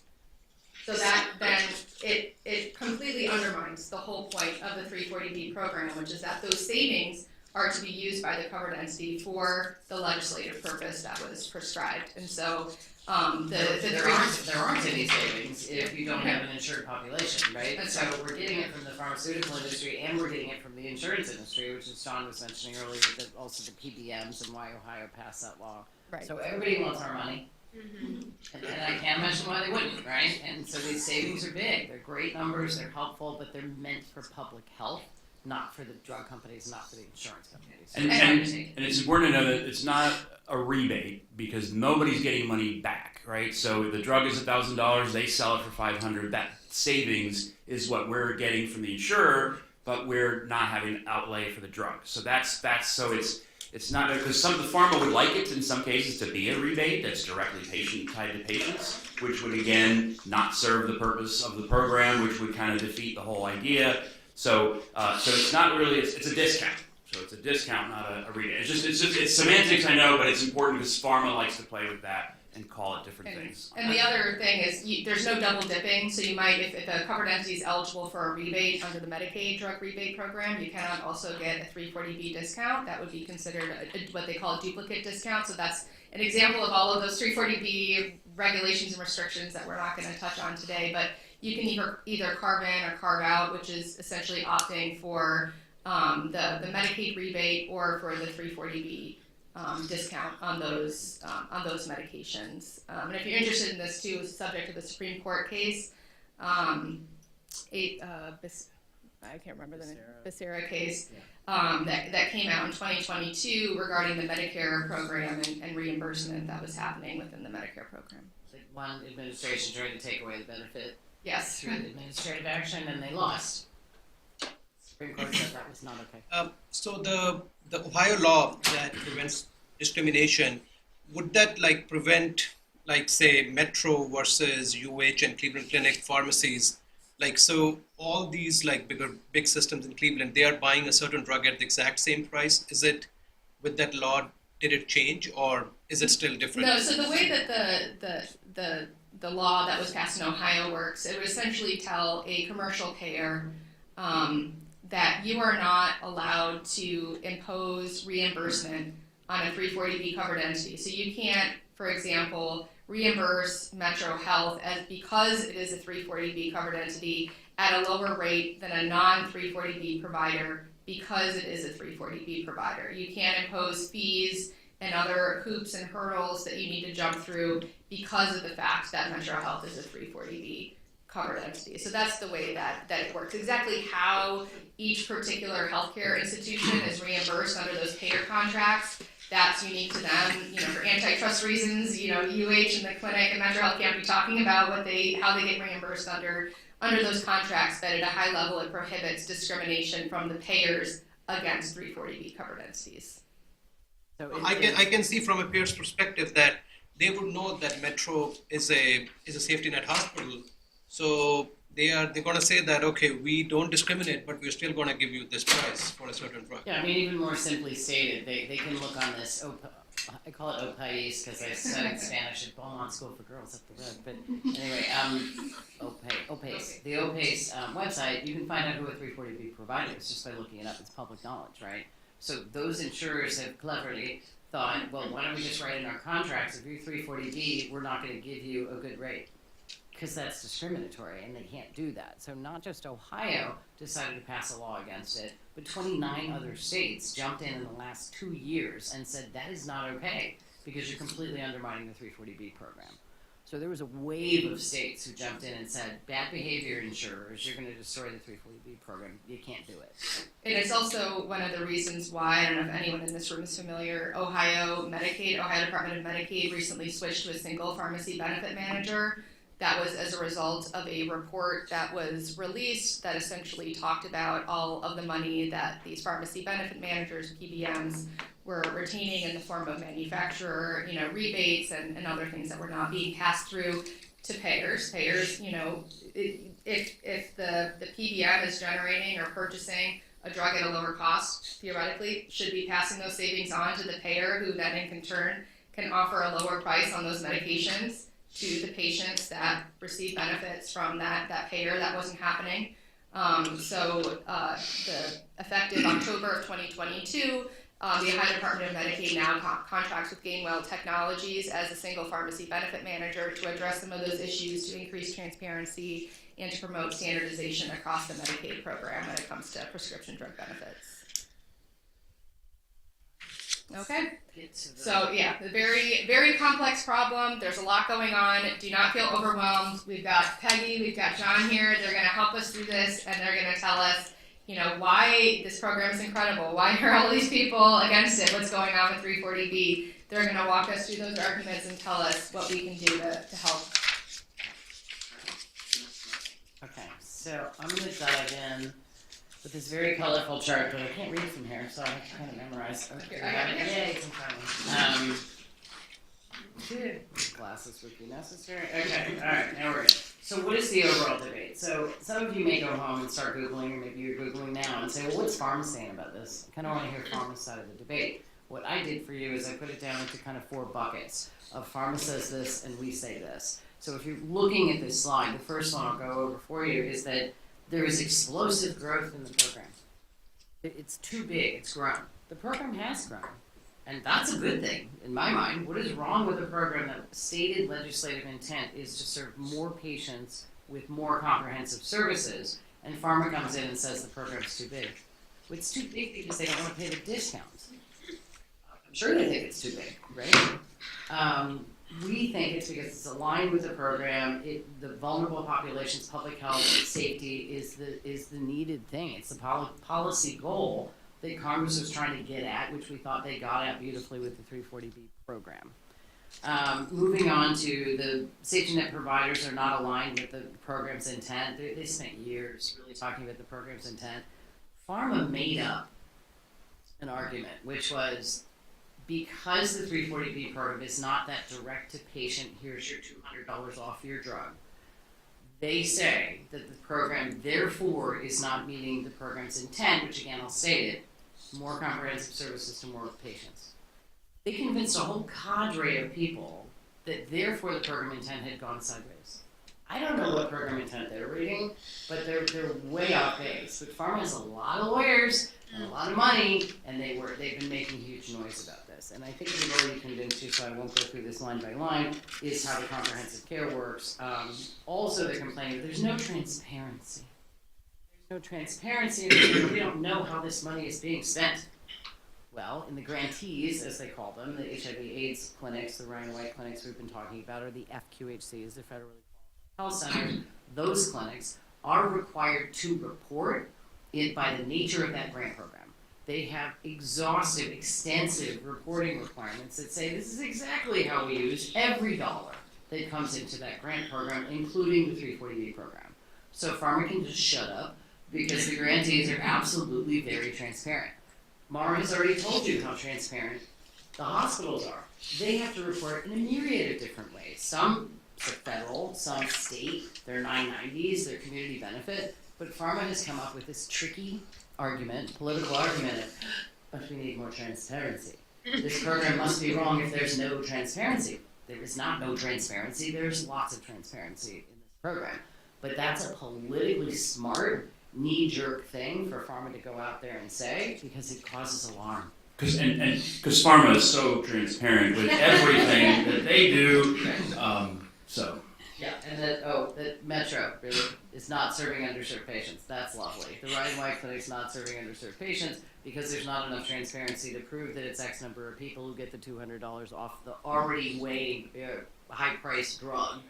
So that then it completely undermines the whole point of the 340B program, which is that those savings are to be used by the covered entity for the legislative purpose that was prescribed. And so there aren't any savings if you don't have an insured population, right? That's so right. we're getting it from the pharmaceutical industry and we're getting it from the insurance industry, which is John was mentioning earlier, that also the PBMs and why Ohio passed that law. Right. So everybody wants our money. And I can't imagine why they wouldn't, right? And so these savings are big. They're great numbers, they're helpful, but they're meant for public health, not for the drug companies, not for the insurance companies. And it's important to know that it's not a rebate because nobody's getting money back, right? So the drug is $1,000, they sell it for $500. That savings is what we're getting from the insurer, but we're not having an outlay for the drug. So that's so it's not, because the pharma would like it in some cases to be a rebate that's directly tied to patients, which would again not serve the purpose of the program, which would kind of defeat the whole idea. So it's not really, it's a discount. So it's a discount, not a rebate. It's semantics, I know, but it's important because pharma likes to play with that and call it different things. And the other thing is there's no double dipping, so you might, if a covered entity is eligible for a rebate under the Medicaid drug rebate program, you cannot also get a 340B discount. That would be considered what they call a duplicate discount. So that's an example of all of those 340B regulations and restrictions that we're not going to touch on today, but you can either carve in or carve out, which is essentially opting for the Medicaid rebate or for the 340B discount on those medications. And if you're interested in this too, it's subject to the Supreme Court case, I can't remember the name, Becerra case, that came out in 2022 regarding the Medicare program and reimbursement that was happening within the Medicare program. Like one administration tried to take away the benefit Yes. through administrative action and they lost. Supreme Court said that was not okay. So the Ohio law that prevents discrimination, would that prevent say Metro versus UH and Cleveland Clinic pharmacies? So all these big systems in Cleveland, they are buying a certain drug at the exact same price. Is it with that law, did it change or is it still different? No, so the way that the law that was passed in Ohio works, it would essentially tell a commercial payer that you are not allowed to impose reimbursement on a 340B covered entity. So you can't, for example, reimburse Metro Health because it is a 340B covered entity at a lower rate than a non-340B provider because it is a 340B provider. You can't impose fees and other hoops and hurdles that you need to jump through because of the fact that Metro Health is a 340B covered entity. So that's the way that it works. Exactly how each particular healthcare institution is reimbursed under those payer contracts, that's unique to them. For antitrust reasons, UH and the clinic and Metro Health can't be talking about how they get reimbursed under those contracts, but at a high level it prohibits discrimination from the payers against 340B covered entities. So I can see from a payer's perspective that they would know that Metro is a safety net hospital, so they're going to say that, okay, we don't discriminate, but we're still going to give you this price for a certain drug. Yeah, I mean, even more simply stated, they can look on this, I call it Au País because I studied Spanish at Beaumont School for Girls up the road, but anyway, Au País. The Au País website, you can find out who a 340B provider is just by looking it up. It's public knowledge, right? So those insurers have cleverly thought, well, why don't we just write in our contracts, if you're 340B, we're not going to give you a good rate. Because that's discriminatory, and they can't do that. So not just Ohio decided to pass a law against it, but 29 other states jumped in the last 2 years and said that is not okay because you're completely undermining the 340B program. So there was a wave of states who jumped in and said, bad behavior insurers, you're going to destroy the 340B program. You can't do it. And it's also one of the reasons why, I don't know if anyone in this room is familiar, Ohio Department of Medicaid recently switched to a single pharmacy benefit manager. That was as a result of a report that was released that essentially talked about all of the money that these pharmacy benefit managers, PBMs, were retaining in the form of manufacturer, rebates and other things that were not being passed through to payers. Payers, if the PBM is generating or purchasing a drug at a lower cost, theoretically, should be passing those savings on to the payer, who then in turn can offer a lower price on those medications to the patients that receive benefits from that payer. That wasn't happening. So the effective October of 2022, the Ohio Department of Medicaid now contracts with Gainwell Technologies as a single pharmacy benefit manager to address some of those issues, to increase transparency, and to promote standardization across the Medicaid program when it comes to prescription drug benefits. Okay, so yeah, a very, very complex problem. There's a lot going on. Do not feel overwhelmed. We've got Peggy, we've got John here. They're going to help us through this, and they're going to tell us, why this program is incredible. Why are all these people against it? What's going on with 340B? They're going to walk us through those arguments and tell us what we can do to help. Okay, so I'm going to dive in with this very colorful chart, but I can't read from here, so I have to kind of memorize. Okay, yay, it's in front of me. Glasses would be necessary. Okay, all right, now we're good. So what is the overall debate? So some of you may go home and start Googling, or maybe you're Googling now, and say, well, what's Pharma saying about this? I kind of want to hear Pharma's side of the debate. What I did for you is I put it down into kind of 4 buckets of Pharma says this and we say this. So if you're looking at this slide, the first one I'll go over for you is that there is explosive growth in the program. It's too big, it's grown. The program has grown, and that's a good thing in my mind. What is wrong with a program that stated legislative intent is to serve more patients with more comprehensive services, and Pharma comes in and says the program's too big? Well, it's too big because they don't want to pay the discounts. I'm sure they think it's too big, right? We think it's because it's aligned with the program. The vulnerable populations, public health, safety is the needed thing. It's the policy goal that Congress was trying to get at, which we thought they got at beautifully with the 340B program. Moving on to the safety net providers are not aligned with the program's intent. They spent years really talking about the program's intent. Pharma made up an argument, which was, because the 340B program is not that direct to patient, here's your $200 off your drug, they say that the program therefore is not meeting the program's intent, which again I'll state it, more comprehensive services to more patients. They convinced a whole cadre of people that therefore the program intent had gone sideways. I don't know what program intent they're reading, but they're way off base. But Pharma has a lot of lawyers and a lot of money, and they've been making huge noise about this. And I think we've already convinced you, so I won't go through this line by line, is how the comprehensive care works. Also, they're complaining that there's no transparency. There's no transparency, and we don't know how this money is being spent. Well, in the grantees, as they call them, the HIV/AIDS clinics, the Ryan White clinics we've been talking about, or the FQHCs, the federally qualified health centers, those clinics are required to report it by the nature of that grant program. They have exhaustive, extensive reporting requirements that say this is exactly how we use every dollar that comes into that grant program, including the 340B program. So Pharma can just shut up because the grantees are absolutely very transparent. Mara has already told you how transparent the hospitals are. They have to report in a myriad of different ways. Some federal, some state, they're 990s, they're community benefit, but Pharma has come up with this tricky argument, political argument of, but we need more transparency. This program must be wrong if there's no transparency. There is not no transparency, there's lots of transparency in this program. But that's a politically smart, knee-jerk thing for Pharma to go out there and say because it causes alarm. Because Pharma is so transparent with everything that they do, Yeah, and that Metro really is not serving underserved patients. That's lovely. The Ryan White Clinic's not serving underserved patients because there's not enough transparency to prove that it's X number of people who get the $200 off the already way high-priced drug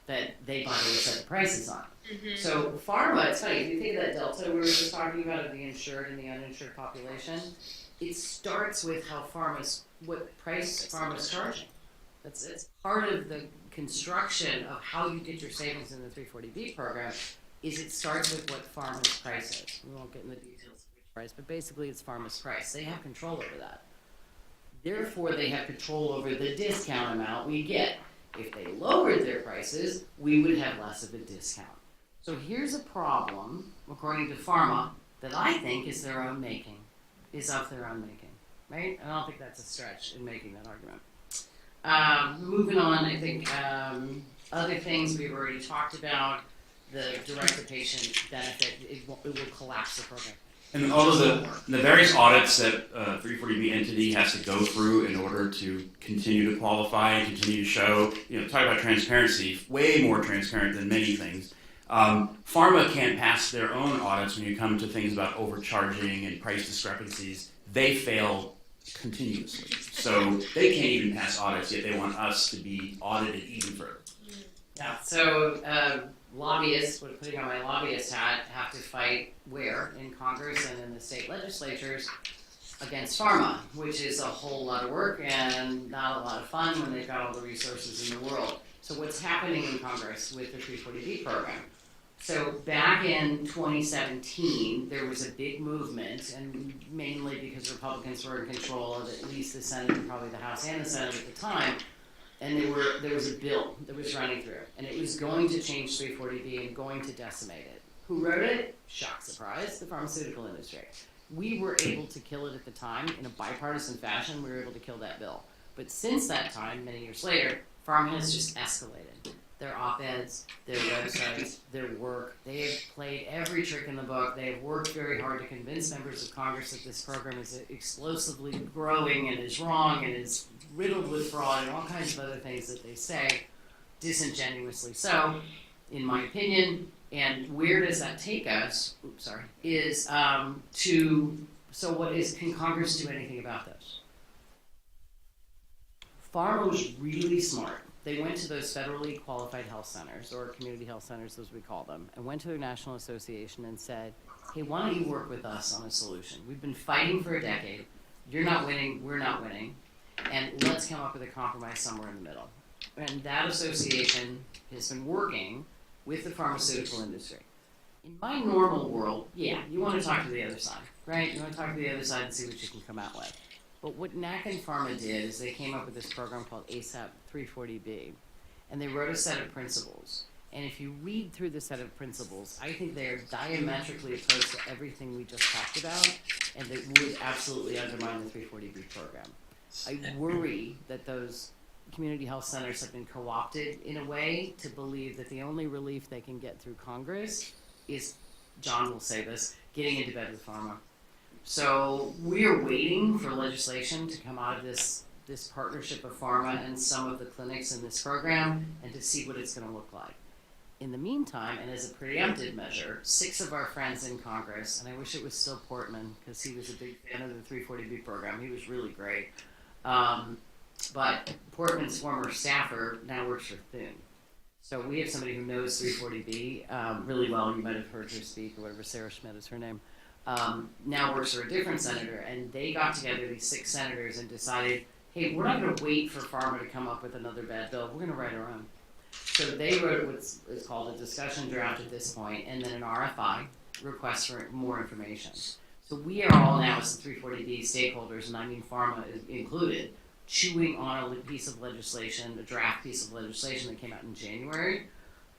that they, by the way, set the prices on. Mm-hmm. So Pharma, it's funny, if you think of that delta we were just talking about of the insured and the uninsured population, it starts with what price Pharma's charging. It's part of the construction of how you get your savings in the 340B program is it starts with what Pharma's price is. We won't get into the details of which price, but basically it's Pharma's price. They have control over that. Therefore, they have control over the discount amount we get. If they lowered their prices, we would have less of a discount. So here's a problem, according to Pharma, that I think is of their own making, right? I don't think that's a stretch in making that argument. Moving on, I think other things we've already talked about, the direct-to-patient benefit, it will collapse the program. And all of the various audits that 340B entity has to go through in order to continue to qualify and continue to show, talk about transparency, way more transparent than many things. Pharma can't pass their own audits when you come to things about overcharging and price discrepancies. They fail continuously. So they can't even pass audits, yet they want us to be audited even further. Yeah, so lobbyists, putting on my lobbyist hat, have to fight where? In Congress and in the state legislatures against Pharma, which is a whole lot of work and not a lot of fun when they've got all the resources in the world. So what's happening in Congress with the 340B program? So back in 2017, there was a big movement, and mainly because Republicans were in control of at least the Senate and probably the House and the Senate at the time, and there was a bill that was running through, and it was going to change 340B and going to decimate it. Who wrote it? Shock surprise, the pharmaceutical industry. We were able to kill it at the time in a bipartisan fashion. We were able to kill that bill. But since that time, many years later, Pharma has just escalated. Their op-eds, their websites, their work. They have played every trick in the book. They have worked very hard to convince members of Congress that this program is explosively growing and is wrong and is riddled with fraud and all kinds of other things that they say, disingenuously so, in my opinion. And where does that take us? Can Congress do anything about this? Pharma was really smart. They went to those federally qualified health centers, or community health centers as we call them, and went to their national association and said, hey, why don't you work with us on a solution? We've been fighting for a decade. You're not winning, we're not winning, and let's come up with a compromise somewhere in the middle. And that association has been working with the pharmaceutical industry. In my normal world, yeah, you want to talk to the other side, right? You want to talk to the other side and see what you can come out with. But what NAC and Pharma did is they came up with this program called ASAP 340B, and they wrote a set of principles. And if you read through the set of principles, I think they are diametrically opposed to everything we just talked about, and that would absolutely undermine the 340B program. I worry that those community health centers have been co-opted in a way to believe that the only relief they can get through Congress is, John will say this, getting into bed with Pharma. So we are waiting for legislation to come out of this partnership of Pharma and some of the clinics in this program and to see what it's going to look like. In the meantime, and as a preemptive measure, 6 of our friends in Congress, and I wish it was still Portman because he was a big fan of the 340B program. He was really great. But Portman's former staffer now works for Thune. So we have somebody who knows 340B really well. You might have heard her speak or whatever. Sarah Schmidt is her name. Now works for a different senator, and they got together, these 6 senators, and decided, hey, we're not going to wait for Pharma to come up with another bad bill. We're going to write our own. So they wrote what is called a discussion draft at this point, and then an RFI, request for more information. So we are all now, as the 340B stakeholders, and I mean Pharma is included, chewing on a piece of legislation, a draft piece of legislation that came out in January,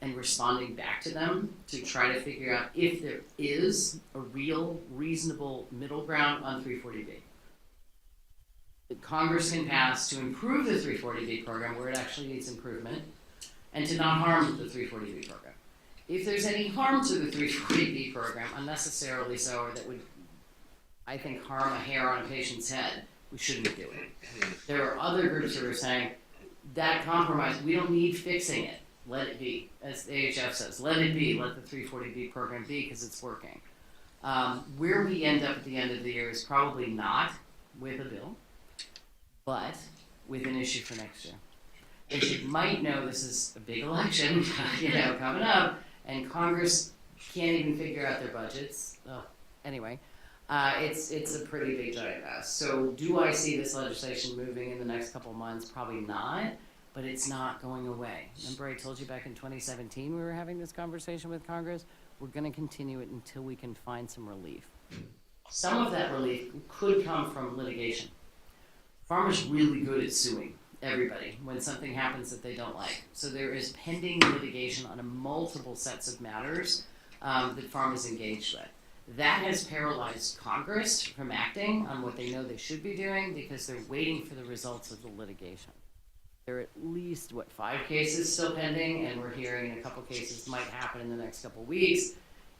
and responding back to them to try to figure out if there is a real, reasonable middle ground on 340B. That Congress can pass to improve the 340B program where it actually needs improvement, and to not harm the 340B program. If there's any harm to the 340B program, unnecessarily so, or that would, I think, harm a hair on a patient's head, we shouldn't do it. There are other groups who are saying, that compromise, we don't need fixing it. Let it be, as the AHF says. Let it be. Let the 340B program be because it's working. Where we end up at the end of the year is probably not with a bill, but with an issue for next year. As you might know, this is a big election, coming up, and Congress can't even figure out their budgets. Oh, anyway, it's a pretty big giant mess. So do I see this legislation moving in the next couple of months? Probably not. But it's not going away. Remember I told you back in 2017 we were having this conversation with Congress? We're going to continue it until we can find some relief. Some of that relief could come from litigation. Pharma's really good at suing everybody when something happens that they don't like. So there is pending litigation on multiple sets of matters that Pharma's engaged with. That has paralyzed Congress from acting on what they know they should be doing because they're waiting for the results of the litigation. There are at least, 5 cases still pending, and we're hearing a couple cases might happen in the next couple weeks,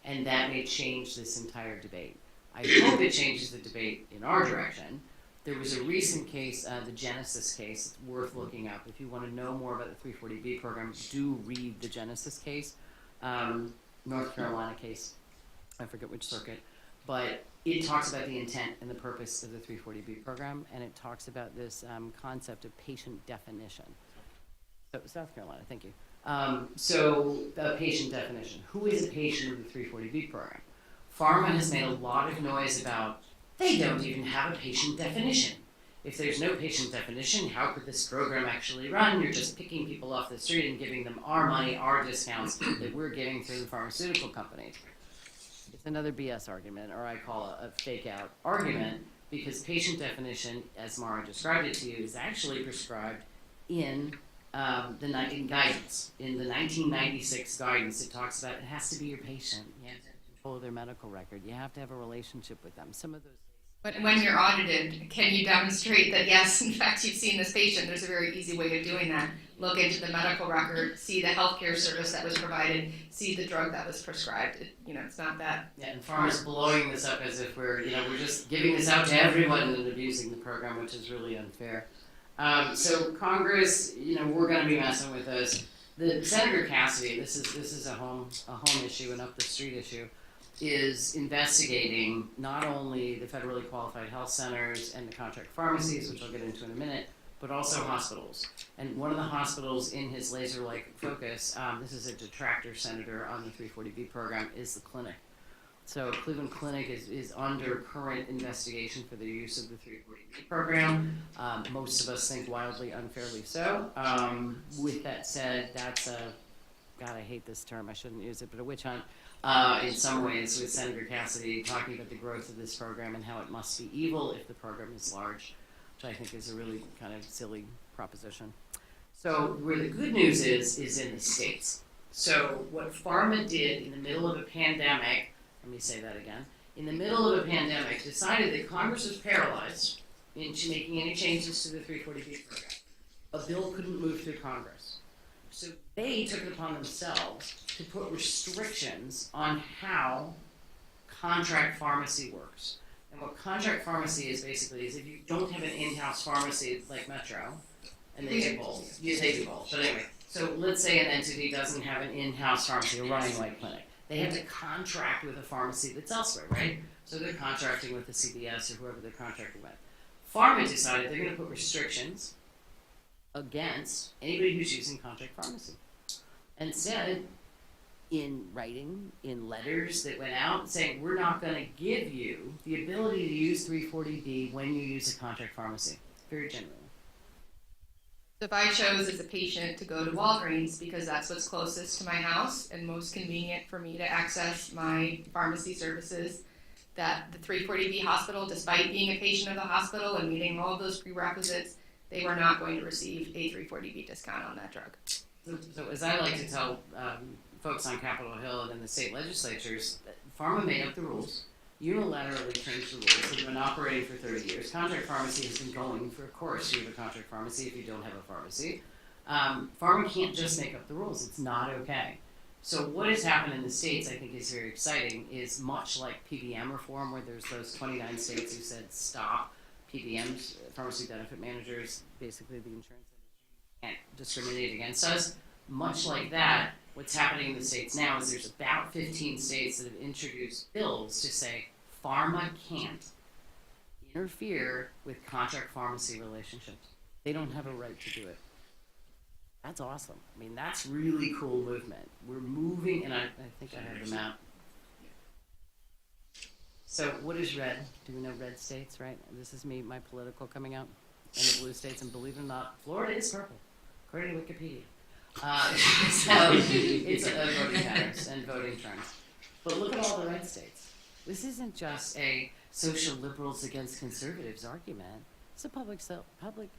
and that may change this entire debate. I hope it changes the debate in our direction. There was a recent case, the Genesis case, it's worth looking up. If you want to know more about the 340B program, do read the Genesis case, North Carolina case, I forget which circuit, but it talks about the intent and the purpose of the 340B program, and it talks about this concept of patient definition. So, South Carolina, thank you. So, patient definition. Who is a patient of the 340B program? Pharma has made a lot of noise about they don't even have a patient definition. If there's no patient definition, how could this program actually run? You're just picking people off the street and giving them our money, our discounts that we're giving through the pharmaceutical companies. It's another BS argument, or I call a fake out argument, because patient definition, as Mara described it to you, is actually prescribed in in guidance. In the 1996 guidance, it talks about it has to be your patient. You have to have control of their medical record. You have to have a relationship with them. Some of those. But when you're audited, can you demonstrate that, yes, in fact, you've seen this patient? There's a very easy way of doing that. Look into the medical record, see the healthcare service that was provided, see the drug that was prescribed. It's not that. Yeah, and Pharma's blowing this up as if we're just giving this out to everyone and abusing the program, which is really unfair. So Congress, we're going to be messing with this. The Senator Cassidy, this is a home issue, an up the street issue, is investigating not only the federally qualified health centers and the contract pharmacies, which I'll get into in a minute, but also hospitals. And one of the hospitals in his laser-like focus, this is a detractor senator on the 340B program, is the clinic. So Cleveland Clinic is under current investigation for the use of the 340B program. Most of us think wildly unfairly so. With that said, that's God, I hate this term, I shouldn't use it, but a witch hunt. In some ways, with Senator Cassidy talking about the growth of this program and how it must be evil if the program is large, which I think is a really kind of silly proposition. So where the good news is in the states. So what Pharma did in the middle of a pandemic, let me say that again, in the middle of a pandemic, decided that Congress was paralyzed into making any changes to the 340B program. A bill couldn't move through Congress. So they took it upon themselves to put restrictions on how contract pharmacy works. And what contract pharmacy is basically is if you don't have an in-house pharmacy like Metro, and they do both. They do both. But anyway, so let's say an entity doesn't have an in-house pharmacy, a running white clinic. They have to contract with a pharmacy that's elsewhere, right? So they're contracting with the CVS or whoever they're contracting with. Pharma decided they're going to put restrictions against anybody who's using contract pharmacy. and said in writing, in letters that went out, saying, we're not gonna give you the ability to use 340B when you use a contract pharmacy. Very genuine. So if I chose as a patient to go to Walgreens because that's what's closest to my house and most convenient for me to access my pharmacy services, that the 340B hospital, despite being a patient of the hospital and meeting all of those prerequisites, they were not going to receive a 340B discount on that drug. So as I like to tell folks on Capitol Hill and in the state legislatures, pharma made up the rules, unilaterally changed the rules. They've been operating for 30 years. Contract pharmacy has been going for, of course, you have a contract pharmacy if you don't have a pharmacy. Pharma can't just make up the rules. It's not okay. So what has happened in the states, I think, is very exciting, is much like PBM reform, where there's those 29 states who said stop PBMs, pharmacy benefit managers, basically the insurance industry can't discriminate against us. Much like that, what's happening in the states now is there's about 15 states that have introduced bills to say pharma can't interfere with contract pharmacy relationships. They don't have a right to do it. That's awesome. I mean, that's really cool movement. We're moving, and I think I have the map. So what is red? Do we know red states, right? This is me, my political coming out. And the blue states, and believe it or not, Florida is purple, according to Wikipedia. So it's voting patterns and voting trends. But look at all the red states. This isn't just a social liberals against conservatives argument. It's a public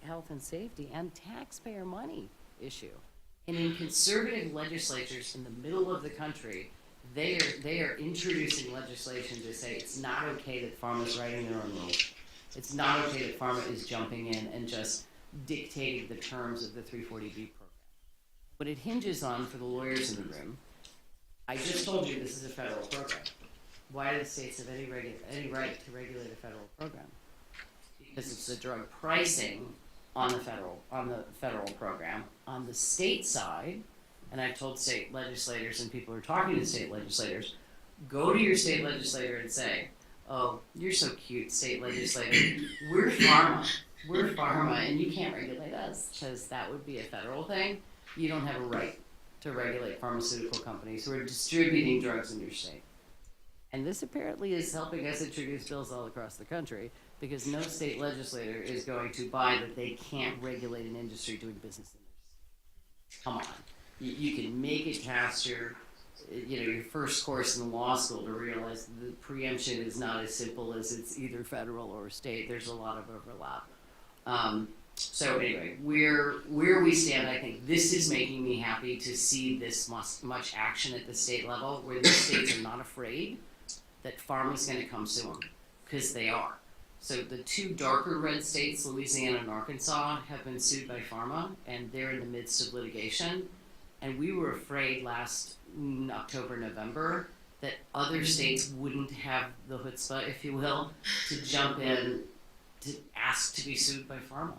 health and safety and taxpayer money issue. And in conservative legislatures in the middle of the country, they are introducing legislation to say it's not okay that pharma's writing their own rules. It's not okay that pharma is jumping in and just dictating the terms of the 340B program. What it hinges on for the lawyers in the room, I just told you this is a federal program. Why do the states have any right to regulate a federal program? Because it's the drug pricing on the federal program. On the state side, and I've told state legislators and people who are talking to state legislators, go to your state legislator and say, oh, you're so cute, state legislator. We're pharma, and you can't regulate us, because that would be a federal thing. You don't have a right to regulate pharmaceutical companies who are distributing drugs in your state. And this apparently is helping us introduce bills all across the country, because no state legislator is going to buy that they can't regulate an industry doing business in their state. Come on. You can make it past your first course in law school to realize the preemption is not as simple as it's either federal or state. There's a lot of overlap. So anyway, where we stand, I think this is making me happy to see this much action at the state level, where the states are not afraid that pharma's going to come sue them, because they are. So the two darker red states, Louisiana and Arkansas, have been sued by pharma, and they're in the midst of litigation. And we were afraid last October, November, that other states wouldn't have the chutzpah, if you will, to jump in to ask to be sued by pharma.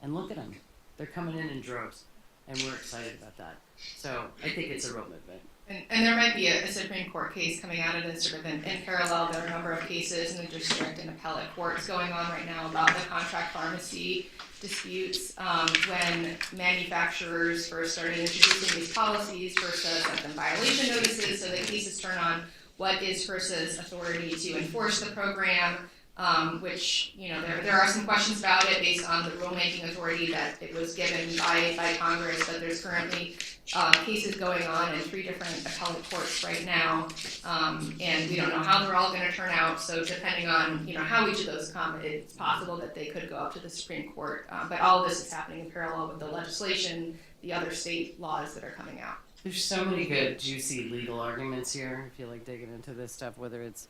And look at them. They're coming in droves. And we're excited about that. So I think it's a real movement. And there might be a Supreme Court case coming out of this sort of in parallel. There are a number of cases in the district and appellate courts going on right now about the contract pharmacy disputes. When manufacturers first started introducing these policies, HRSA sent them violation notices, so the cases turn on what is HRSA's authority to enforce the program, which, there are some questions about it based on the rulemaking authority that it was given by Congress, but there's currently cases going on in 3 different appellate courts right now, and we don't know how they're all going to turn out. So depending on how each of those come, it's possible that they could go up to the Supreme Court. But all of this is happening in parallel with the legislation, the other state laws that are coming out. There's so many good, juicy legal arguments here. If you like digging into this stuff, whether it's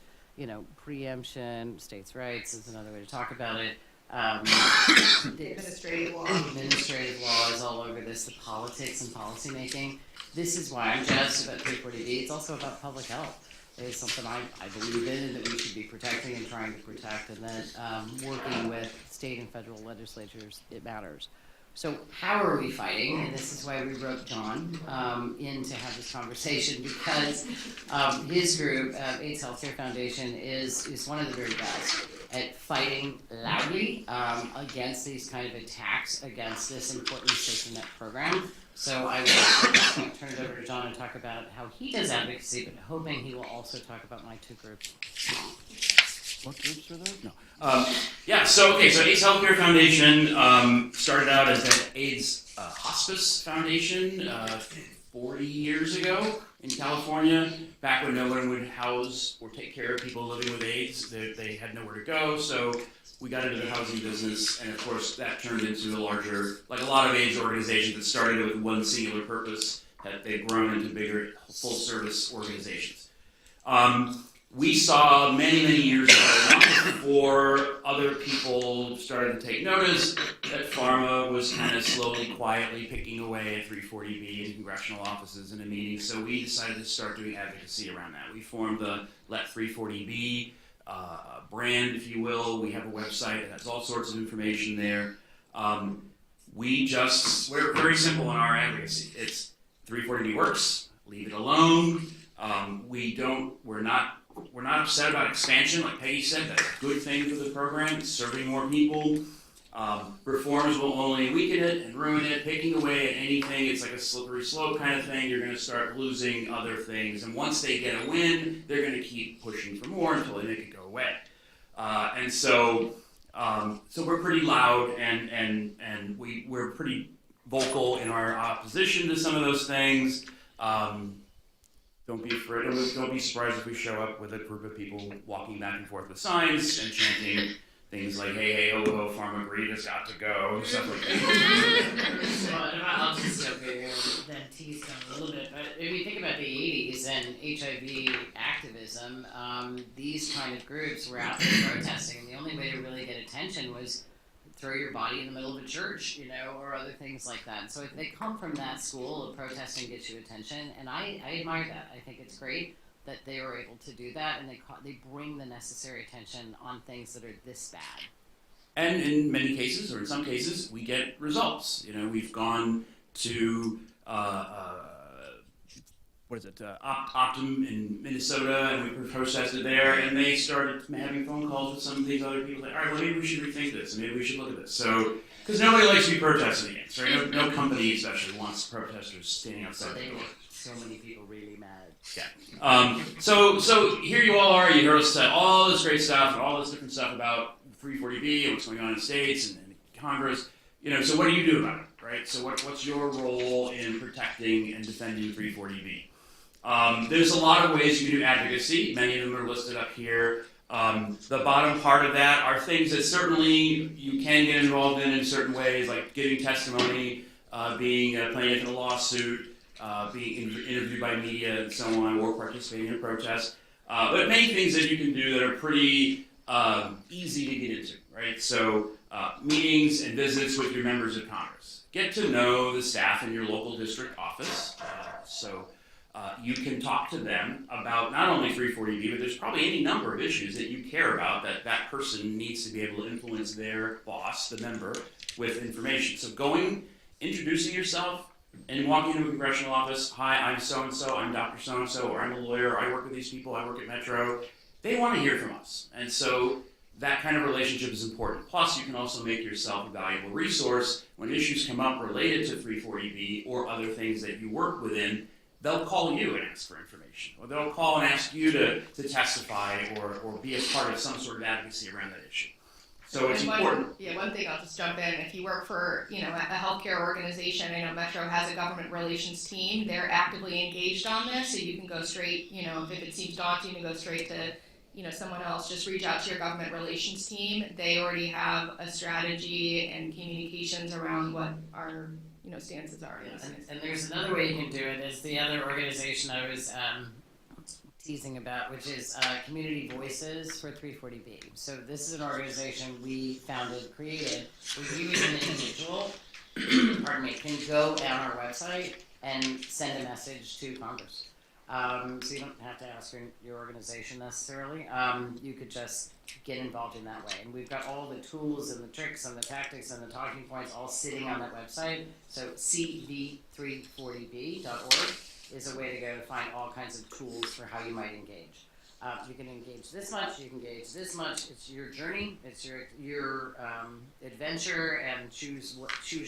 preemption, states' rights is another way to talk about it. Administrative law. Administrative law is all over this, the politics and policy making. This is why I'm jazzed about 340B. It's also about public health. It's something I believe in and that we should be protecting and trying to protect, and that working with state and federal legislatures, it matters. So how are we fighting? And this is why we wrote John in to have this conversation, because his group, AIDS Healthcare Foundation, is one of the very best at fighting loudly against these kind of attacks against this important safety net program. So I will turn it over to John and talk about how he does advocacy, but hoping he will also talk about my two groups. What groups are those? No. So AIDS Healthcare Foundation started out as an AIDS hospice foundation 40 years ago in California, back when no one would house or take care of people living with AIDS. They had nowhere to go, so we got into the housing business, and of course that turned into a larger, like a lot of AIDS organizations that started with one singular purpose, that they've grown into bigger full-service organizations. We saw many, many years ago, long before other people started to take notice, that pharma was kind of slowly, quietly picking away at 340B in congressional offices and in meetings, so we decided to start doing advocacy around that. We formed the Let 340B brand, if you will. We have a website that has all sorts of information there. We're very simple in our advocacy. It's 340B works, leave it alone. We're not upset about expansion, like Peggy said. That's a good thing for the program. It's serving more people. Reforms will only weaken it and ruin it. Picking away at anything, it's like a slippery slope kind of thing. You're going to start losing other things. And once they get a win, they're going to keep pushing for more until they make it go away. So we're pretty loud and we're pretty vocal in our opposition to some of those things. Don't be afraid. Don't be surprised if we show up with a group of people walking back and forth with signs and chanting things like "Hey, hey, ho, ho, pharma greed has got to go," and stuff like that. Well, I'll just then tease them a little bit. But if you think about the '80s and HIV activism, these kind of groups were out there protesting, and the only way to really get attention was throw your body in the middle of a church, or other things like that. So they come from that school of protesting gets you attention, and I admire that. I think it's great that they were able to do that, and they bring the necessary attention on things that are this bad. And in many cases, or in some cases, we get results. We've gone to Optum in Minnesota, and we protested there, and they started having phone calls with some of these other people. Like, all right, well, maybe we should rethink this, and maybe we should look at this. So, because nobody likes to be protested against, right? No company especially wants protesters standing outside the door. So many people really mad. Yeah. So here you all are. You heard us say all this great stuff and all this different stuff about 340B and what's going on in states and Congress. So what do you do about it, right? So what's your role in protecting and defending 340B? There's a lot of ways you can do advocacy. Many of them are listed up here. The bottom part of that are things that certainly you can get involved in certain ways, like giving testimony, being a plaintiff in a lawsuit, being interviewed by media and so on, or participating in a protest. But many things that you can do that are pretty easy to get into, right? So meetings and visits with your members of Congress. Get to know the staff in your local district office. You can talk to them about not only 340B, but there's probably any number of issues that you care about that person needs to be able to influence their boss, the member, with information. So introducing yourself, and walking into a congressional office, "Hi, I'm so-and-so, I'm Dr. So-and-so, or I'm a lawyer, I work with these people, I work at Metro." They want to hear from us. And so that kind of relationship is important. Plus, you can also make yourself a valuable resource when issues come up related to 340B or other things that you work within. They'll call you and ask for information, or they'll call and ask you to testify or be a part of some sort of advocacy around that issue. So it's important. One thing I'll just jump in. If you work for, a healthcare organization, I know Metro has a government relations team. They're actively engaged on this, so you can go straight, if it seems daunting to go straight to, someone else, just reach out to your government relations team. They already have a strategy and communications around what our, stances are. And there's another way you can do it, is the other organization I was teasing about, which is Community Voices for 340B. So this is an organization we created, where you as an individual, can go on our website and send a message to Congress. So you don't have to ask your organization necessarily. You could just get involved in that way. And we've got all the tools and the tricks and the tactics and the talking points all sitting on that website. So cv340b.org is a way to go to find all kinds of tools for how you might engage. You can engage this much, you can engage this much. It's your journey, it's your adventure, and choose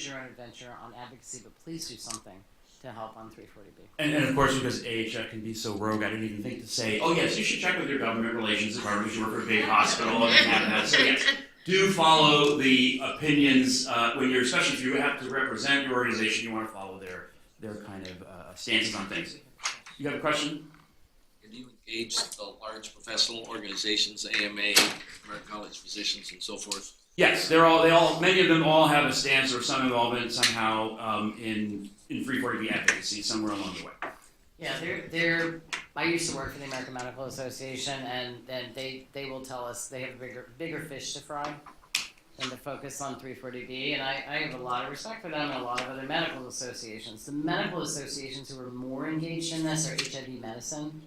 your own adventure on advocacy. But please do something to help on 340B. And of course, because AHF can be so rogue, I didn't even think to say, oh yes, you should check with your government relations department. You should work for a big hospital and have that. So yes, do follow the opinions when you're, especially if you have to represent your organization. You want to follow their kind of stances on things. You have a question? Can you engage the large professional organizations, AMA, American College of Physicians, and so forth? Yes, many of them all have a stance or some involvement somehow in 340B advocacy somewhere along the way. Yeah, I used to work for the American Medical Association, and they will tell us they have bigger fish to fry than to focus on 340B, and I have a lot of respect for them and a lot of other medical associations. The medical associations who are more engaged in this are HIV medicine,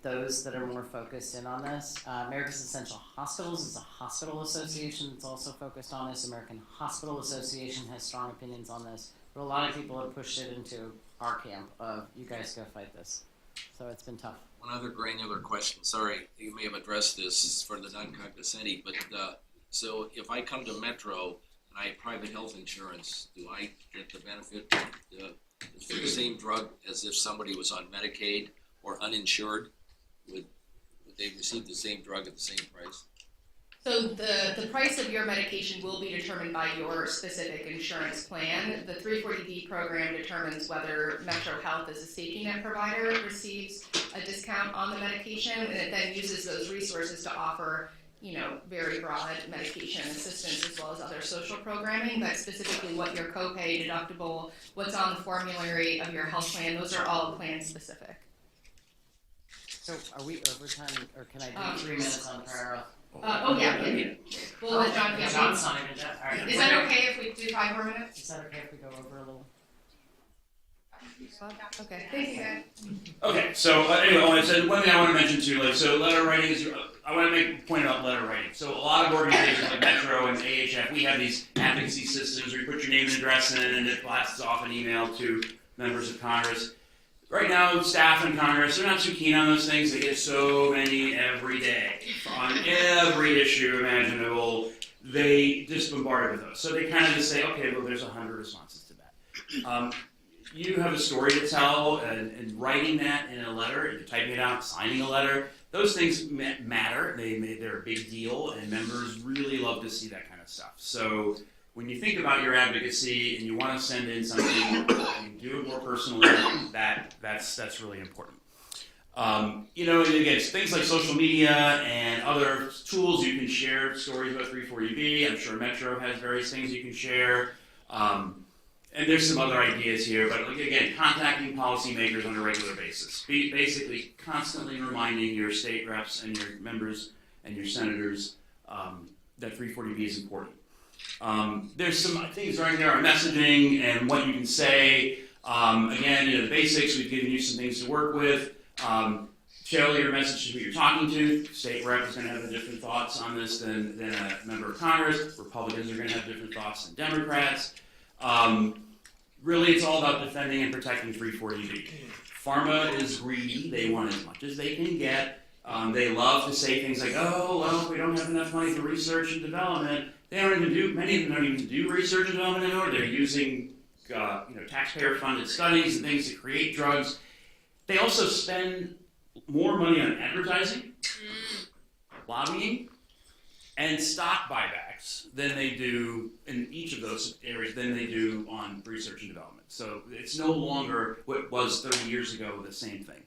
those that are more focused in on this. America's Essential Hospitals is a hospital association that's also focused on this. American Hospital Association has strong opinions on this, but a lot of people have pushed it into our camp of, you guys go fight this. So it's been tough. One other granular question, sorry, you may have addressed this for the non-cognoscenti, but so if I come to Metro and I have private health insurance, do I get the benefit for the same drug as if somebody was on Medicaid or uninsured? Would they receive the same drug at the same price? So the price of your medication will be determined by your specific insurance plan. The 340B program determines whether Metro Health as a safety net provider receives a discount on the medication, and it then uses those resources to offer, very broad medication assistance as well as other social programming. But specifically what your copay, deductible, what's on the formulary of your health plan, those are all plan specific. So are we overtime, or can I do 3 minutes on prior? Yeah. We'll let John get John's not even done. All right. Is that okay if we do 5 more minutes? Is that okay if we go over a little? Okay, thank you guys. Okay, so anyway, one thing I want to mention too, so letter writing is, I want to make a point about letter writing. So a lot of organizations like Metro and AHF, we have these advocacy systems where you put your name and address in and it blasts off an email to members of Congress. Right now, staff in Congress, they're not too keen on those things. They get so many every day on every issue imaginable. They just bombarded with those. So they kind of just say, okay, well, there's 100 responses to that. You have a story to tell, and writing that in a letter, and typing it out, signing a letter, those things matter. They're a big deal, and members really love to see that kind of stuff. So when you think about your advocacy and you want to send in something, you do it more personally. That's really important. And again, things like social media and other tools you can share stories about 340B. I'm sure Metro has various things you can share. And there's some other ideas here, but again, contacting policymakers on a regular basis. Basically, constantly reminding your state reps and your members and your senators that 340B is important. There's some things right there on messaging and what you can say. Again, the basics, we've given you some things to work with. Tailor your message to who you're talking to. State rep is going to have different thoughts on this than a member of Congress. Republicans are going to have different thoughts than Democrats. Really, it's all about defending and protecting 340B. Pharma is greedy. They want as much as they can get. They love to say things like, oh, well, if we don't have enough money for research and development, many of them don't even do research and development anymore. They're using taxpayer-funded studies and things to create drugs. They also spend more money on advertising, lobbying, and stock buybacks than they do in each of those areas than they do on research and development. So it's no longer what was 30 years ago the same thing.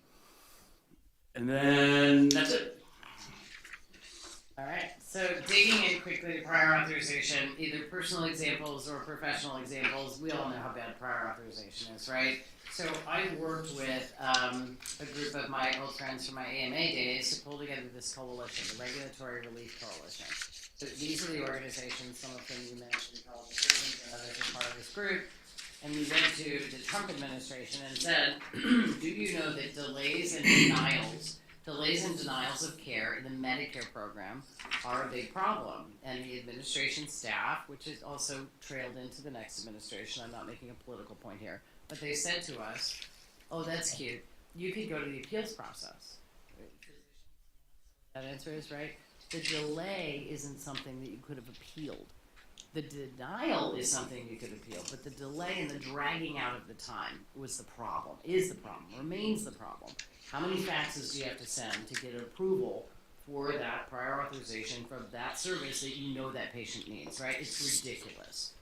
And then that's it. All right, so digging in quickly to prior authorization, either personal examples or professional examples, we all know how bad prior authorization is, right? So I worked with a group of my old friends from my AMA days to pull together this coalition, the Regulatory Relief Coalition. So these are the organizations, some of them you mentioned, College of Physicians and others are part of this group. And we went to the Trump administration and said, do you know that delays and denials of care in the Medicare program are a big problem? And the administration staff, which has also trailed into the next administration, I'm not making a political point here, but they said to us, oh, that's cute. You could go to the appeals process. That answer is right. The delay isn't something that you could have appealed. The denial is something you could appeal, but the delay and the dragging out of the time was the problem, is the problem, remains the problem. How many faxes do you have to send to get approval for that prior authorization from that service that you know that patient needs, right? It's ridiculous.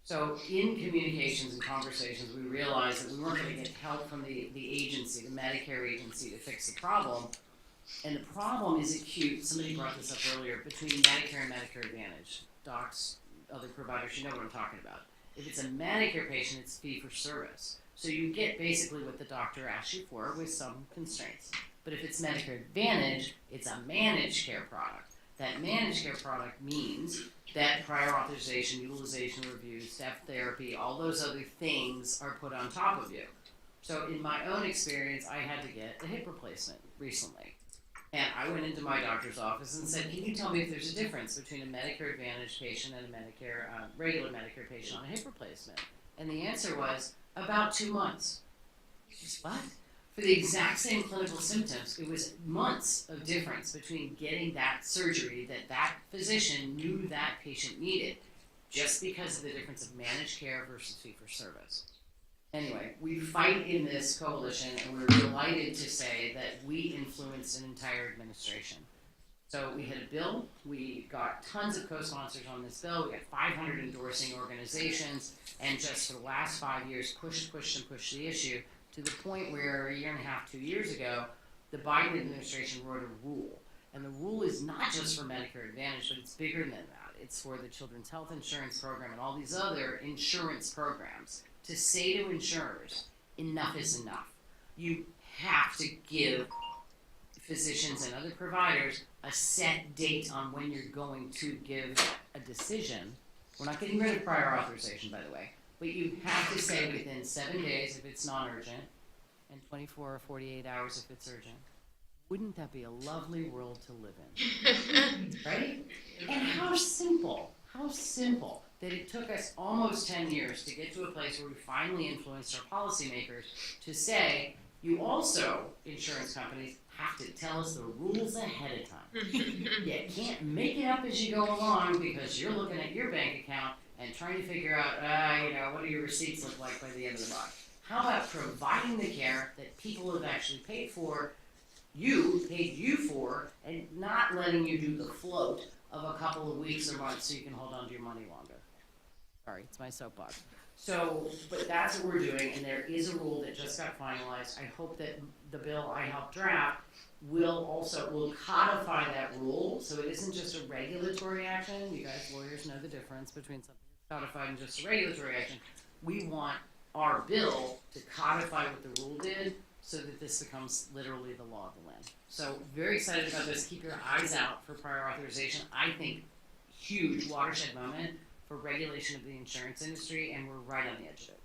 So in communications and conversations, we realized that we weren't going to get help from the agency, the Medicare agency, to fix the problem. And the problem is acute. Somebody brought this up earlier, between Medicare and Medicare Advantage. Docs, other providers, you know what I'm talking about. If it's a Medicare patient, it's fee for service. So you get basically what the doctor asks you for with some constraints. But if it's Medicare Advantage, it's a managed care product. That managed care product means that prior authorization, utilization review, step therapy, all those other things are put on top of you. So in my own experience, I had to get a hip replacement recently. And I went into my doctor's office and said, can you tell me if there's a difference between a Medicare Advantage patient and a Medicare, regular Medicare patient on a hip replacement? And the answer was, about 2 months. What? For the exact same clinical symptoms, it was months of difference between getting that surgery that that physician knew that patient needed, just because of the difference of managed care versus fee for service. Anyway, we fight in this coalition, and we're delighted to say that we influenced an entire administration. So we had a bill, we got tons of co-sponsors on this bill, we got 500 endorsing organizations, and just for the last 5 years pushed the issue to the point where a year and a half, 2 years ago, the Biden administration wrote a rule. And the rule is not just for Medicare Advantage, but it's bigger than that. It's for the Children's Health Insurance Program and all these other insurance programs to say to insurers, enough is enough. You have to give physicians and other providers a set date on when you're going to give a decision. We're not getting rid of prior authorization, by the way, but you have to say within 7 days if it's non-urgent and 24 or 48 hours if it's urgent. Wouldn't that be a lovely world to live in? Right? And how simple that it took us almost 10 years to get to a place where we finally influenced our policymakers to say, you also, insurance companies, have to tell us the rules ahead of time. You can't make it up as you go along because you're looking at your bank account and trying to figure out, what do your receipts look like by the end of the month? How about providing the care that people have actually paid you for, and not letting you do the float of a couple of weeks or months so you can hold on to your money longer. Sorry, it's my soapbox. So, but that's what we're doing, and there is a rule that just got finalized. I hope that the bill I helped draft will codify that rule, so it isn't just a regulatory action. You guys lawyers know the difference between something that's codified and just a regulatory action. We want our bill to codify what the rule did so that this becomes literally the law of the land. So very excited about this. Keep your eyes out for prior authorization. I think huge watershed moment for regulation of the insurance industry, and we're right on the edge of it.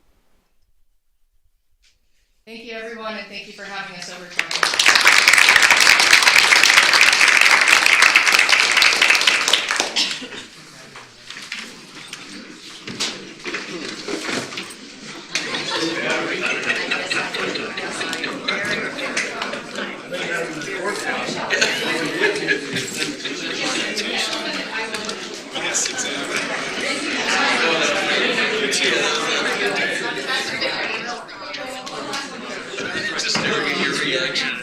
Thank you, everyone, and thank you for having us over tonight. Yes, exactly. Just staring at your reaction.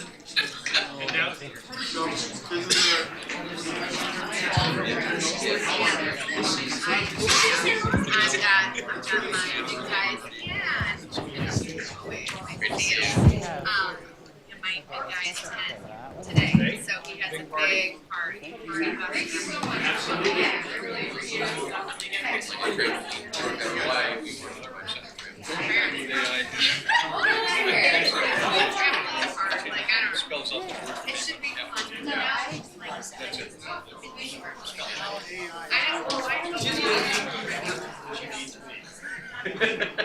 Today, so he has a big party. It should be fun.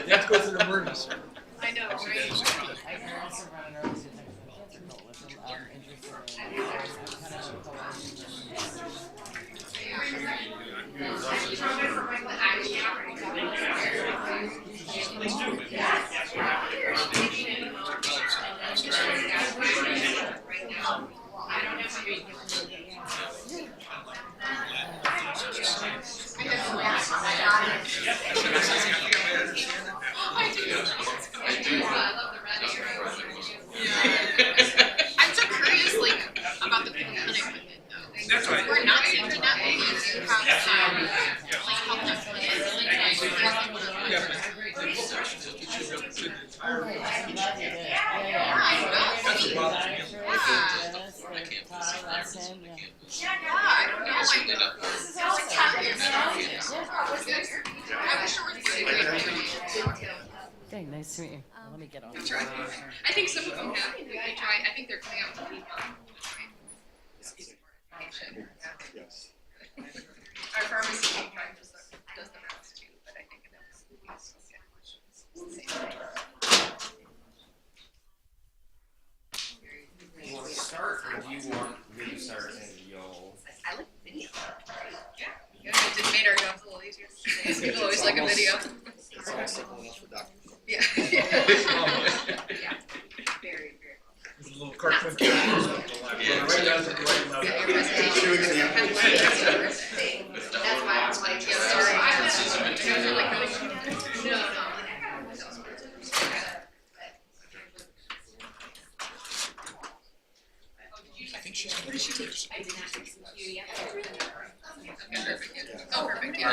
That goes in emergency. I know, right? I can also run an early detection of cancer coalition. I'm interested in Please do. I don't know how Okay, I'm glad you did. That's a problem. I don't know. This is Okay, nice to meet you. Let me get off. That's right. I think some of them have. They try. I think they're coming out with a new one. Yes. Our pharmacy does the rounds too, but I think that was You want to start, or do you want me to start and you'll? I like video. Yeah, it just made our jobs a little easier. People always like a video. It's also going up for doctors. Yeah. Yeah. Very, very. There's a little cartoon. Right down to the right level. That's why I was like, yeah, sorry. I was like, no. I think she's going to teach. I did not execute you yet. Oh, perfect. Yeah.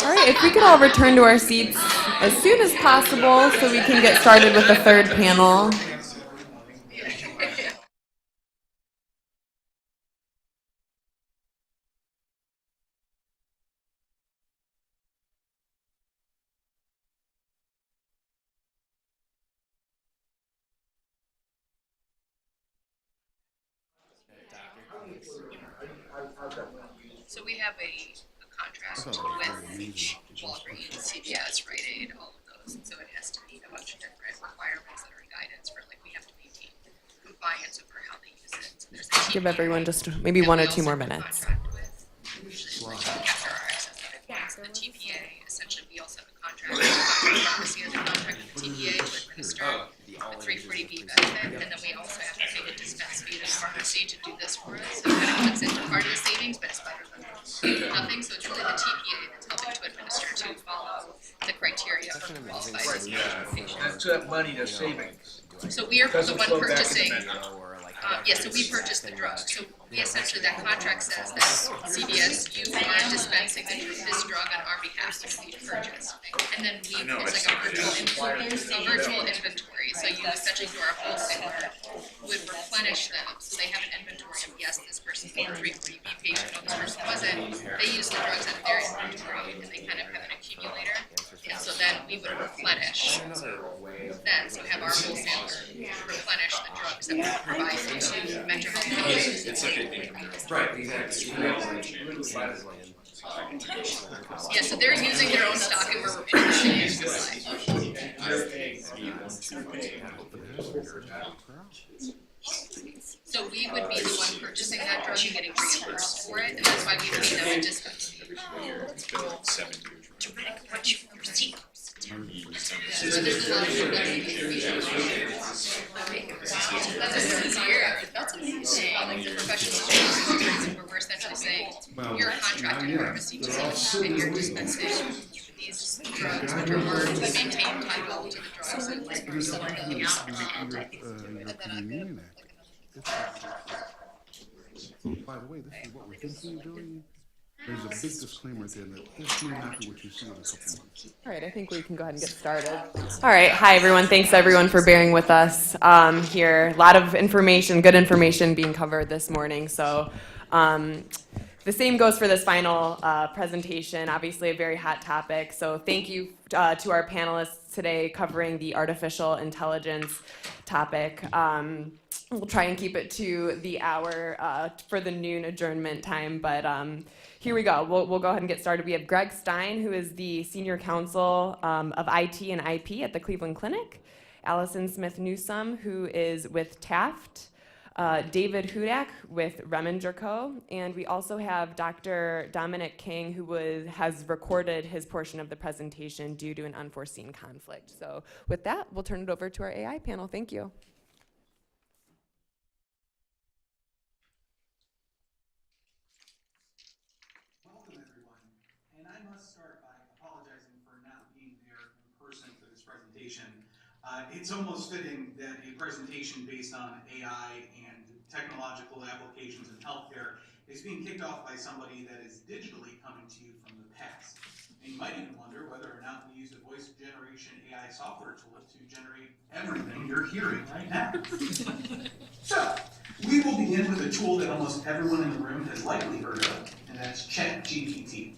All right, if we could all return to our seats as soon as possible so we can get started with the third panel. So we have a contract with Walgreens, CVS, Rite Aid, all of those, and so it has to meet a bunch of different requirements that are in guidance for, like, we have to maintain compliance over how they use it. So there's a TPA Give everyone just maybe that 1 we or 2 more also have a minutes. contract with, usually like to capture our excess benefits. The TPA, essentially, we also have a contract, the pharmacy has a contract with the TPA to administer the 340B benefit, and then we also have to pay the dispense fee to the pharmacy to do this for us. So it kind of cuts into part of the savings, but it's better than nothing. So it's really the TPA that's helping to administer to follow the criteria for qualified as patient. That's that money, the savings. So we are the Doesn't one flow back in purchasing. the metro. Yes, so we purchase the drug. So we essentially, that contract says that CVS, you are dispensing this drug on our behalf to be purchased. And then we, it's like a virtual inventory. So you essentially, through our wholesaler, would replenish them. So they have an inventory of, yes, this person's a 340B patient, no, this person wasn't. They use the drugs out of their inventory and they kind of have an accumulator. And so then we would replenish. Then, so we have our wholesaler replenish the drugs that we provide to Metro Health. It's like right, exactly. Yeah, so they're using their own stock and we're replacing it. So we would be the one purchasing that drug and getting reimbursed for it, and that's why we would need them to dispense. It's been like 7 years. So there's a lot of that's amazing. Like the professional services where we're essentially saying, you're a contracted pharmacy and you're dispensing these drugs, which are ours. We maintain title to the drugs and this person filling out. By the way, this is what we're thinking of doing. There's a big disclaimer there that this may not be what you see in a couple months. All right, I think we can go ahead and get started. All right, hi everyone. Thanks everyone for bearing with us here. A lot of information, good information being covered this morning. So the same goes for this final presentation, obviously a very hot topic. So thank you to our panelists today covering the artificial intelligence topic. We'll try and keep it to the hour for the noon adjournment time, but here we go. We'll go ahead and get started. We have Greg Stein, who is the Senior Counsel of IT and IP at the Cleveland Clinic, Allison Smith-Newsome, who is with Taft, David Hudak with Reminger Co., and we also have Dr. Dominic King, who has recorded his portion of the presentation due to an unforeseen conflict. So with that, we'll turn it over to our AI panel. Thank you. It's almost fitting that a presentation based on AI and technological applications in healthcare is being kicked off by somebody that is digitally coming to you from the past. And you might even wonder whether or not we use a voice generation AI software tool to generate everything you're hearing right now. So, we will begin with a tool that almost everyone in the room has likely heard of, and that's ChatGPT.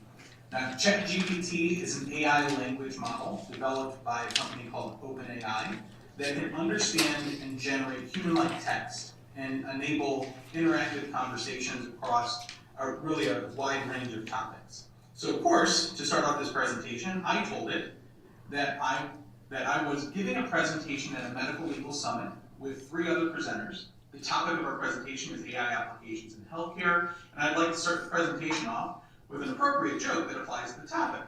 Now, ChatGPT is an AI language model developed by a company called OpenAI that can understand and generate human-like text and enable interactive conversations across really a wide range of topics. So, of course, to start off this presentation, I told it that I was giving a presentation at a medical legal summit with 3 other presenters. The topic of our presentation is AI applications in healthcare, and I'd like to start the presentation off with an appropriate joke that applies to the topic.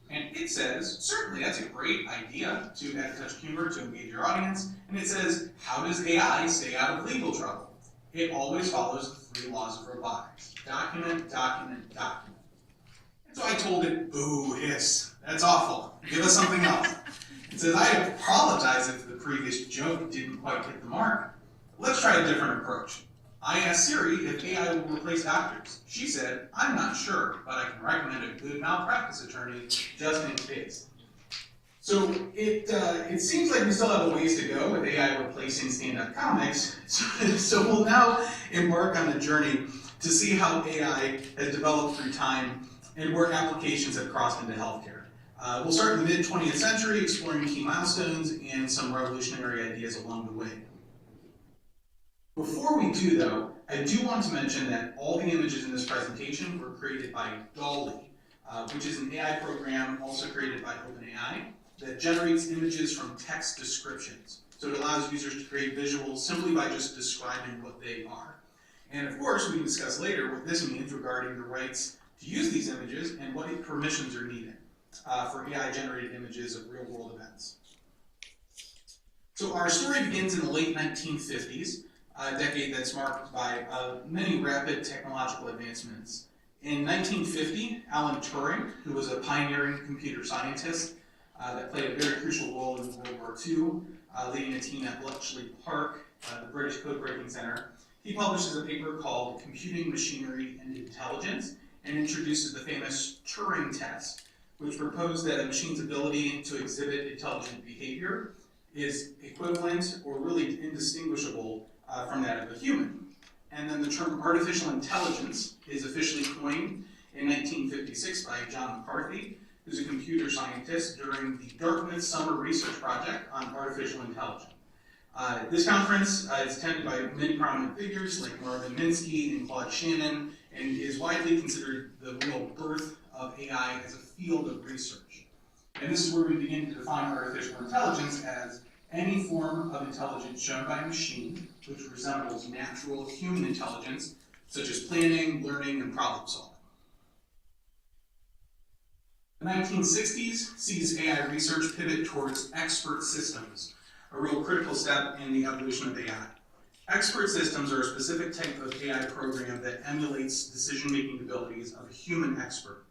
And it says, certainly that's a great idea to add a touch of humor to engage your audience. And it says, how does AI stay out of legal trouble? It always follows the 3 laws of robotics. Document, document, document. And so I told it, boo, hiss, that's awful. Give us something else. It says, I apologize if the previous joke didn't quite hit the mark. Let's try a different approach. I asked Siri if AI will replace doctors. She said, I'm not sure, but I can recommend a good malpractice attorney just in case. So it seems like we still have a ways to go with AI replacing stand-up comics. So we'll now embark on a journey to see how AI has developed through time and where applications have crossed into healthcare. We'll start in the mid-20th century, exploring key milestones and some revolutionary ideas along the way. Before we do, though, I do want to mention that all the images in this presentation were created by DALL-E, which is an AI program also created by OpenAI that generates images from text descriptions. So it allows users to create visuals simply by just describing what they are. And of course, we can discuss later what this means regarding the rights to use these images and what permissions are needed for AI-generated images of real-world events. So our story begins in the late 1950s, a decade that's marked by many rapid technological advancements. In 1950, Alan Turing, who was a pioneering computer scientist that played a very crucial role in World War II, leading a team at Bletchley Park, the British Code-Breaking Center, he publishes a paper called Computing Machinery and Intelligence and introduces the famous Turing test, which proposed that a machine's ability to exhibit intelligent behavior is equivalent or really indistinguishable from that of a human. And then the term artificial intelligence is officially coined in 1956 by John McCarthy, who's a computer scientist during the Dartmouth Summer Research Project on Artificial Intelligence. This conference is attended by many prominent figures like Marvin Minsky and Claude Shannon, and is widely considered the real birth of AI as a field of research. And this is where we begin to define artificial intelligence as any form of intelligence shown by a machine which resembles natural human intelligence, such as planning, learning, and problem solving. The 1960s sees AI research pivot towards expert systems, a real critical step in the evolution of AI. Expert systems are a specific type of AI program that emulates decision-making abilities of a human expert.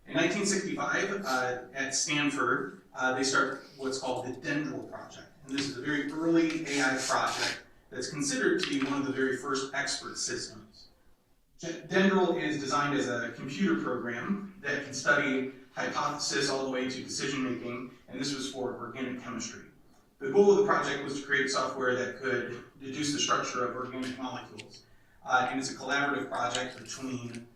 In 1965, at Stanford, they start what's called the Dendral Project. And this is a very early AI project that's considered to be one of the very first expert systems. Dendral is designed as a computer program that can study hypothesis all the way to decision-making, and this was for organic chemistry. The goal of the project was to create software that could deduce the structure of organic molecules. And it's a collaborative project between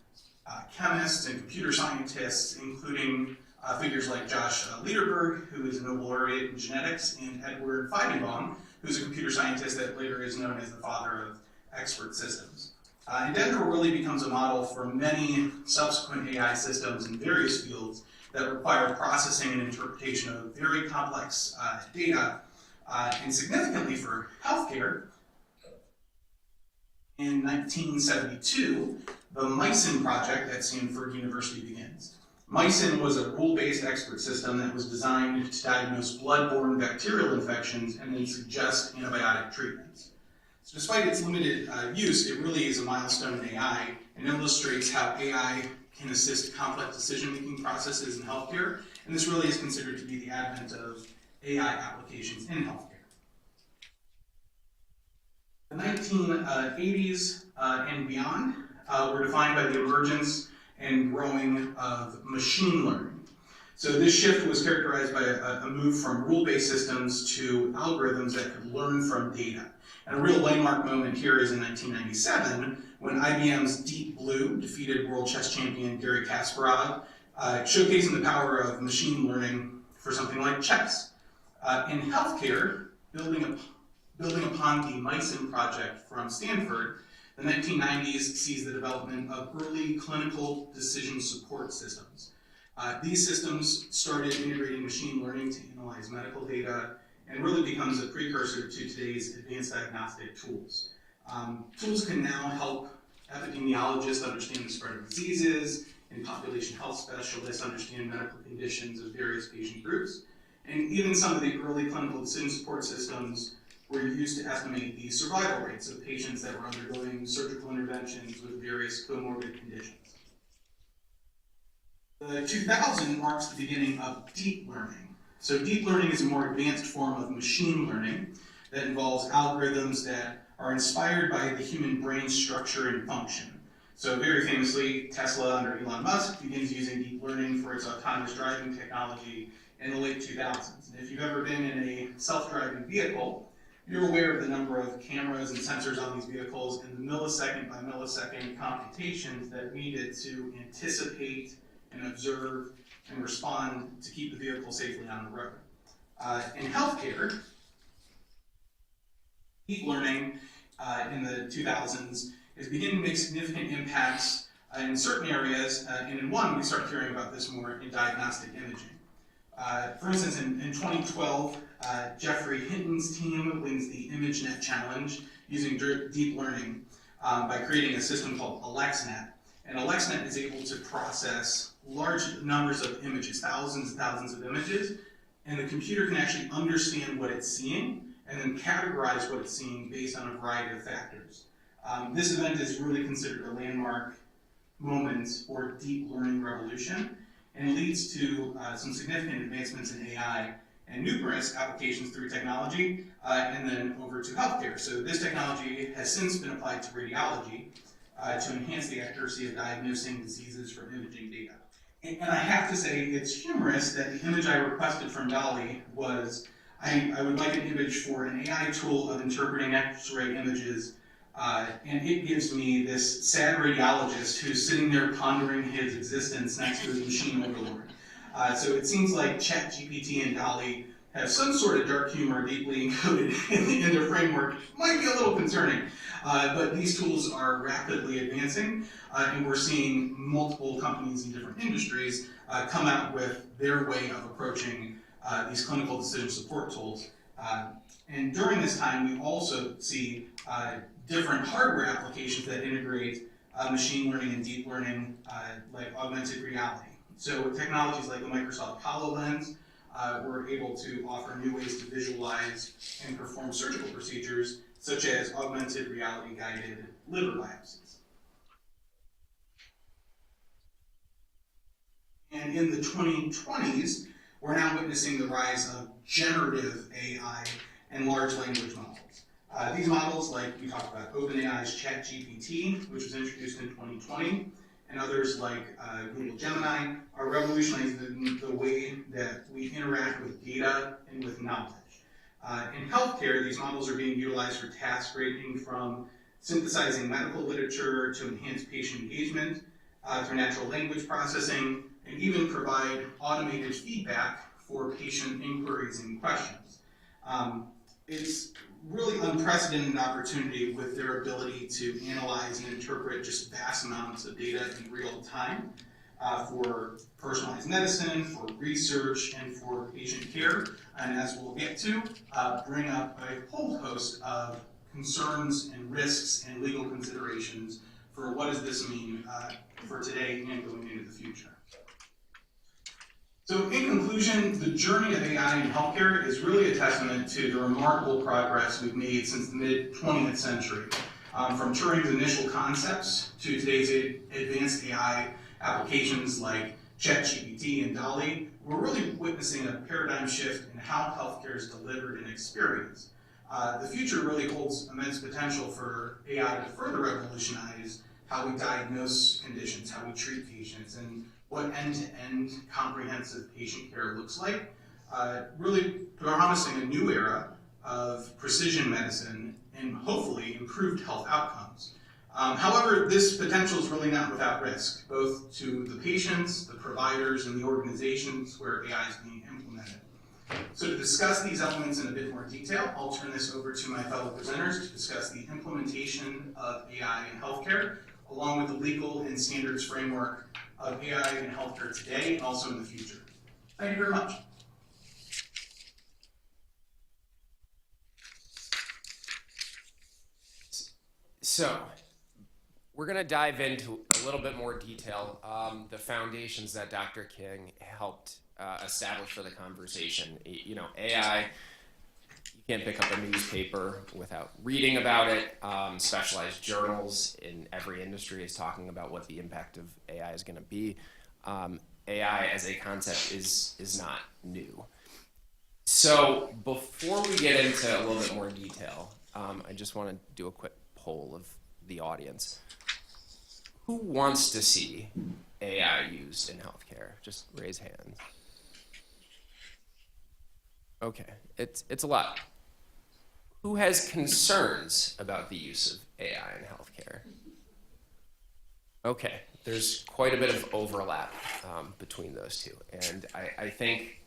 chemists and computer scientists, including figures like Josh Lederberg, who is a Nobel laureate in genetics, and Edward Feigenbaum, who's a computer scientist that later is known as the father of expert systems. And Dendral really becomes a model for many subsequent AI systems in various fields that require processing and interpretation of very complex data. And significantly for healthcare, in 1972, the MYCIN project at Stanford University begins. MYCIN was a rule-based expert system that was designed to diagnose blood-borne bacterial infections and then suggest antibiotic treatments. So despite its limited use, it really is a milestone in AI and illustrates how AI can assist complex decision-making processes in healthcare, and this really is considered to be the advent of AI applications in healthcare. The 1980s and beyond were defined by the emergence and growing of machine learning. So this shift was characterized by a move from rule-based systems to algorithms that could learn from data. And a real landmark moment here is in 1997, when IBM's Deep Blue defeated world chess champion Garry Kasparov, showcasing the power of machine learning for something like chess. In healthcare, building upon the MYCIN project from Stanford, the 1990s sees the development of early clinical decision support systems. These systems started integrating machine learning to analyze medical data and really becomes a precursor to today's advanced diagnostic tools. Tools can now help epidemiologists understand the spread of diseases, and population health specialists understand medical conditions of various patient groups. And even some of the early clinical decision support systems were used to estimate the survival rates of patients that were undergoing surgical interventions with various comorbid conditions. The 2000 marks the beginning of deep learning. So deep learning is a more advanced form of machine learning that involves algorithms that are inspired by the human brain structure and function. So very famously, Tesla under Elon Musk begins using deep learning for its autonomous driving technology in the late 2000s. And if you've ever been in a self-driving vehicle, you're aware of the number of cameras and sensors on these vehicles and the millisecond by millisecond computations that are needed to anticipate and observe and respond to keep the vehicle safely on the road. In healthcare, deep learning in the 2000s is beginning to make significant impacts in certain areas, and in one, we start hearing about this more in diagnostic imaging. For instance, in 2012, Geoffrey Hinton's team wins the ImageNet Challenge using deep learning by creating a system called AlexNet. And AlexNet is able to process large numbers of images, thousands and thousands of images, and the computer can actually understand what it's seeing and then categorize what it's seeing based on a variety of factors. This event is really considered a landmark moment or deep learning revolution, and leads to some significant advancements in AI and numerous applications through technology, and then over to healthcare. So this technology has since been applied to radiology to enhance the accuracy of diagnosing diseases from imaging data. And I have to say, it's humorous that the image I requested from DALL-E was, I would like an image for an AI tool of interpreting X-ray images, and it gives me this sad radiologist who's sitting there pondering his existence next to his machine overlord. So it seems like ChatGPT and DALL-E have some sort of dark humor deeply encoded in their framework. Might be a little concerning, but these tools are rapidly advancing, and we're seeing multiple companies in different industries come out with their way of approaching these clinical decision support tools. And during this time, we also see different hardware applications that integrate machine learning and deep learning, like augmented reality. So technologies like the Microsoft HoloLens were able to offer new ways to visualize and perform surgical procedures, such as augmented reality guided liver biopsies. And in the 2020s, we're now witnessing the rise of generative AI and large language models. These models, like we talked about, OpenAI's ChatGPT, which was introduced in 2020, and others like Google Gemini, are revolutionizing the way that we interact with data and with knowledge. In healthcare, these models are being utilized for tasks ranging from synthesizing medical literature to enhance patient engagement, through natural language processing, and even provide automated feedback for patient inquiries and questions. It's really unprecedented opportunity with their ability to analyze and interpret just vast amounts of data in real time for personalized medicine, for research, and for patient care. And as we'll get to, bring up a whole host of concerns and risks and legal considerations for what does this mean for today and going into the future. So in conclusion, the journey of AI in healthcare is really a testament to the remarkable progress we've made since the mid-20th century. From Turing's initial concepts to today's advanced AI applications like ChatGPT and DALL-E, we're really witnessing a paradigm shift in how healthcare is delivered and experienced. The future really holds immense potential for AI to further revolutionize how we diagnose conditions, how we treat patients, and what end-to-end comprehensive patient care looks like, really promising a new era of precision medicine and hopefully improved health outcomes. However, this potential is really not without risk, both to the patients, the providers, and the organizations where AI is being implemented. So to discuss these elements in a bit more detail, I'll turn this over to my fellow presenters to discuss the implementation of AI in healthcare, along with the legal and standards framework of AI in healthcare today and also in the future. Thank you very much. So, we're going to dive into a little bit more detail, the foundations that Dr. King helped establish for the conversation. You know, AI, you can't pick up a newspaper without reading about it. Specialized journals in every industry is talking about what the impact of AI is going to be. AI as a concept is not new. So before we get into a little bit more detail, I just want to do a quick poll of the audience. Who wants to see AI used in healthcare? Just raise hands. Okay, it's a lot. Who has concerns about the use of AI in healthcare? Okay, there's quite a bit of overlap between those two, and I think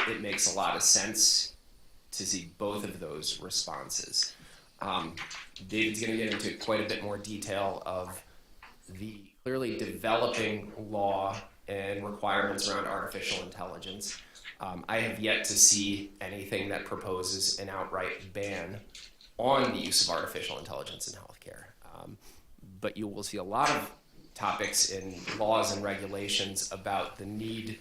it makes a lot of sense to see both of those responses. David's going to get into quite a bit more detail of the clearly developing law and requirements around artificial intelligence. I have yet to see anything that proposes an outright ban on the use of artificial intelligence in healthcare. But you will see a lot of topics in laws and regulations about the need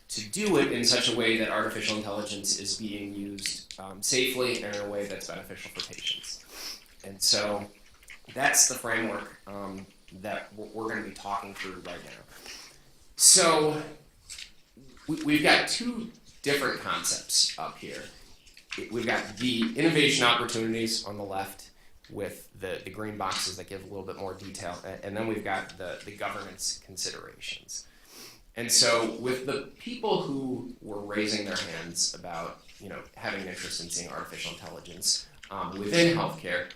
to do it in such a way that artificial intelligence is being used safely and in a way that's beneficial for patients. And so that's the framework that we're going to be talking through right now. So we've got two different concepts up here. We've got the innovation opportunities on the left with the green boxes that give a little bit more detail, and then we've got the governance considerations. And so with the people who were raising their hands about, you know, having an interest in seeing artificial intelligence within healthcare,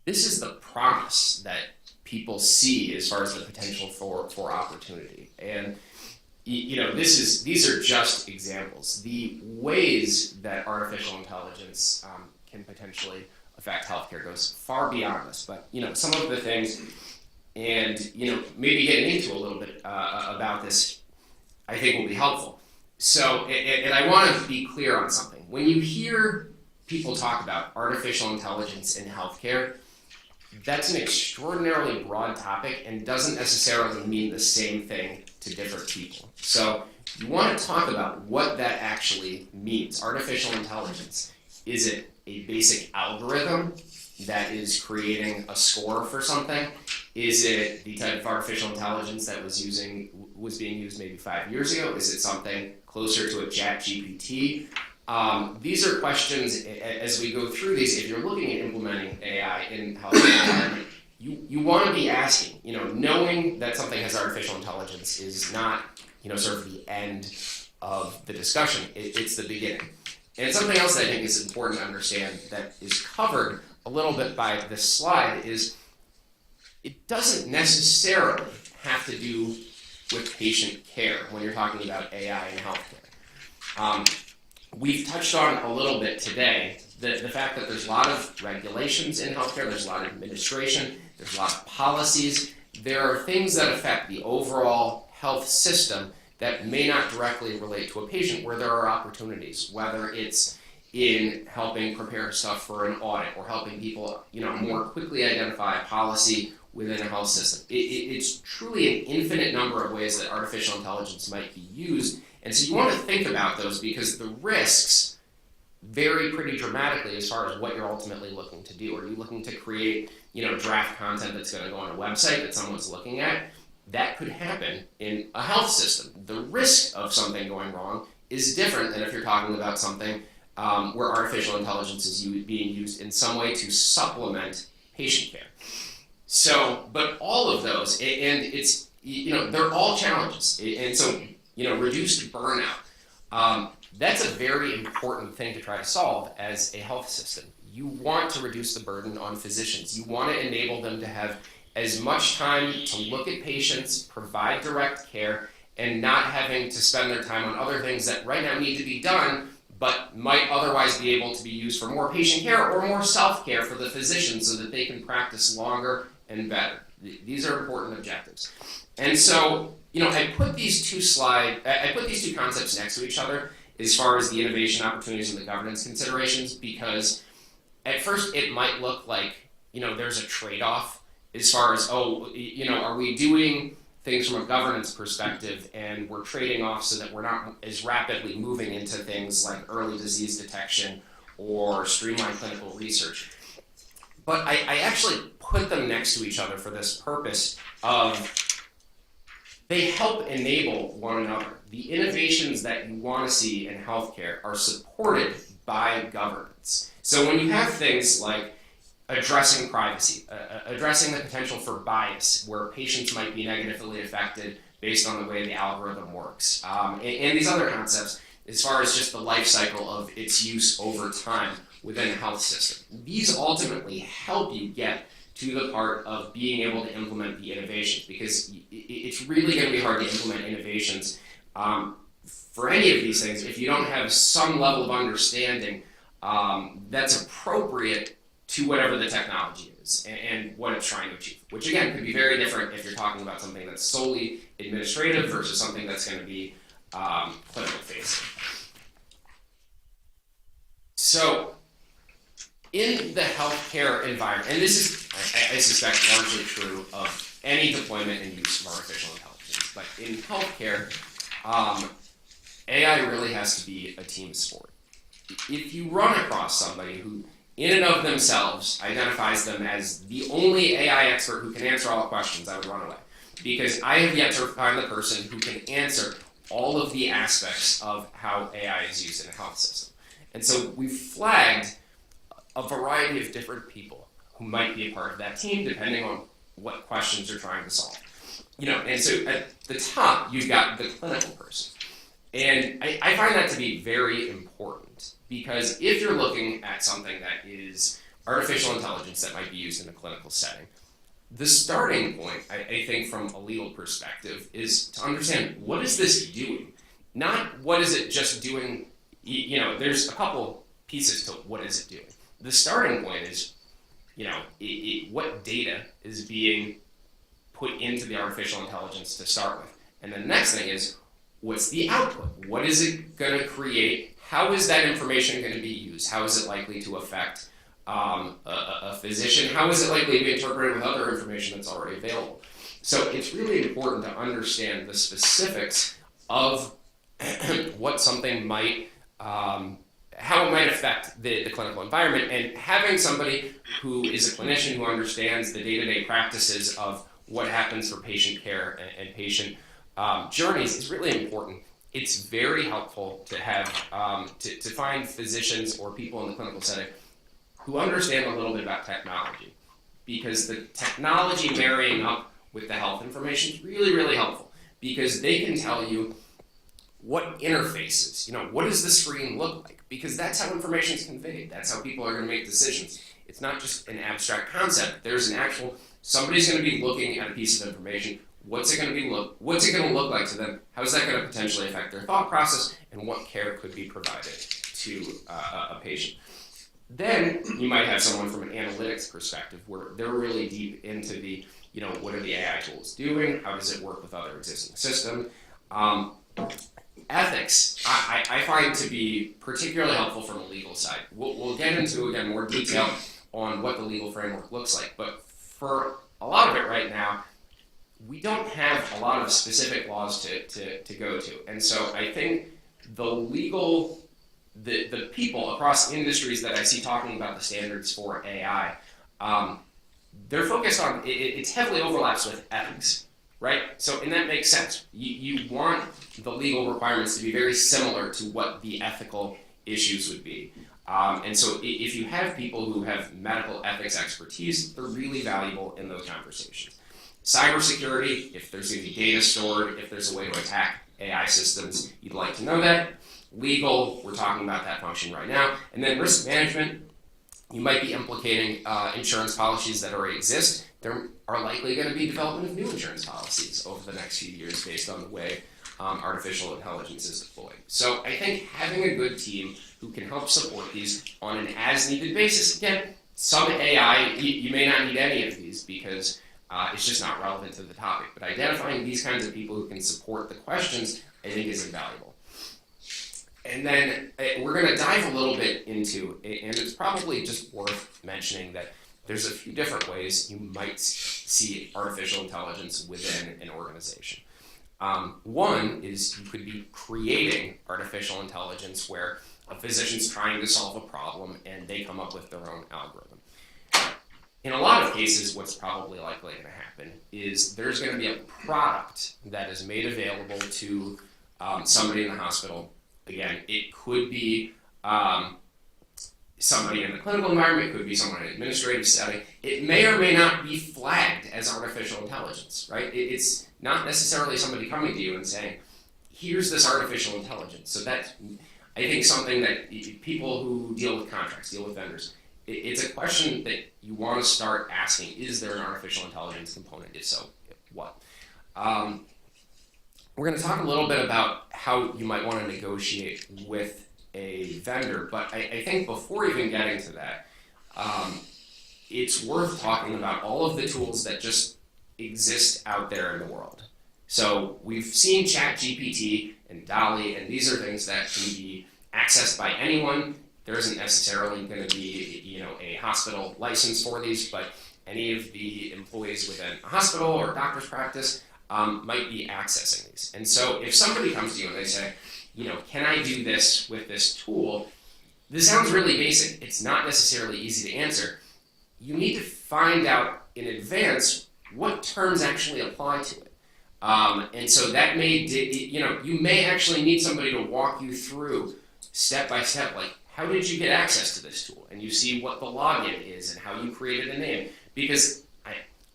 this is the promise that people see as far as the potential for opportunity. And you know, these are just examples. The ways that artificial intelligence can potentially affect healthcare goes far beyond this. But you know, some of the things, and you know, maybe getting into a little bit about this, I think will be helpful. So, and I want to be clear on something. When you hear people talk about artificial intelligence in healthcare, that's an extraordinarily broad topic and doesn't necessarily mean the same thing to different people. So you want to talk about what that actually means. Artificial intelligence, is it a basic algorithm that is creating a score for something? Is it the type of artificial intelligence that was being used maybe 5 years ago? Is it something closer to a ChatGPT? These are questions, as we go through these, if you're looking at implementing AI in healthcare, you want to be asking, you know, knowing that something has artificial intelligence is not, you know, sort of the end of the discussion, it's the beginning. And something else that I think is important to understand that is covered a little bit by this slide is it doesn't necessarily have to do with patient care when you're talking about AI in healthcare. We've touched on a little bit today the fact that there's a lot of regulations in healthcare, there's a lot of administration, there's a lot of policies. There are things that affect the overall health system that may not directly relate to a patient where there are opportunities, whether it's in helping prepare stuff for an audit or helping people, you know, more quickly identify policy within a health system. It's truly an infinite number of ways that artificial intelligence might be used. And so you want to think about those because the risks vary pretty dramatically as far as what you're ultimately looking to do. Are you looking to create, you know, draft content that's going to go on a website that someone's looking at? That could happen in a health system. The risk of something going wrong is different than if you're talking about something where artificial intelligence is being used in some way to supplement patient care. So, but all of those, and it's they're all challenges. And so, reduced burnout, that's a very important thing to try to solve as a health system. You want to reduce the burden on physicians. You want to enable them to have as much time to look at patients, provide direct care, and not having to spend their time on other things that right now need to be done, but might otherwise be able to be used for more patient care or more self-care for the physician so that they can practice longer and better. These are important objectives. And so, I put these two concepts next to each other as far as the innovation opportunities and the governance considerations, because at first it might look like, there's a trade-off as far as, are we doing things from a governance perspective and we're trading off so that we're not as rapidly moving into things like early disease detection or streamlined clinical research. But I actually put them next to each other for this purpose of they help enable one another. The innovations that you want to see in healthcare are supported by governance. So when you have things like addressing privacy, addressing the potential for bias, where patients might be negatively affected based on the way the algorithm works, and these other concepts, as far as just the life cycle of its use over time within the health system. These ultimately help you get to the part of being able to implement the innovations, because it's really going to be hard to implement innovations for any of these things if you don't have some level of understanding that's appropriate to whatever the technology is and what it's trying to achieve, which again could be very different if you're talking about something that's solely administrative versus something that's going to be clinical facing. So in the healthcare environment, and this is, I suspect, largely true of any deployment and use of artificial intelligence, but in healthcare, AI really has to be a team sport. If you run across somebody who in and of themselves identifies them as the only AI expert who can answer all the questions, I would run away. Because I have yet to find the person who can answer all of the aspects of how AI is used in a health system. And so we've flagged a variety of different people who might be a part of that team, depending on what questions you're trying to solve. And so at the top, you've got the clinical person. And I find that to be very important, because if you're looking at something that is artificial intelligence that might be used in a clinical setting, the starting point, I think, from a legal perspective, is to understand, what is this doing? Not what is it just doing. There's a couple pieces to what is it doing. The starting point is, what data is being put into the artificial intelligence to start with. And the next thing is, what's the output? What is it going to create? How is that information going to be used? How is it likely to affect a physician? How is it likely to be interpreted with other information that's already available? So it's really important to understand the specifics of what something might, how it might affect the clinical environment, and having somebody who is a clinician who understands the day-to-day practices of what happens for patient care and patient journeys is really important. It's very helpful to have to find physicians or people in the clinical setting who understand a little bit about technology, because the technology marrying up with the health information is really, really helpful, because they can tell you what interfaces, what does the screen look like, because that's how information is conveyed. That's how people are going to make decisions. It's not just an abstract concept. There's an actual, somebody's going to be looking at a piece of information. What's it going to look like to them? How is that going to potentially affect their thought process, and what care could be provided to a patient? Then you might have someone from an analytics perspective where they're really deep into the, what are the AI tools doing? How does it work with other existing systems? Ethics, I find to be particularly helpful from a legal side. We'll get into, again, more detail on what the legal framework looks like, but for a lot of it right now, we don't have a lot of specific laws to go to. And so I think the people across industries that I see talking about the standards for AI, they're focused on, it heavily overlaps with ethics, right? So, and that makes sense. You want the legal requirements to be very similar to what the ethical issues would be. And so if you have people who have medical ethics expertise, they're really valuable in those conversations. Cybersecurity, if there's going to be data stored, if there's a way to attack AI systems, you'd like to know that. Legal, we're talking about that function right now. And then risk management, you might be implicating insurance policies that already exist. There are likely going to be development of new insurance policies over the next few years based on the way artificial intelligence is deployed. So I think having a good team who can help support these on an as-needed basis, again, some AI, you may not need any of these because it's just not relevant to the topic, but identifying these kinds of people who can support the questions, I think is invaluable. And then we're going to dive a little bit into, and it's probably just worth mentioning that there's a few different ways you might see artificial intelligence within an organization. One is you could be creating artificial intelligence where a physician's trying to solve a problem and they come up with their own algorithm. In a lot of cases, what's probably likely going to happen is there's going to be a product that is made available to somebody in the hospital. Again, it could be somebody in the clinical environment, it could be someone in an administrative setting. It may or may not be flagged as artificial intelligence, right? It's not necessarily somebody coming to you and saying, here's this artificial intelligence. So that's, I think, something that people who deal with contracts, deal with vendors, it's a question that you want to start asking, is there an artificial intelligence component? If so, what? We're going to talk a little bit about how you might want to negotiate with a vendor, but I think before even getting to that, it's worth talking about all of the tools that just exist out there in the world. So we've seen ChatGPT and DALL-E, and these are things that can be accessed by anyone. There isn't necessarily going to be, a hospital license for these, but any of the employees within a hospital or doctor's practice might be accessing these. And so if somebody comes to you and they say, can I do this with this tool? This sounds really basic. It's not necessarily easy to answer. You need to find out in advance what terms actually apply to it. And so that may, you may actually need somebody to walk you through step by step, like, how did you get access to this tool? And you see what the login is and how you created a name. Because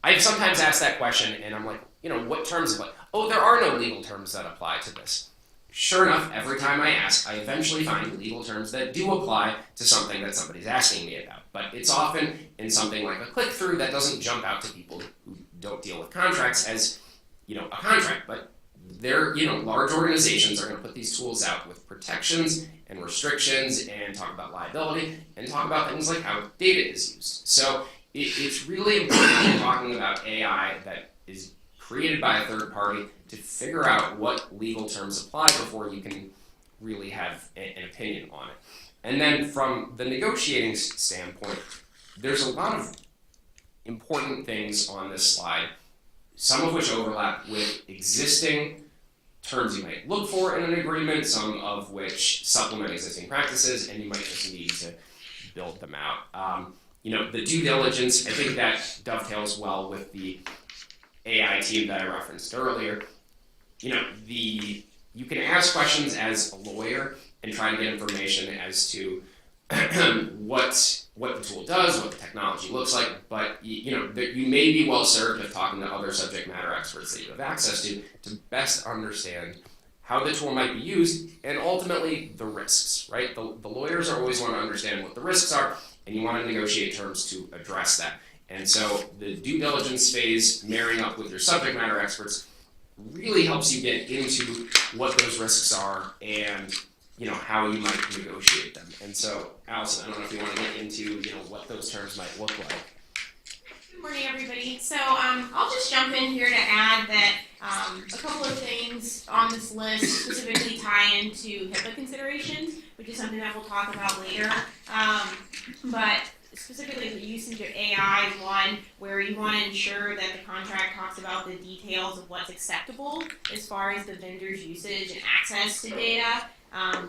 I've sometimes asked that question and I'm like, what terms apply? Oh, there are no legal terms that apply to this. Sure enough, every time I ask, I eventually find legal terms that do apply to something that somebody's asking me about. But it's often in something like a click-through that doesn't jump out to people who don't deal with contracts as, a contract. But they're, large organizations are going to put these tools out with protections and restrictions and talk about liability and talk about things like how data is used. So it's really important when talking about AI that is created by a third party to figure out what legal terms apply before you can really have an opinion on it. And then from the negotiating standpoint, there's a lot of important things on this slide, some of which overlap with existing terms you might look for in an agreement, some of which supplement existing practices, and you might just need to build them out. The due diligence, I think that dovetails well with the AI team that I referenced earlier. You can ask questions as a lawyer and try to get information as to what the tool does, what the technology looks like, but you may be well served if talking to other subject matter experts that you have access to best understand how the tool might be used and ultimately the risks, right? The lawyers always want to understand what the risks are, and you want to negotiate terms to address that. And so the due diligence phase, marrying up with your subject matter experts, really helps you get into what those risks are and how you might negotiate them. And so, Allison, I don't know if you want to get into what those terms might look like. Good morning, everybody. So I'll just jump in here to add that a couple of things on this list specifically tie into HIPAA considerations, which is something that we'll talk about later. But specifically the usage of AI is one where you want to ensure that the contract talks about the details of what's acceptable as far as the vendor's usage and access to data,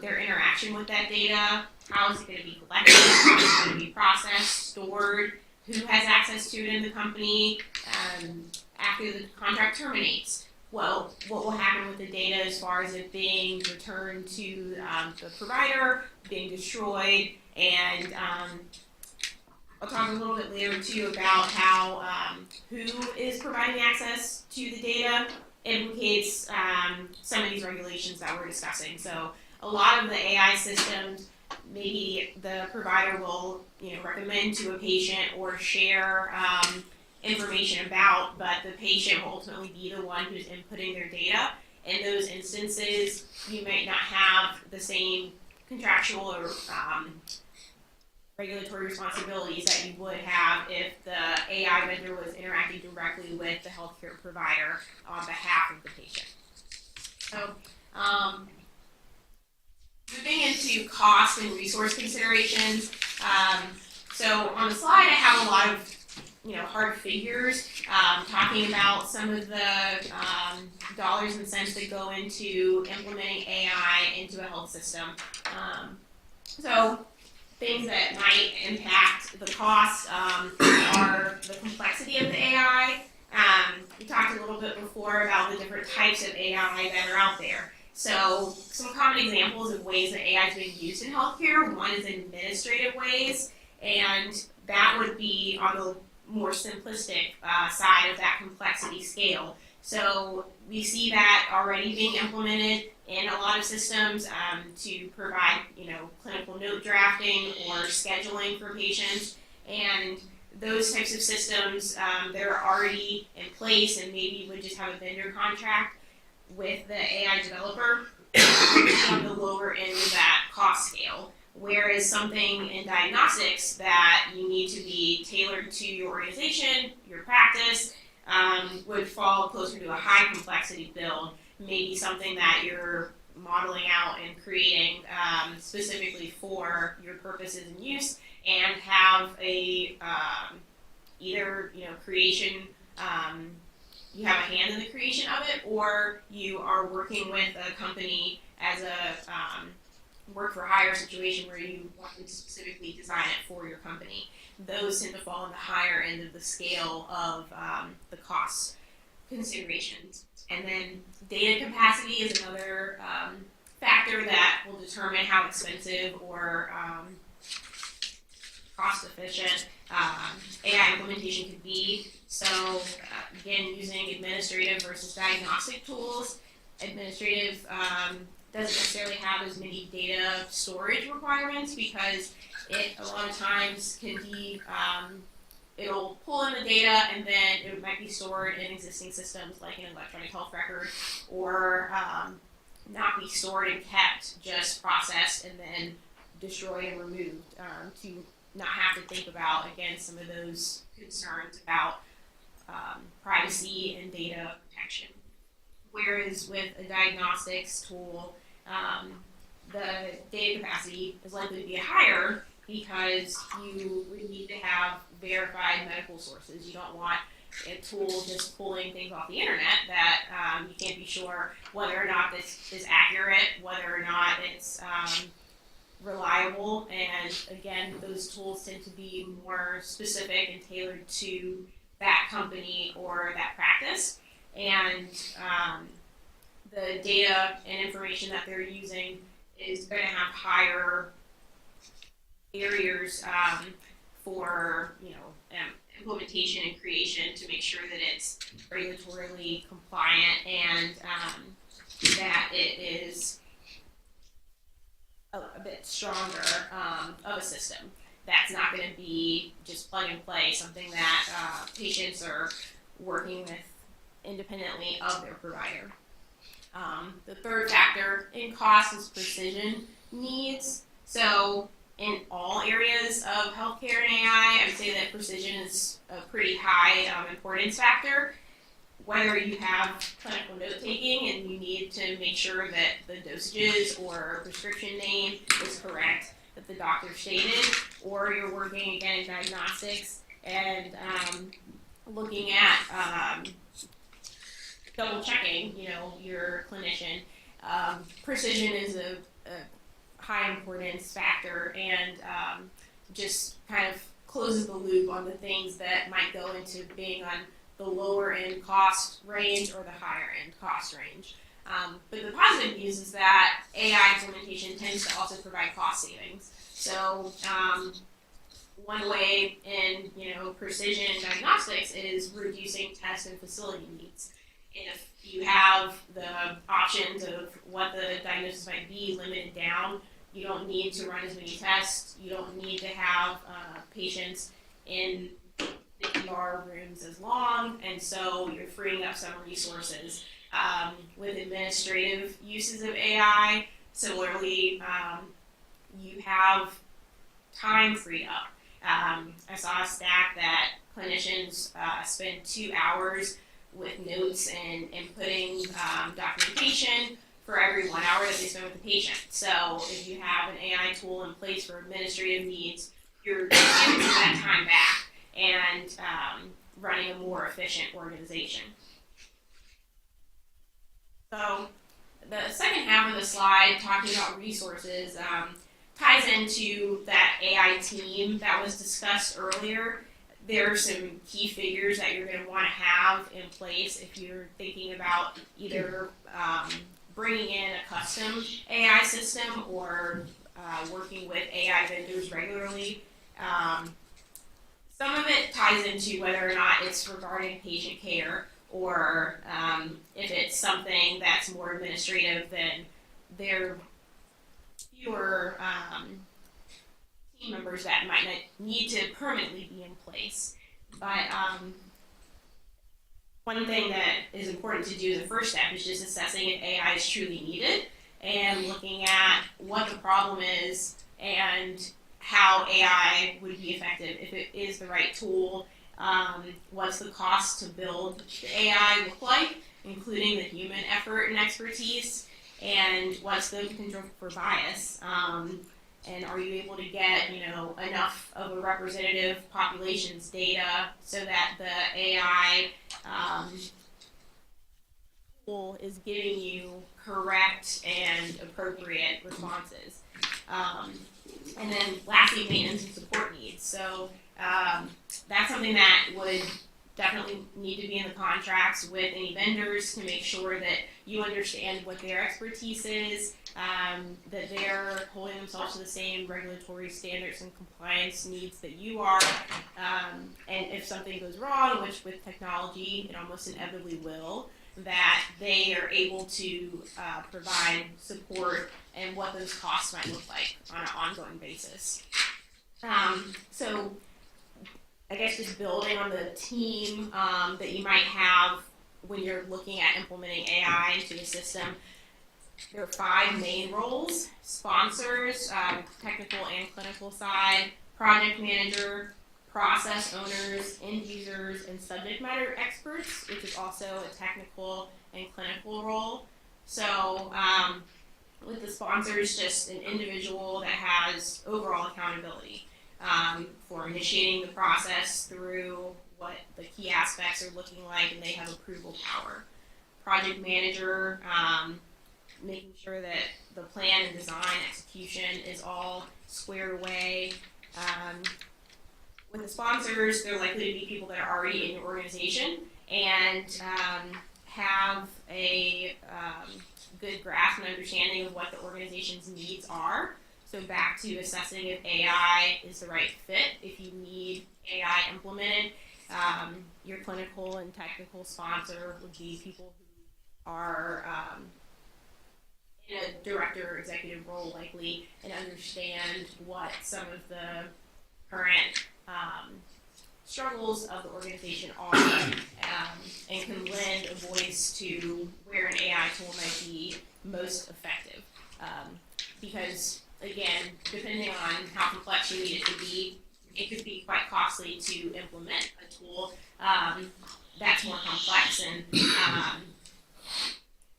their interaction with that data, how is it going to be collected, how is it going to be processed, stored, who has access to it in the company after the contract terminates. Well, what will happen with the data as far as it being returned to the provider, being destroyed, and I'll talk a little bit later too about how who is providing access to the data implicates some of these regulations that we're discussing. So a lot of the AI systems, maybe the provider will recommend to a patient or share information about, but the patient will ultimately be the one who's inputting their data. In those instances, you might not have the same contractual or regulatory responsibilities that you would have if the AI vendor was interacting directly with the healthcare provider on behalf of the patient. So, moving into cost and resource considerations. So on the slide, I have a lot of hard figures talking about some of the dollars and cents that go into implementing AI into a health system. So things that might impact the cost are the complexity of the AI. We talked a little bit before about the different types of AI that are out there. So some common examples of ways that AI is being used in healthcare. One is administrative ways, and that would be on the more simplistic side of that complexity scale. So we see that already being implemented in a lot of systems to provide, clinical note drafting or scheduling for patients. And those types of systems that are already in place and maybe would just have a vendor contract with the AI developer on the lower end of that cost scale. Whereas something in diagnostics that you need to be tailored to your organization, your practice, would fall closer to a high complexity build, maybe something that you're modeling out and creating specifically for your purposes and use, and have a either creation, you have a hand in the creation of it, or you are working with a company as a work for hire situation where you want to specifically design it for your company. Those tend to fall in the higher end of the scale of the cost considerations. And then data capacity is another factor that will determine how expensive or cost efficient AI implementation could be. So again, using administrative versus diagnostic tools. Administrative doesn't necessarily have as many data storage requirements because it a lot of times can be, it'll pull in the data and then it might be stored in existing systems like an electronic health record, or not be stored and kept, just processed and then destroyed and removed, to not have to think about, again, some of those concerns about privacy and data protection. Whereas with a diagnostics tool, the data capacity is likely to be higher because you would need to have verified medical sources. You don't want a tool just pulling things off the internet that you can't be sure whether or not this is accurate, whether or not it's reliable. And again, those tools tend to be more specific and tailored to that company or that practice. And the data and information that they're using is going to have higher barriers for implementation and creation to make sure that it's regulatorily compliant and that it is a bit stronger of a system. That's not going to be just plug and play, something that patients are working with independently of their provider. The third factor in cost is precision needs. So in all areas of healthcare and AI, I would say that precision is a pretty high importance factor. Whether you have clinical note taking and you need to make sure that the dosages or prescription name is correct, that the doctor stated, or you're working again in diagnostics and looking at double checking, your clinician. Precision is a high importance factor and just kind of closes the loop on the things that might go into being on the lower end cost range or the higher end cost range. But the positive news is that AI implementation tends to also provide cost savings. So one way in, precision diagnostics is reducing test and facility needs. If you have the options of what the diagnosis might be limited down, you don't need to run as many tests. You don't need to have patients in the ER rooms as long, and so you're freeing up some resources. With administrative uses of AI, similarly, you have time freed up. I saw a stat that clinicians spend 2 hours with notes and inputting documentation for every 1 hour that they spend with the patient. So if you have an AI tool in place for administrative needs, you're giving that time back and running a more efficient organization. So the second half of the slide, talking about resources, ties into that AI team that was discussed earlier. There are some key figures that you're going to want to have in place if you're thinking about either bringing in a custom AI system or working with AI vendors regularly. Some of it ties into whether or not it's regarding patient care, or if it's something that's more administrative, then there are fewer team members that might not need to permanently be in place. But one thing that is important to do as a first step is just assessing if AI is truly needed and looking at what the problem is and how AI would be effective, if it is the right tool, what's the cost to build the AI look like, including the human effort and expertise, and what's the potential for bias, and are you able to get enough of a representative population's data so that the AI tool is giving you correct and appropriate responses. And then lastly, maintenance and support needs. So that's something that would definitely need to be in the contracts with any vendors to make sure that you understand what their expertise is, that they're holding themselves to the same regulatory standards and compliance needs that you are, and if something goes wrong, which with technology it almost inevitably will, that they are able to provide support and what those costs might look like on an ongoing basis. So I guess just building on the team that you might have when you're looking at implementing AI into the system, there are 5 main roles: sponsors, technical and clinical side, project manager, process owners, end users, and subject matter experts, which is also a technical and clinical role. So with the sponsors, just an individual that has overall accountability for initiating the process through what the key aspects are looking like, and they have approval power. Project manager, making sure that the plan and design execution is all squared away. With the sponsors, they're likely to be people that are already in your organization and have a good grasp and understanding of what the organization's needs are. So back to assessing if AI is the right fit. If you need AI implemented, your clinical and technical sponsor would be people who are in a director or executive role likely and understand what some of the current struggles of the organization are, and can lend a voice to where an AI tool might be most effective. Because again, depending on how complex you need it to be, it could be quite costly to implement a tool that's more complex and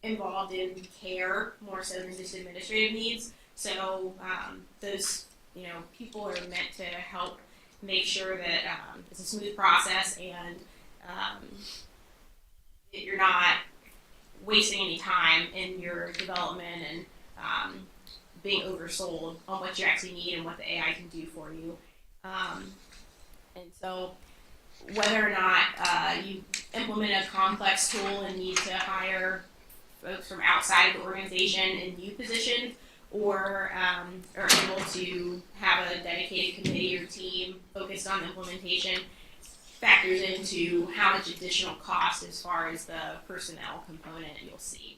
involved in care more so than just administrative needs. So those people are meant to help make sure that it's a smooth process and you're not wasting any time in your development and being oversold on what you actually need and what the AI can do for you. And so whether or not you implement a complex tool and need to hire folks from outside of the organization in new positions, or are able to have a dedicated committee or team focused on implementation factors into how much additional cost as far as the personnel component you'll see.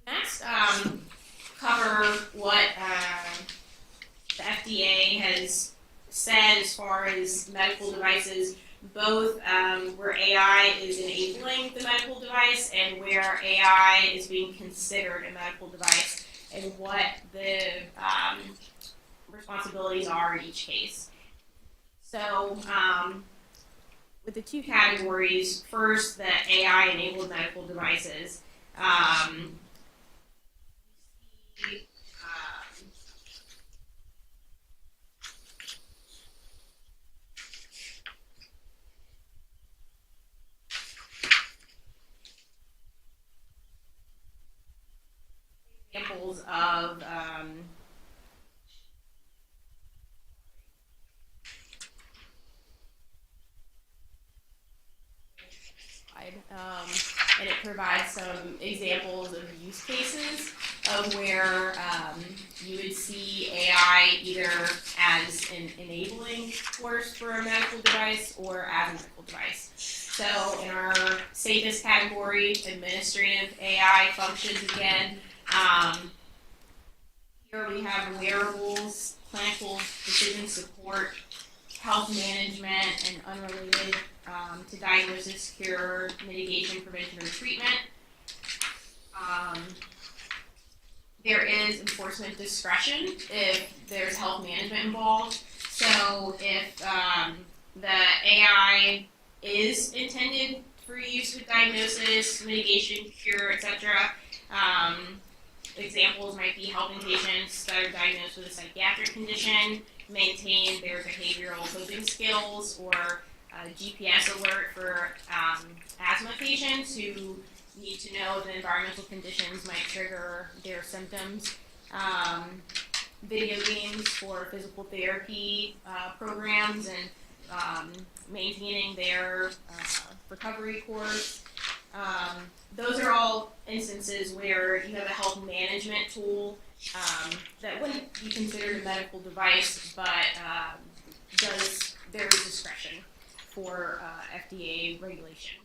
Next, cover what the FDA has said as far as medical devices, both where AI is enabling the medical device and where AI is being considered a medical device, and what the responsibilities are in each case. So, with the two categories, first, the AI-enabled medical devices. Examples of and it provides some examples of use cases of where you would see AI either as an enabling force for a medical device or as a medical device. So in our safest category, administrative AI functions again. Here we have wearables, clinical decision support, health management, and unrelated to diagnosis, cure, mitigation, prevention, or treatment. There is enforcement discretion if there's health management involved. So if the AI is intended for use with diagnosis, mitigation, cure, etc., examples might be helping patients that are diagnosed with a psychiatric condition maintain their behavioral coping skills, or a GPS alert for asthma patients who need to know the environmental conditions might trigger their symptoms. Video games for physical therapy programs and maintaining their recovery course. Those are all instances where you have a health management tool that wouldn't be considered a medical device, but there is discretion for FDA regulation.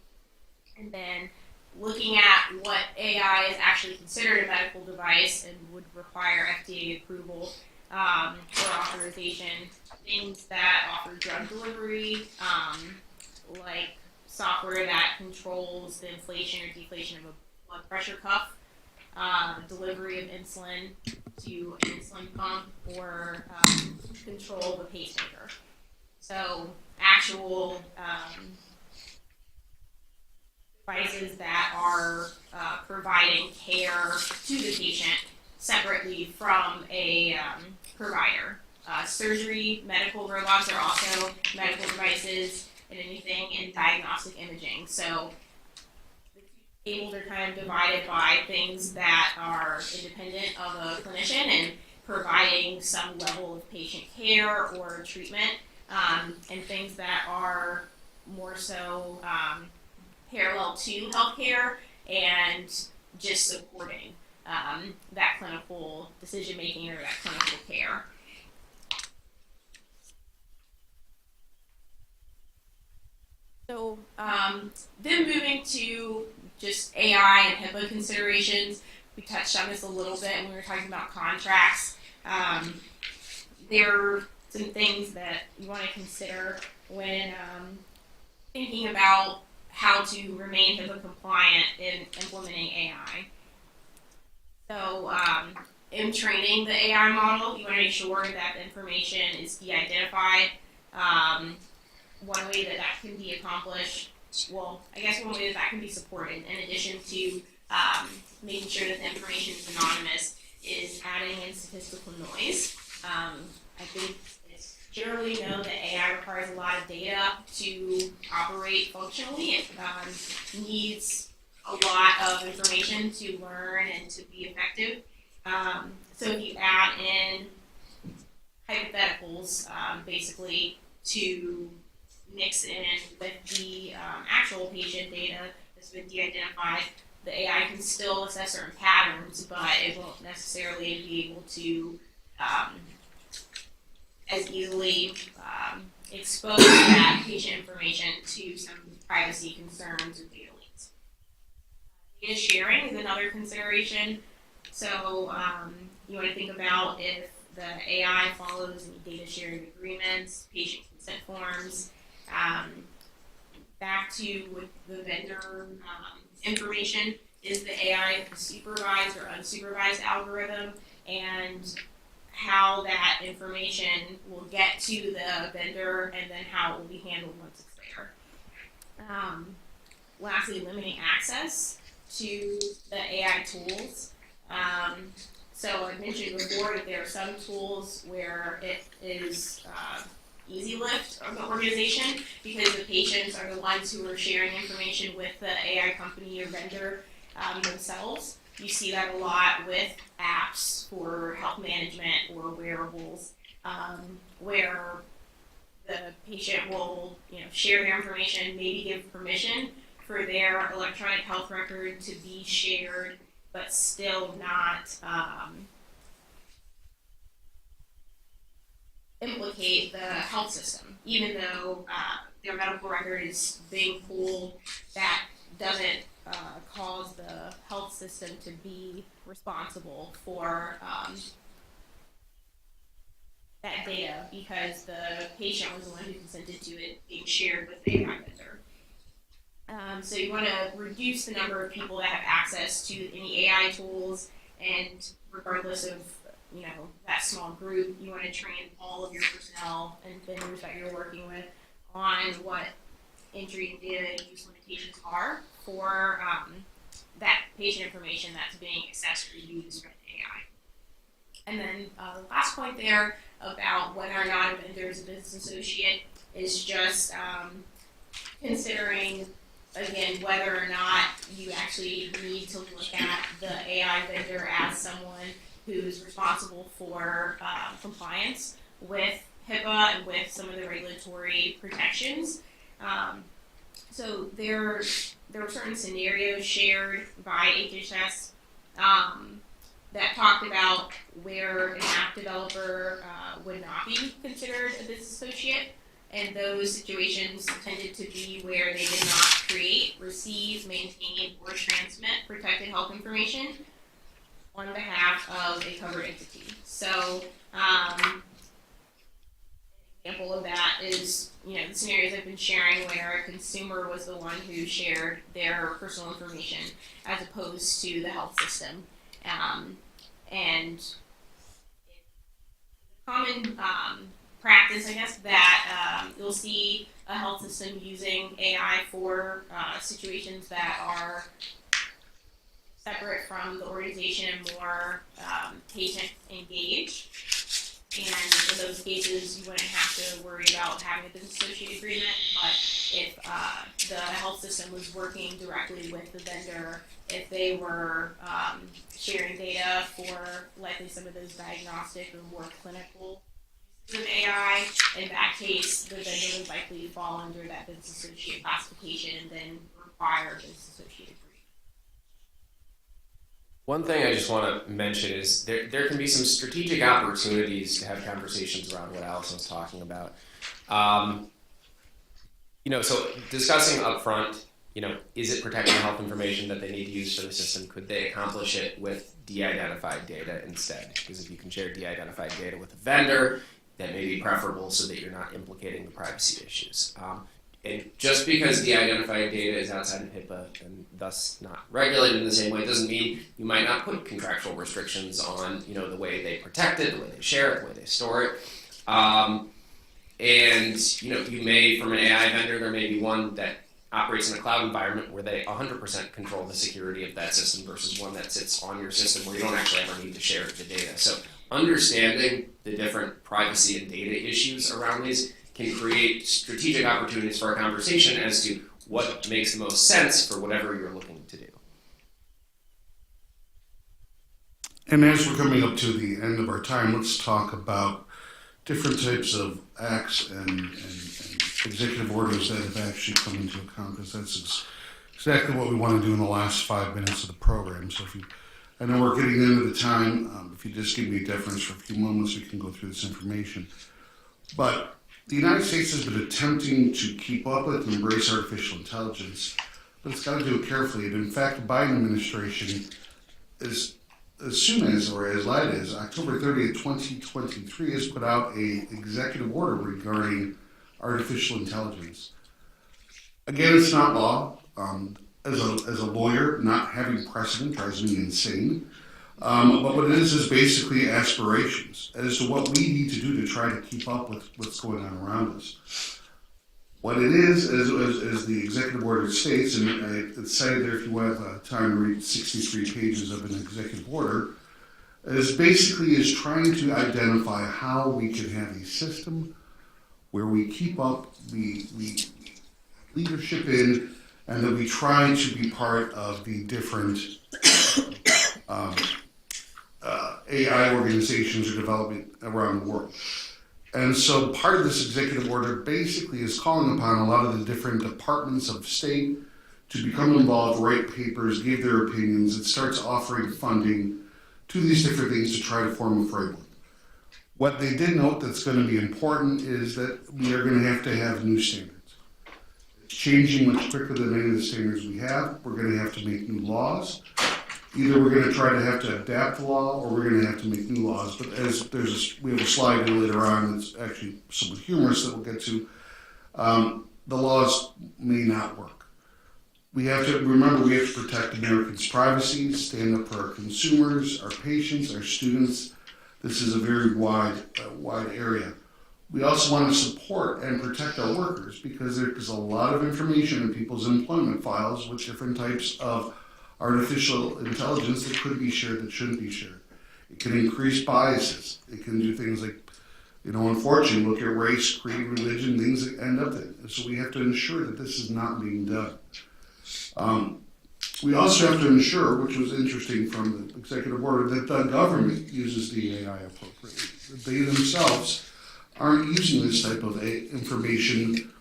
And then looking at what AI is actually considered a medical device and would require FDA approval or authorization, things that offer drug delivery, like software that controls the inflation or deflation of a blood pressure cuff, delivery of insulin to an insulin pump, or control of a pacemaker. So actual devices that are providing care to the patient separately from a provider. Surgery, medical robots are also medical devices, and anything in diagnostic imaging. So the two tables are kind of divided by things that are independent of a clinician and providing some level of patient care or treatment, and things that are more so parallel to healthcare and just supporting that clinical decision making or that clinical care. So then moving to just AI and HIPAA considerations, we touched on this a little bit when we were talking about contracts. There are some things that you want to consider when thinking about how to remain HIPAA compliant in implementing AI. So in training the AI model, you want to make sure that the information is de-identified. One way that can be accomplished, well, I guess one way that can be supported, in addition to making sure that the information is anonymous, is adding in statistical noise. I think it's generally known that AI requires a lot of data to operate functionally. It needs a lot of information to learn and to be effective. So if you add in hypotheticals, basically, to mix in with the actual patient data that's been de-identified, the AI can still assess certain patterns, but it won't necessarily be able to as easily expose that patient information to some privacy concerns or data leaks. Data sharing is another consideration. So you want to think about if the AI follows any data sharing agreements, patient consent forms. Back to with the vendor information, is the AI a supervised or unsupervised algorithm, and how that information will get to the vendor and then how it will be handled once it's there. Lastly, limiting access to the AI tools. So I mentioned before that there are some tools where it is easy lift of the organization because the patients are the ones who are sharing information with the AI company or vendor themselves. You see that a lot with apps for health management or wearables, where the patient will, share their information, maybe give permission for their electronic health record to be shared, but still not implicate the health system, even though their medical record is being pulled. That doesn't cause the health system to be responsible for that data because the patient was the one who consented to it being shared with the AI vendor. So you want to reduce the number of people that have access to any AI tools, and regardless of that small group, you want to train all of your personnel and vendors that you're working with on what entry and data use limitations are for that patient information that's being accessed or used by the AI. And then the last point there about whether or not a vendor is a business associate is just considering, again, whether or not you actually need to look at the AI vendor as someone who's responsible for compliance with HIPAA and with some of the regulatory protections. So there were certain scenarios shared by HHS that talked about where an app developer would not be considered a business associate, and those situations tended to be where they did not create, receive, maintain, or transmit protected health information on behalf of a covered entity. So an example of that is, the scenarios I've been sharing where a consumer was the one who shared their personal information as opposed to the health system. And common practice, I guess, that you'll see a health system using AI for situations that are separate from the organization and more patient engaged. And in those cases, you wouldn't have to worry about having a business associate agreement. But if the health system was working directly with the vendor, if they were sharing data for likely some of those diagnostic or more clinical uses of AI, in that case, the vendor would likely fall under that business associate classification and then require a business associate agreement. One thing I just want to mention is there can be some strategic opportunities to have conversations around what Allison was talking about. So discussing upfront, is it protecting health information that they need to use for the system? Could they accomplish it with de-identified data instead? Because if you can share de-identified data with a vendor, that may be preferable so that you're not implicating the privacy issues. And just because the identified data is outside of HIPAA and thus not regulated in the same way doesn't mean you might not put contractual restrictions on, the way they protect it, the way they share it, the way they store it. You may, from an AI vendor, there may be one that operates in a cloud environment where they 100% control the security of that system versus one that sits on your system where you don't actually ever need to share the data. So understanding the different privacy and data issues around these can create strategic opportunities for a conversation as to what makes the most sense for whatever you're looking to do. And as we're coming up to the end of our time, let's talk about different types of acts and executive orders that have actually come into account, because that's exactly what we want to do in the last 5 minutes of the program. So if you, I know we're getting into the time, if you just give me a deference for a few moments, we can go through this information. But the United States has been attempting to keep up with and embrace artificial intelligence, but it's got to do it carefully. And in fact, the Biden administration is, as soon as, or as late as October 30th, 2023, has put out an executive order regarding artificial intelligence. Again, it's not law. As a lawyer, not having precedent drives me insane. But what it is basically aspirations as to what we need to do to try to keep up with what's going on around us. What it is, as the executive order states, and it's cited there if you have time to read 63 pages of an executive order, is trying to identify how we can have a system where we keep up the leadership in, and that we try to be part of the different AI organizations or development around the world. And so part of this executive order basically is calling upon a lot of the different departments of state to become involved, write papers, give their opinions. It starts offering funding to these different things to try to form a framework. What they did note that's going to be important is that we are going to have new standards. It's changing much quicker than any of the standards we have. We're going to have to make new laws. Either we're going to try to have to adapt the law, or we're going to have to make new laws. But as we have a slide later on that's actually somewhat humorous that we'll get to, the laws may not work. We have to remember we have to protect Americans' privacy, stand up for our consumers, our patients, our students. This is a very wide area. We also want to support and protect our workers because there's a lot of information in people's employment files with different types of artificial intelligence that could be shared that shouldn't be shared. It can increase biases. It can do things like, unfortunately, look at race, creed, religion, things that end up there. So we have to ensure that this is not being done. We also have to ensure, which was interesting from the executive order, that the government uses the AI appropriately. That they themselves aren't using this type of information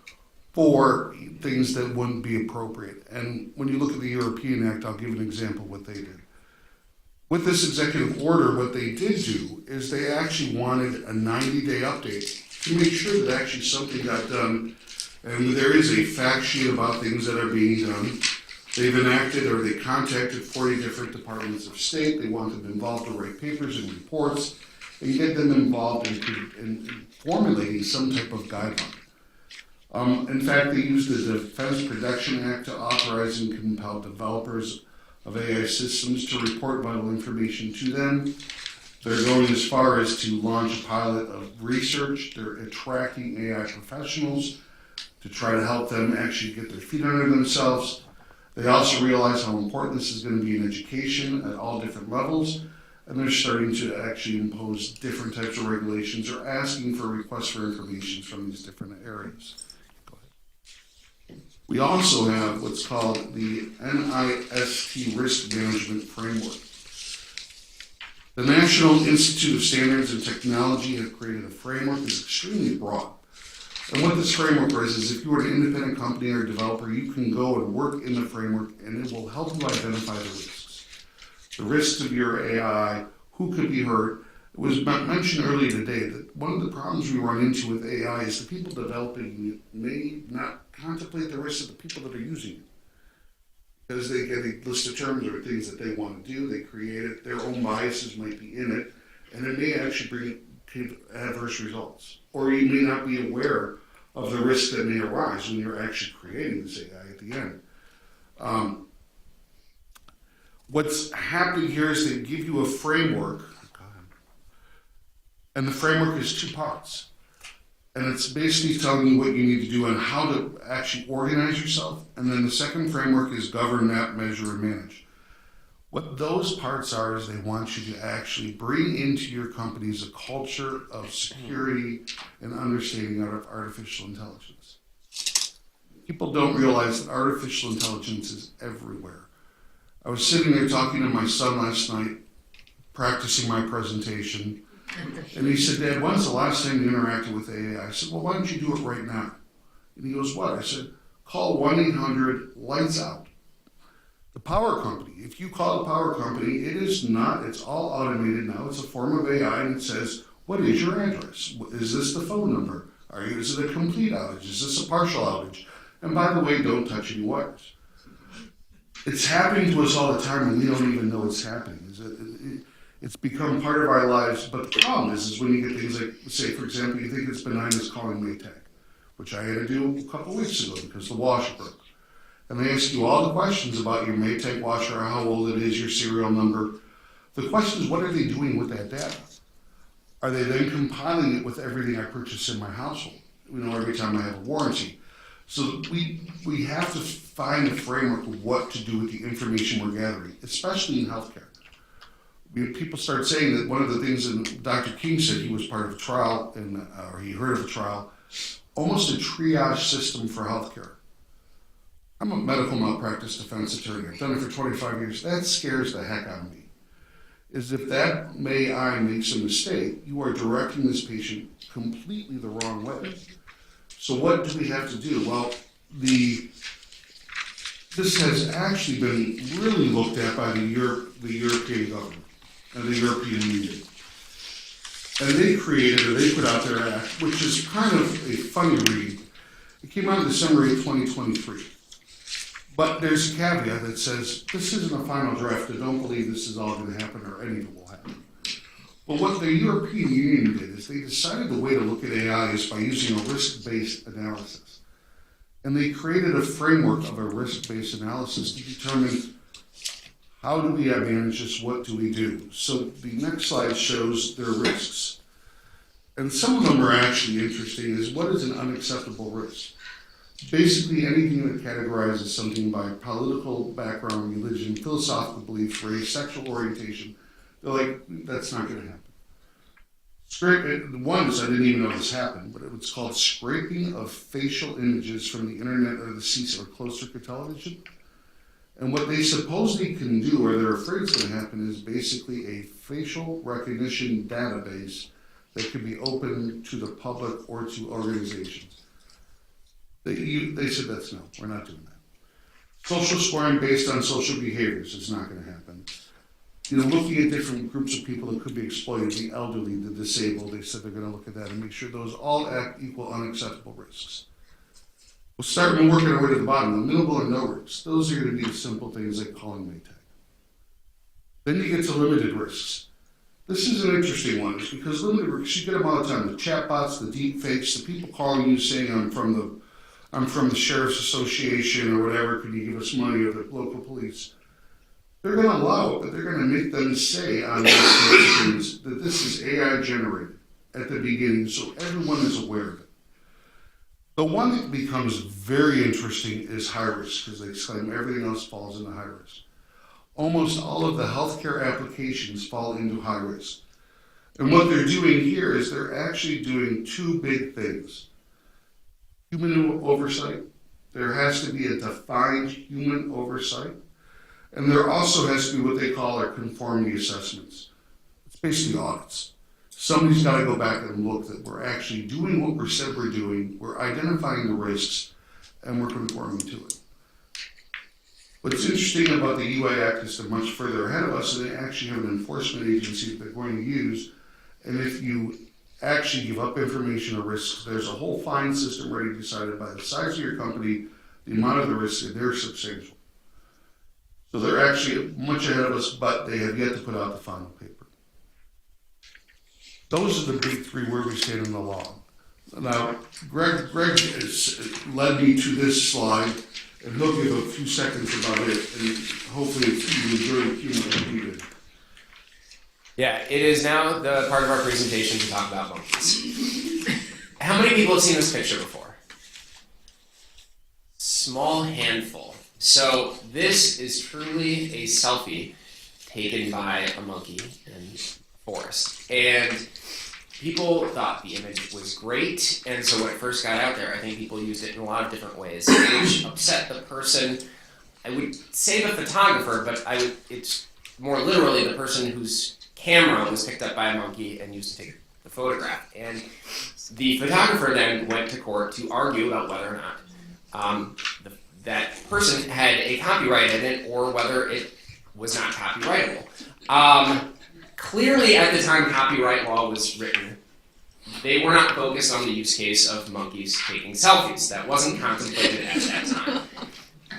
for things that wouldn't be appropriate. And when you look at the European Act, I'll give an example of what they did. With this executive order, what they did do is they actually wanted a 90-day update to make sure that actually something got done. And there is a fact sheet about things that are being done. They've enacted or they contacted 40 different departments of state. They want them involved to write papers and reports and get them involved in formulating some type of guideline. In fact, they used the Defense Production Act to authorize and compel developers of AI systems to report vital information to them. They're going as far as to launch a pilot of research. They're attracting AI professionals to try to help them actually get their feet under themselves. They also realize how important this is going to be in education at all different levels, and they're starting to actually impose different types of regulations or asking for requests for information from these different areas. We also have what's called the NIST Risk Management Framework. The National Institute of Standards and Technology have created a framework that's extremely broad. And what this framework is if you're an independent company or developer, you can go and work in the framework and it will help you identify the risks. The risks of your AI, who could be hurt. It was mentioned earlier today that one of the problems we run into with AI is the people developing it may not contemplate the risks of the people that are using it. Because they get a list of terms or things that they want to do, they create it, their own biases might be in it, and it may actually bring adverse results. Or you may not be aware of the risks that may arise when you're actually creating this AI at the end. What's happening here is they give you a framework, and the framework is two parts. And it's basically telling you what you need to do and how to actually organize yourself. And then the second framework is govern, map, measure, and manage. What those parts are is they want you to actually bring into your companies a culture of security and understanding of artificial intelligence. People don't realize that artificial intelligence is everywhere. I was sitting there talking to my son last night, practicing my presentation, and he said, "Dad, when's the last time you interacted with AI?" I said, "Well, why don't you do it right now?" And he goes, "What?" I said, "Call 1-800-LIGHTS-OUT The power company, if you call the power company, it is not, it's all automated now. It's a form of AI and it says, what is your address? Is this the phone number? Is it a complete outage? Is this a partial outage? And by the way, don't touch any wires. It's happening to us all the time and we don't even know it's happening. It's become part of our lives, but the problem is when you get things like, say, for example, you think it's benign as calling Maytag, which I had to do a couple weeks ago because the washer broke. And they ask you all the questions about your Maytag washer, how old it is, your serial number. The question is, what are they doing with that data? Are they then compiling it with everything I purchase in my household? Every time I have a warranty. So we have to find a framework of what to do with the information we're gathering, especially in healthcare. People start saying that one of the things that Dr. King said, he was part of a trial, or he heard of a trial, almost a triage system for healthcare. I'm a medical malpractice defense attorney. I've done it for 25 years. That scares the heck out of me. Is if that AI makes a mistake, you are directing this patient completely the wrong way. So what do we have to do? Well, this has actually been really looked at by the European government and the European Union. And they put out their act, which is kind of a funny read. It came out in December of 2023. But there's a caveat that says, this isn't a final draft, and don't believe this is all going to happen or any of it will happen. But what the European Union did is they decided the way to look at AI is by using a risk-based analysis. And they created a framework of a risk-based analysis to determine how do we manage this, what do we do? So the next slide shows their risks. And some of them are actually interesting, is what is an unacceptable risk? Basically anything that categorizes something by political background, religion, philosophical belief, race, sexual orientation, they're like, that's not going to happen. One is, I didn't even know this happened, but it was called scraping of facial images from the internet or the CC or closed circuit television. And what they supposedly can do, or they're afraid is going to happen, is basically a facial recognition database that could be open to the public or to organizations. They said that's no, we're not doing that. Social scoring based on social behaviors is not going to happen. Looking at different groups of people that could be exploited, the elderly, the disabled, they said they're going to look at that and make sure those all equal unacceptable risks. We'll start working our way to the bottom, the minimal and no risks. Those are going to be the simple things like calling Maytag. Then you get to limited risks. This is an interesting one because limited risks, you get them all the time. The chatbots, the deep fakes, the people calling you saying I'm from the Sheriff's Association or whatever, can you give us money, or the local police. They're going to allow it, but they're going to make them say on these sorts of things that this is AI generated at the beginning so everyone is aware of it. The one that becomes very interesting is high risk, because they claim everything else falls into high risk. Almost all of the healthcare applications fall into high risk. And what they're doing here is they're actually doing two big things. Human oversight. There has to be a defined human oversight. And there also has to be what they call our conformity assessments. It's basically audits. Somebody's got to go back and look that we're actually doing what we said we're doing, we're identifying the risks, and we're conforming to it. What's interesting about the UI Act is they're much further ahead of us, and they actually have an enforcement agency that they're going to use. And if you actually give up information or risks, there's a whole fine system already decided by the size of your company, the amount of the risks, and they're substantial. So they're actually much ahead of us, but they have yet to put out the final paper. Those are the big three where we stand in the law. Now, Greg has led me to this slide, and he'll give a few seconds about it, and hopefully you enjoy the humor that we did. Yeah, it is now the part of our presentation to talk about monkeys. How many people have seen this picture before? Small handful. So this is truly a selfie taken by a monkey in a forest. And people thought the image was great, and so when it first got out there, I think people used it in a lot of different ways, which upset the person. I would say the photographer, but it's more literally the person whose camera was picked up by a monkey and used to take the photograph. And the photographer then went to court to argue about whether or not that person had a copyright in it or whether it was not copyrightable. Clearly, at the time copyright law was written, they were not focused on the use case of monkeys taking selfies. That wasn't contemplated at that time.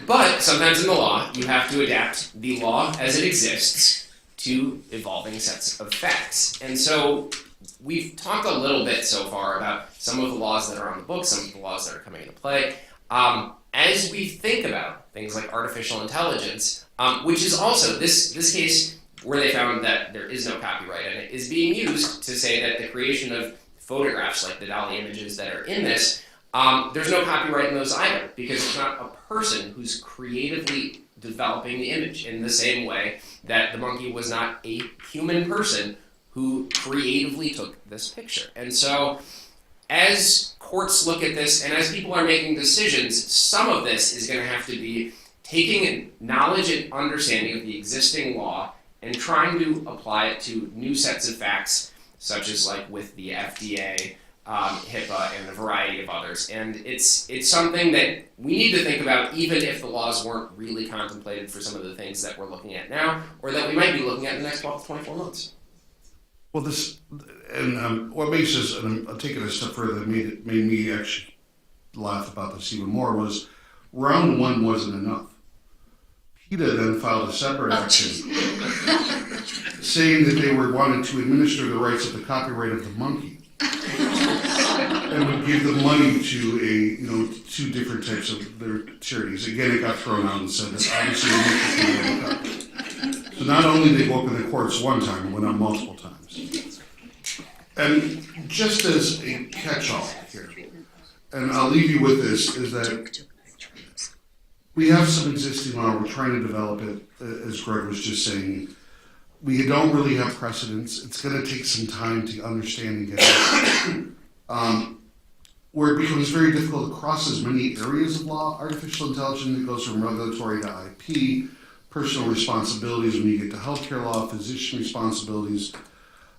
But sometimes in the law, you have to adapt the law as it exists to evolving sets of facts. And so we've talked a little bit so far about some of the laws that are on the books, some of the laws that are coming into play. As we think about things like artificial intelligence, which is also, this case where they found that there is no copyright in it, is being used to say that the creation of photographs like the DALL-E images that are in this, there's no copyright in those either, because it's not a person who's creatively developing the image in the same way that the monkey was not a human person who creatively took this picture. And so as courts look at this and as people are making decisions, some of this is going to have to be taking knowledge and understanding of the existing law and trying to apply it to new sets of facts, such as like with the FDA, HIPAA, and a variety of others. And it's something that we need to think about even if the laws weren't really contemplated for some of the things that we're looking at now, or that we might be looking at in the next 12 to 24 months. Well, this, and what makes this, and I'm taking it a step further, that made me actually laugh about this even more, was round one wasn't enough. PETA then filed a separate action saying that they wanted to administer the rights of the copyright of the monkey and would give the money to two different types of their charities. Again, it got thrown out and said that obviously the monkey can't look up. So not only did they go up in the courts one time, it went up multiple times. And just as a catch-all here, and I'll leave you with this, is that we have some existing law, we're trying to develop it, as Greg was just saying. We don't really have precedents. It's going to take some time to understand and get it. Where it becomes very difficult, it crosses many areas of law. Artificial intelligence, it goes from regulatory to IP, personal responsibilities when you get to healthcare law, physician responsibilities.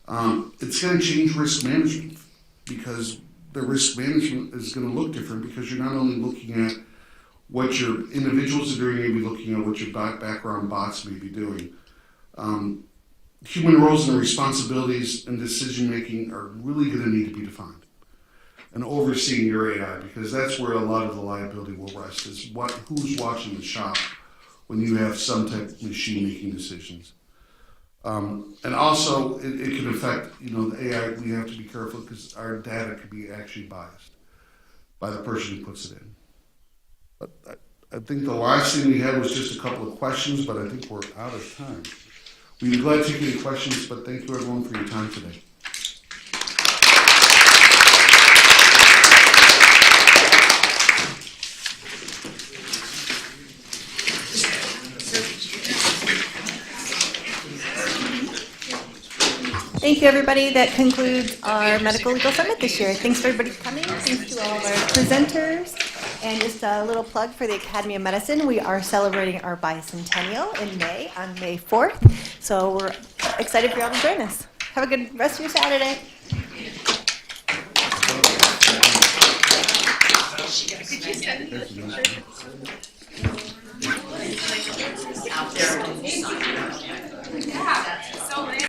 It's going to change risk management because the risk management is going to look different because you're not only looking at what your individuals are doing, maybe looking at what your background bots may be doing. Human roles and responsibilities and decision making are really going to need to be defined. And overseeing your AI, because that's where a lot of the liability will rest, is who's watching the shop when you have some type of machine making decisions. And also, it can affect, the AI. We have to be careful because our data could be actually biased by the person who puts it in. But I think the last thing we had was just a couple of questions, but I think we're out of time. We'd be glad to take any questions, but thank you everyone for your time today. Thank you, everybody. That concludes our Medical Legal Summit this year. Thanks for everybody for coming. Thanks to all of our presenters. And just a little plug for the Academy of Medicine. We are celebrating our bicentennial in May, on May 4th. So we're excited for y'all to join us. Have a good rest of your Saturday.